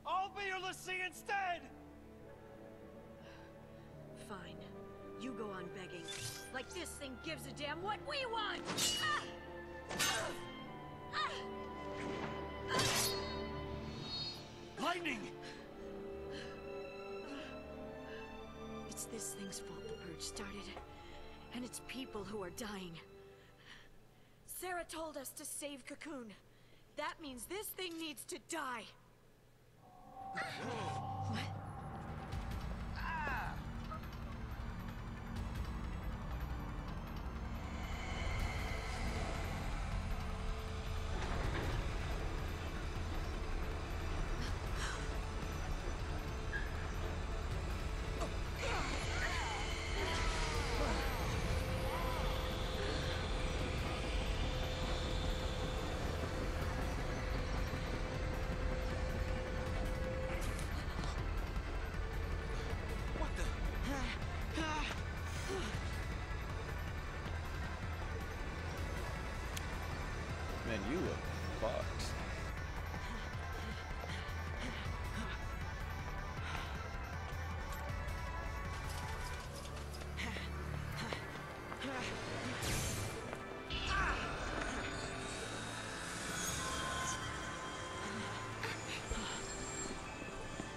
I'll be your Lassie instead! Fine. You go on begging. Like this thing gives a damn what we want! Lightning! It's this thing's fault the purge started. And it's people who are dying. Sarah told us to save Cocoon. That means this thing needs to die. What? Man, you look fucked.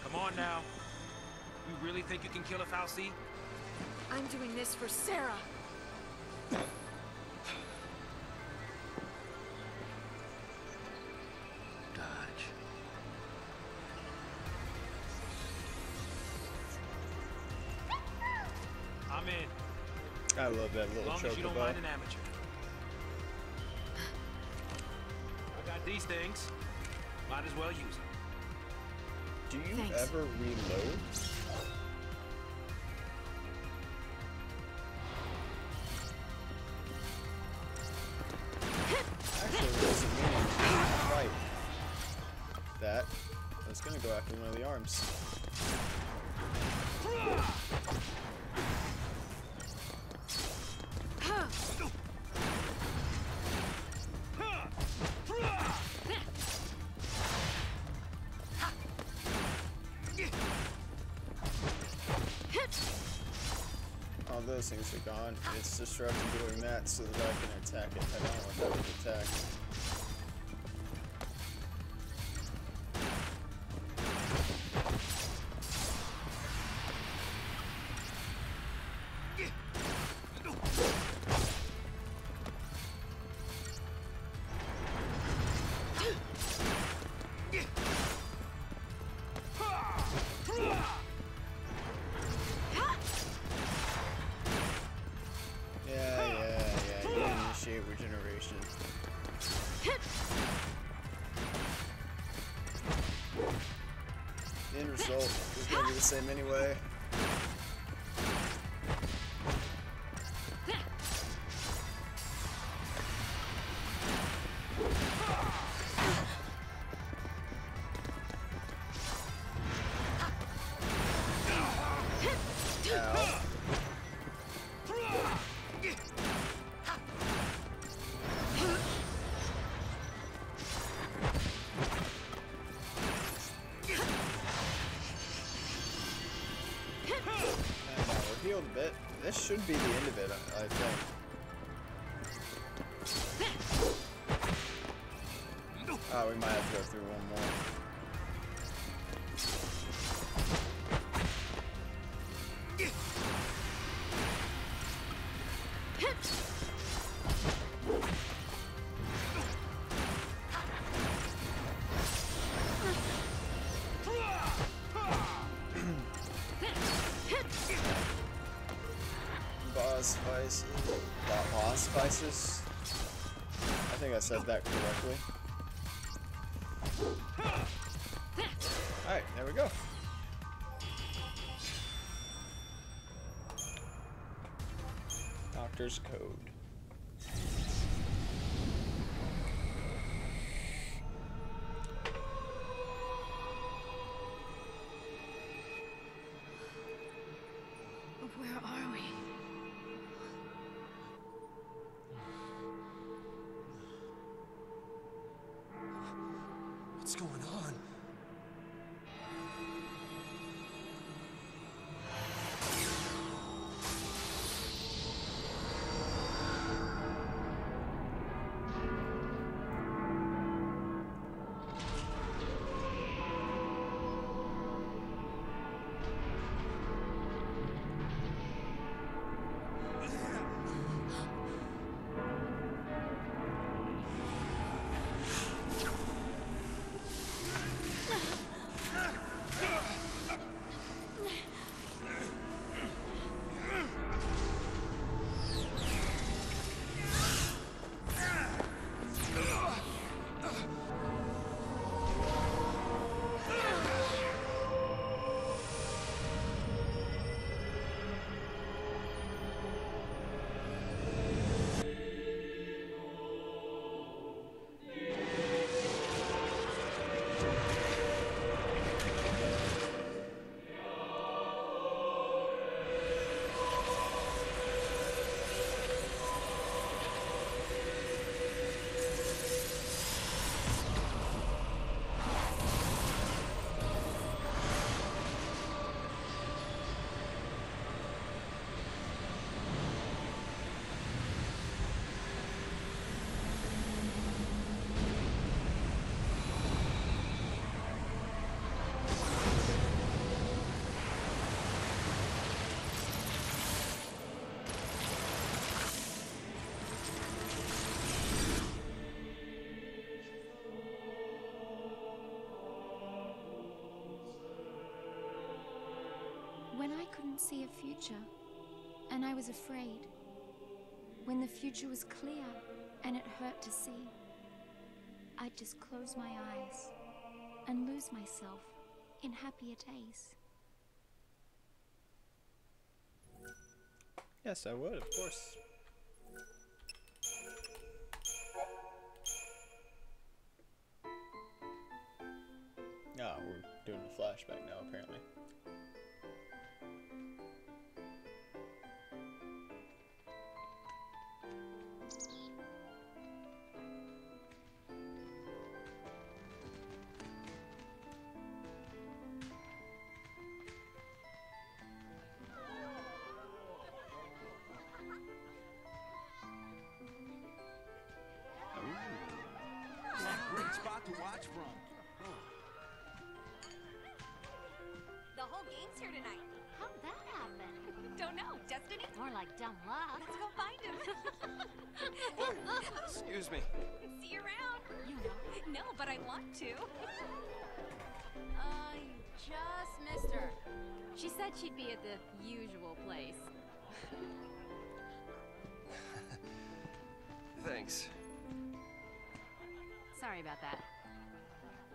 Come on now. You really think you can kill a fal'Cie? I'm doing this for Sarah. Dodge. I'm in. I love that As little long as you don't chocobo. mind an amateur. I got these things. Might as well use them. Do you Thanks. ever reload? Actually, it doesn't mean fight that. I was gonna go after one of the arms. All those things are gone. It's distracting doing that so that I can attack it head on without an attack. Yeah, you initiate regeneration. The end result is going to be the same anyway. Ow. We're healed a bit. This should be the end of it, I think. Oh, we might have to go through one more. Boss spices. I think I said that correctly. Alright, there we go. Doctor's code. Where are we? What's going on? see a future, and I was afraid. When the future was clear and it hurt to see, I'd just close my eyes and lose myself in happier days. Yes, I would, of course. Ah, we're doing a flashback now, apparently. Great spot to watch from. The whole game's here tonight. How'd that happen? Don't know. Destiny? More like dumb luck. Let's go find him. Excuse me. See you around. You know. No, but I want to. You just missed her. She said she'd be at the usual place. Thanks. Sorry about that.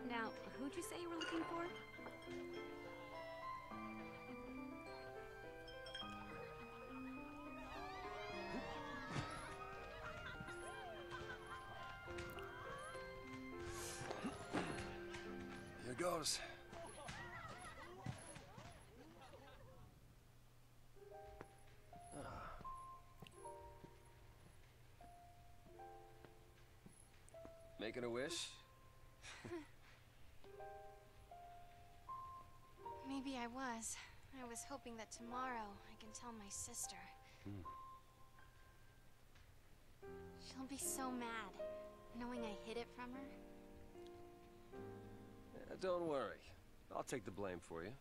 Now, who'd you say you were looking for? Here goes. Making a wish? Maybe I was. I was hoping that tomorrow I can tell my sister. She'll be so mad, knowing I hid it from her. Don't worry. I'll take the blame for you.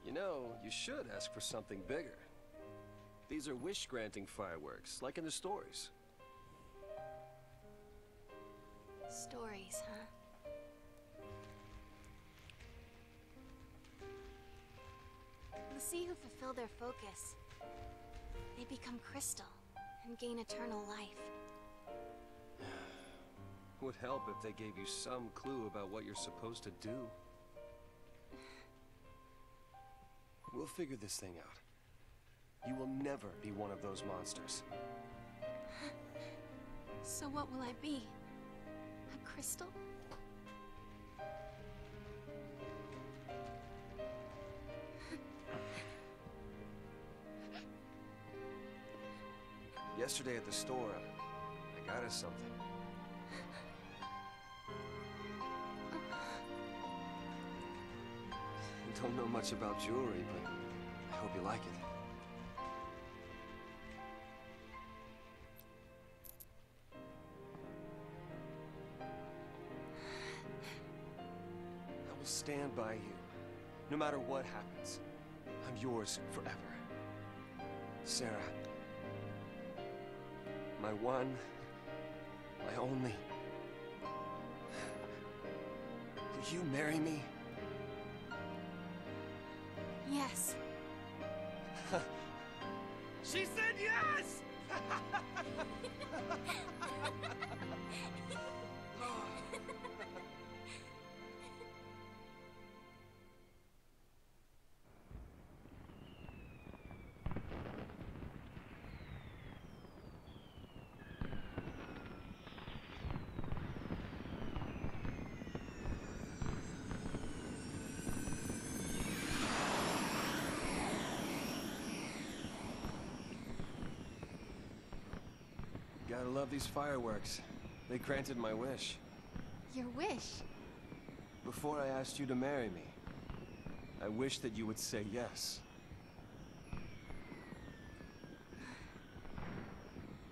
You know, you should ask for something bigger. These are wish-granting fireworks, like in the stories. Stories, huh? The sea who fulfill their focus, they become crystal and gain eternal life. Would help if they gave you some clue about what you're supposed to do. We'll figure this thing out. You will never be one of those monsters. So what will I be? A crystal? Yesterday at the store, I got us something. I don't know much about jewelry, but I hope you like it. I will stand by you, no matter what happens. I'm yours forever. Sarah. My one, my only. Will you marry me? Yes. She said yes! Gotta love these fireworks. They granted my wish. Your wish? Before I asked you to marry me, I wished that you would say yes.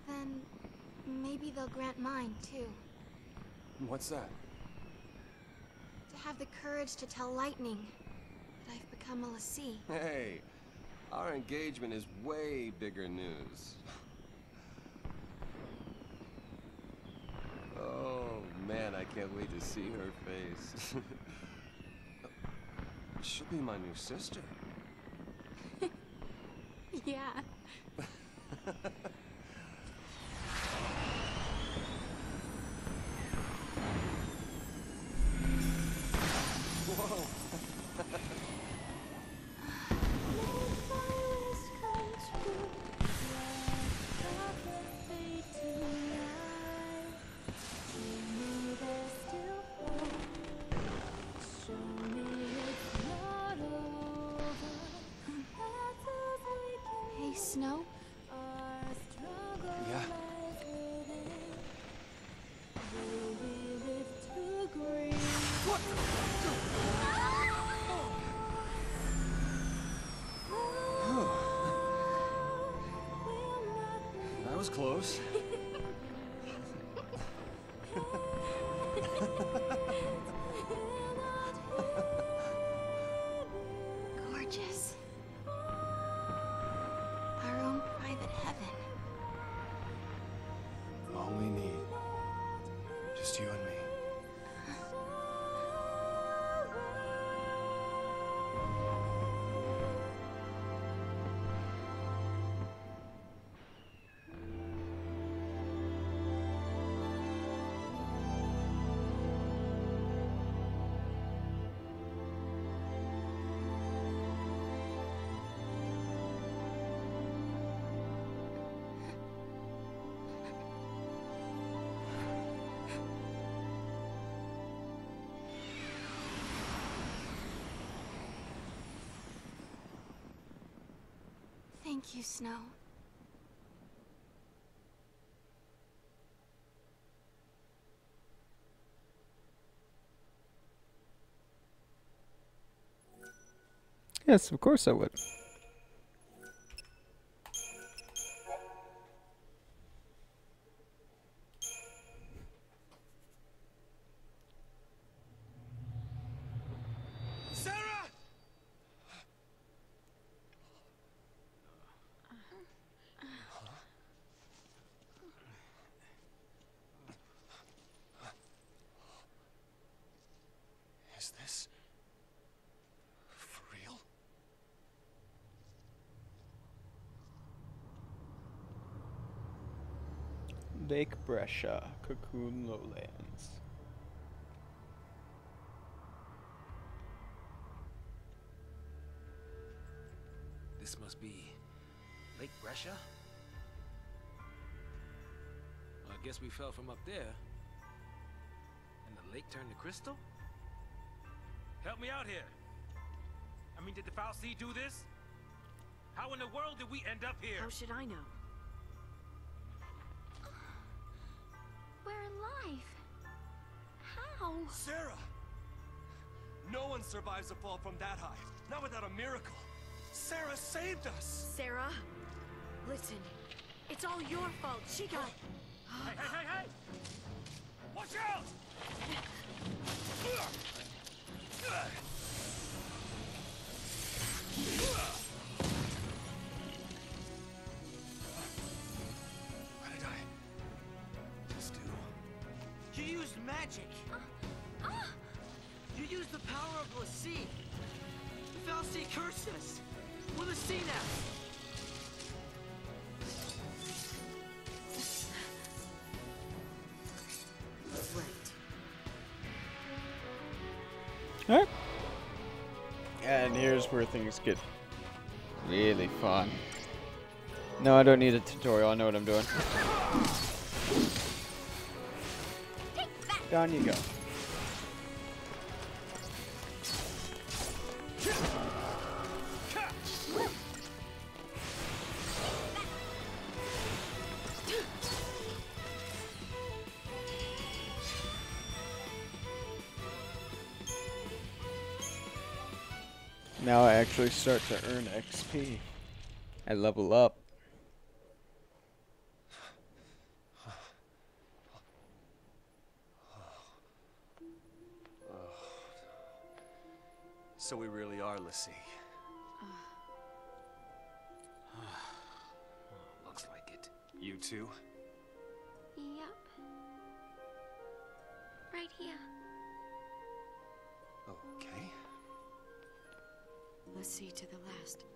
Then maybe they'll grant mine, too. What's that? To have the courage to tell Lightning that I've become a Lassie. Hey, our engagement is way bigger news. Oh, man, I can't wait to see her face. She'll be my new sister. Yeah. Whoa. Hey, Snow? Yeah. What? That was close. Gorgeous. Our own private heaven. All we need. Just you and me. Thank you, Snow. Yes, of course I would. Sarah! Is this for real? Lake Brescia, Cocoon Lowlands. This must be Lake Brescia? Well, I guess we fell from up there. And the lake turned to crystal? Help me out here. I mean, did the Foul Sea do this? How in the world did we end up here? How should I know? We're alive. How? Sarah! No one survives a fall from that high. Not without a miracle. Sarah saved us! Sarah, listen. It's all your fault. She got... Hey, hey, hey, hey! Watch out! What did I just do? You used magic. You used the power of the sea. The Foul Sea cursed us. We're the sea now. Alright. And here's where things get really fun. No, I don't need a tutorial. I know what I'm doing. Down you go. Now I actually start to earn XP. I level up. So we really are Lassie. Looks like it. You too? Yep. Right here. Okay. L'Cie to the last.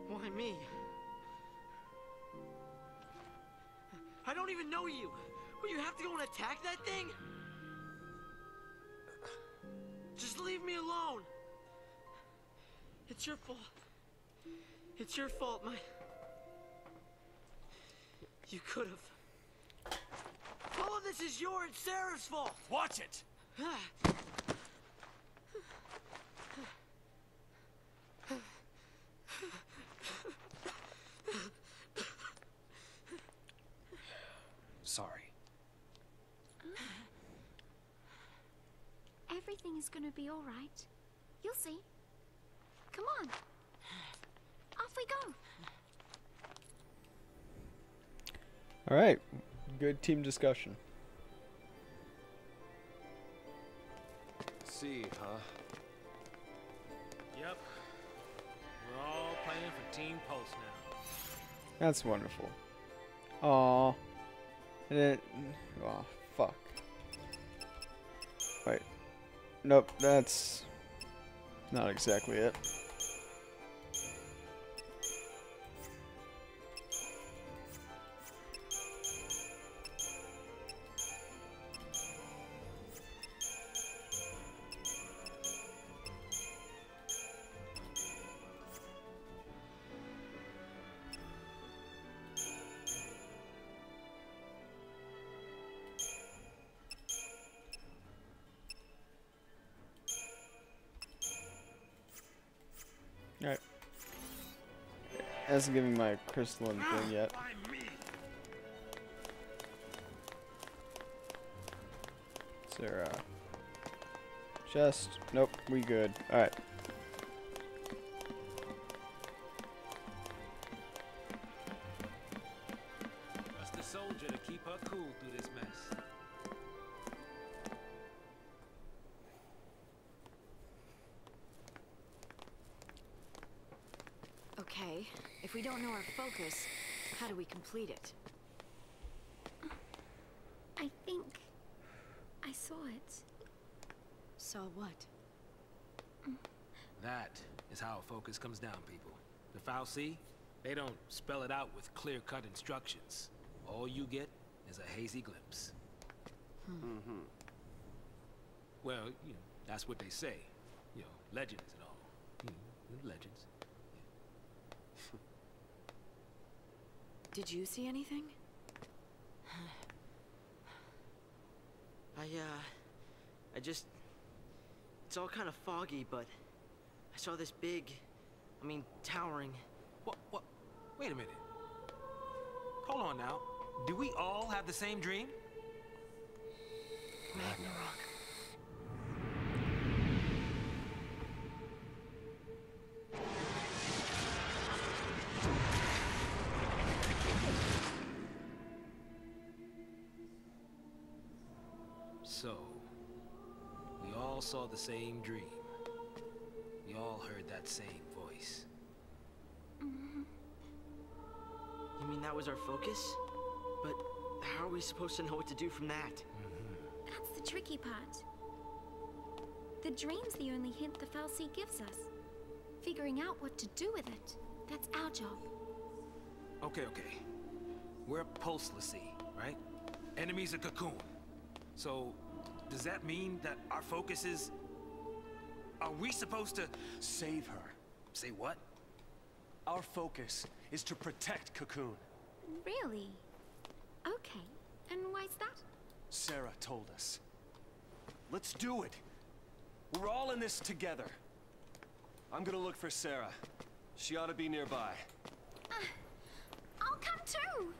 Why me? I don't even know you. Will you have to go and attack that thing? Just leave me alone. It's your fault. It's your fault, You could have. All of this is your and Sarah's fault. Watch it. Sorry. Everything is gonna be all right. You'll see. Come on. Off we go. All right. Good team discussion. See, huh? Yep. We're all playing for Team Pulse now. That's wonderful. Aw. And it... Oh, fuck. Wait. Nope, that's... not exactly it. Alright. Hasn't given me my crystalline thing yet. Sarah. Chest. Nope, we good. Alright. Trust the soldier to keep her cool through this mess. Okay, if we don't know our focus, how do we complete it? I think I saw it. Saw what? That is how a focus comes down, people. The fal'Cie, they don't spell it out with clear-cut instructions. All you get is a hazy glimpse. Mm-hmm. Well, you know, that's what they say. You know, legends and all. You know, legends. Did you see anything? I just... It's all kind of foggy, but I saw this big, towering... What? Wait a minute. Hold on now. Do we all have the same dream? Ragnarok. So, we all saw the same dream. We all heard that same voice. You mean that was our focus? But how are we supposed to know what to do from that? That's the tricky part. The dream's the only hint the fal'Cie gives us. Figuring out what to do with it, that's our job. Okay. We're Pulse l'Cie, right? Enemies of Cocoon. So, does that mean that our focus is... Are we supposed to... Save her. Say what? Our focus is to protect Cocoon. Really? Okay. And why's that? Sarah told us. Let's do it. We're all in this together. I'm gonna look for Sarah. She ought to be nearby. I'll come too!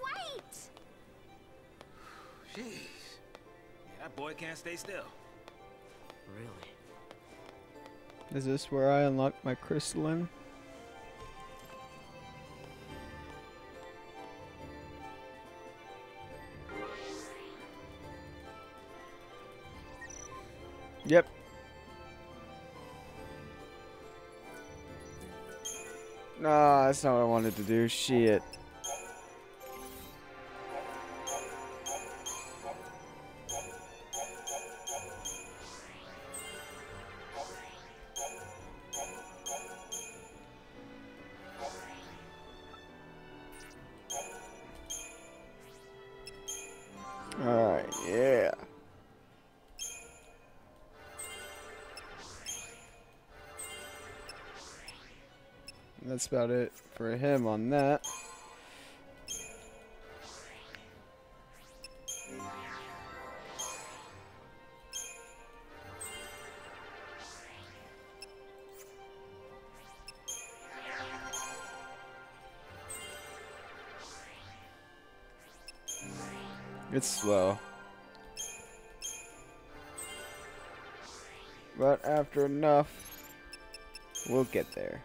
Wait! Jeez. Yeah, that boy can't stay still. Really? Is this where I unlock my crystalline? Yep. Nah, that's not what I wanted to do. Shit. that's about it for him on that. It's slow. But after enough, we'll get there.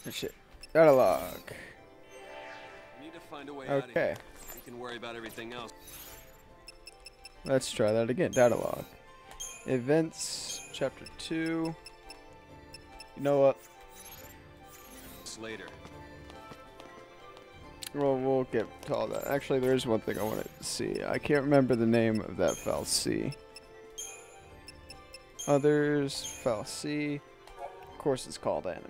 Oh, shit. Dialogue. We need to find a way out of Okay. here. We can worry about everything else. Let's try that again. Dialogue. Events, chapter 2. You know what? Later. Well, we'll get to all that. Actually, there is one thing I wanted to see. I can't remember the name of that fal'Cie. Others, fal'Cie. Of course, it's called Anima.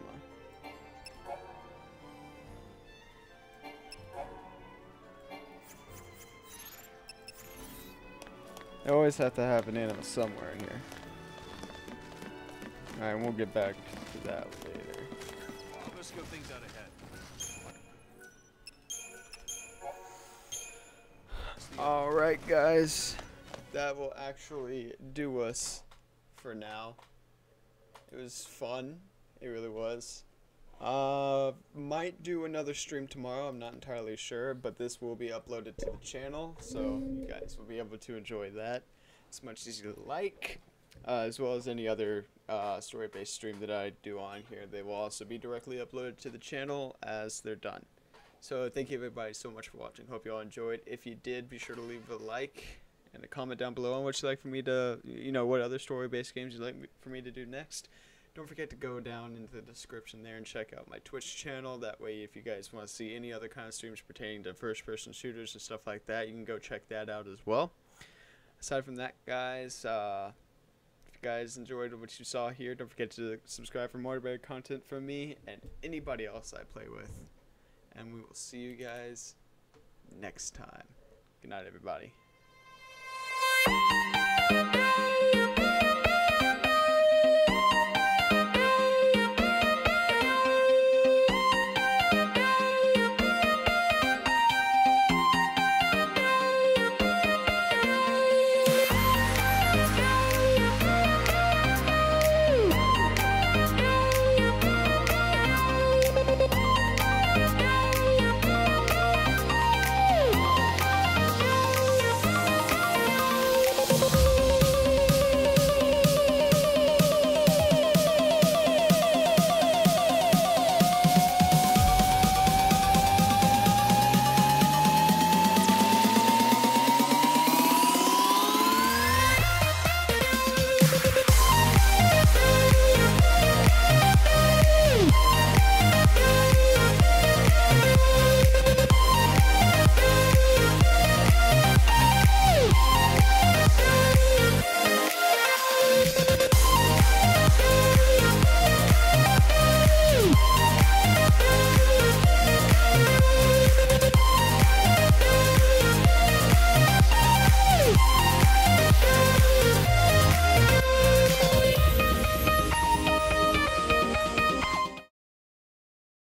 I always have to have an anima somewhere in here. Alright, we'll get back to that later. Let's go things out ahead. Alright, guys. That will actually do us for now. It was fun. It really was. Might do another stream tomorrow. I'm not entirely sure, but this will be uploaded to the channel, so you guys will be able to enjoy that as much as you like, as well as any other story-based stream that I do on here. They will also be directly uploaded to the channel as they're done. So thank you everybody so much for watching. Hope you all enjoyed. If you did, be sure to leave a like and a comment down below on what you'd like for me to, what other story-based games you'd like for me to do next. Don't forget to go down into the description there and check out my Twitch channel. That way, if you guys want to see any other kind of streams pertaining to first-person shooters and stuff like that, you can go check that out as well. Aside from that, guys, if you guys enjoyed what you saw here, don't forget to subscribe for more better content from me and anybody else I play with. And we will see you guys next time. Good night, everybody.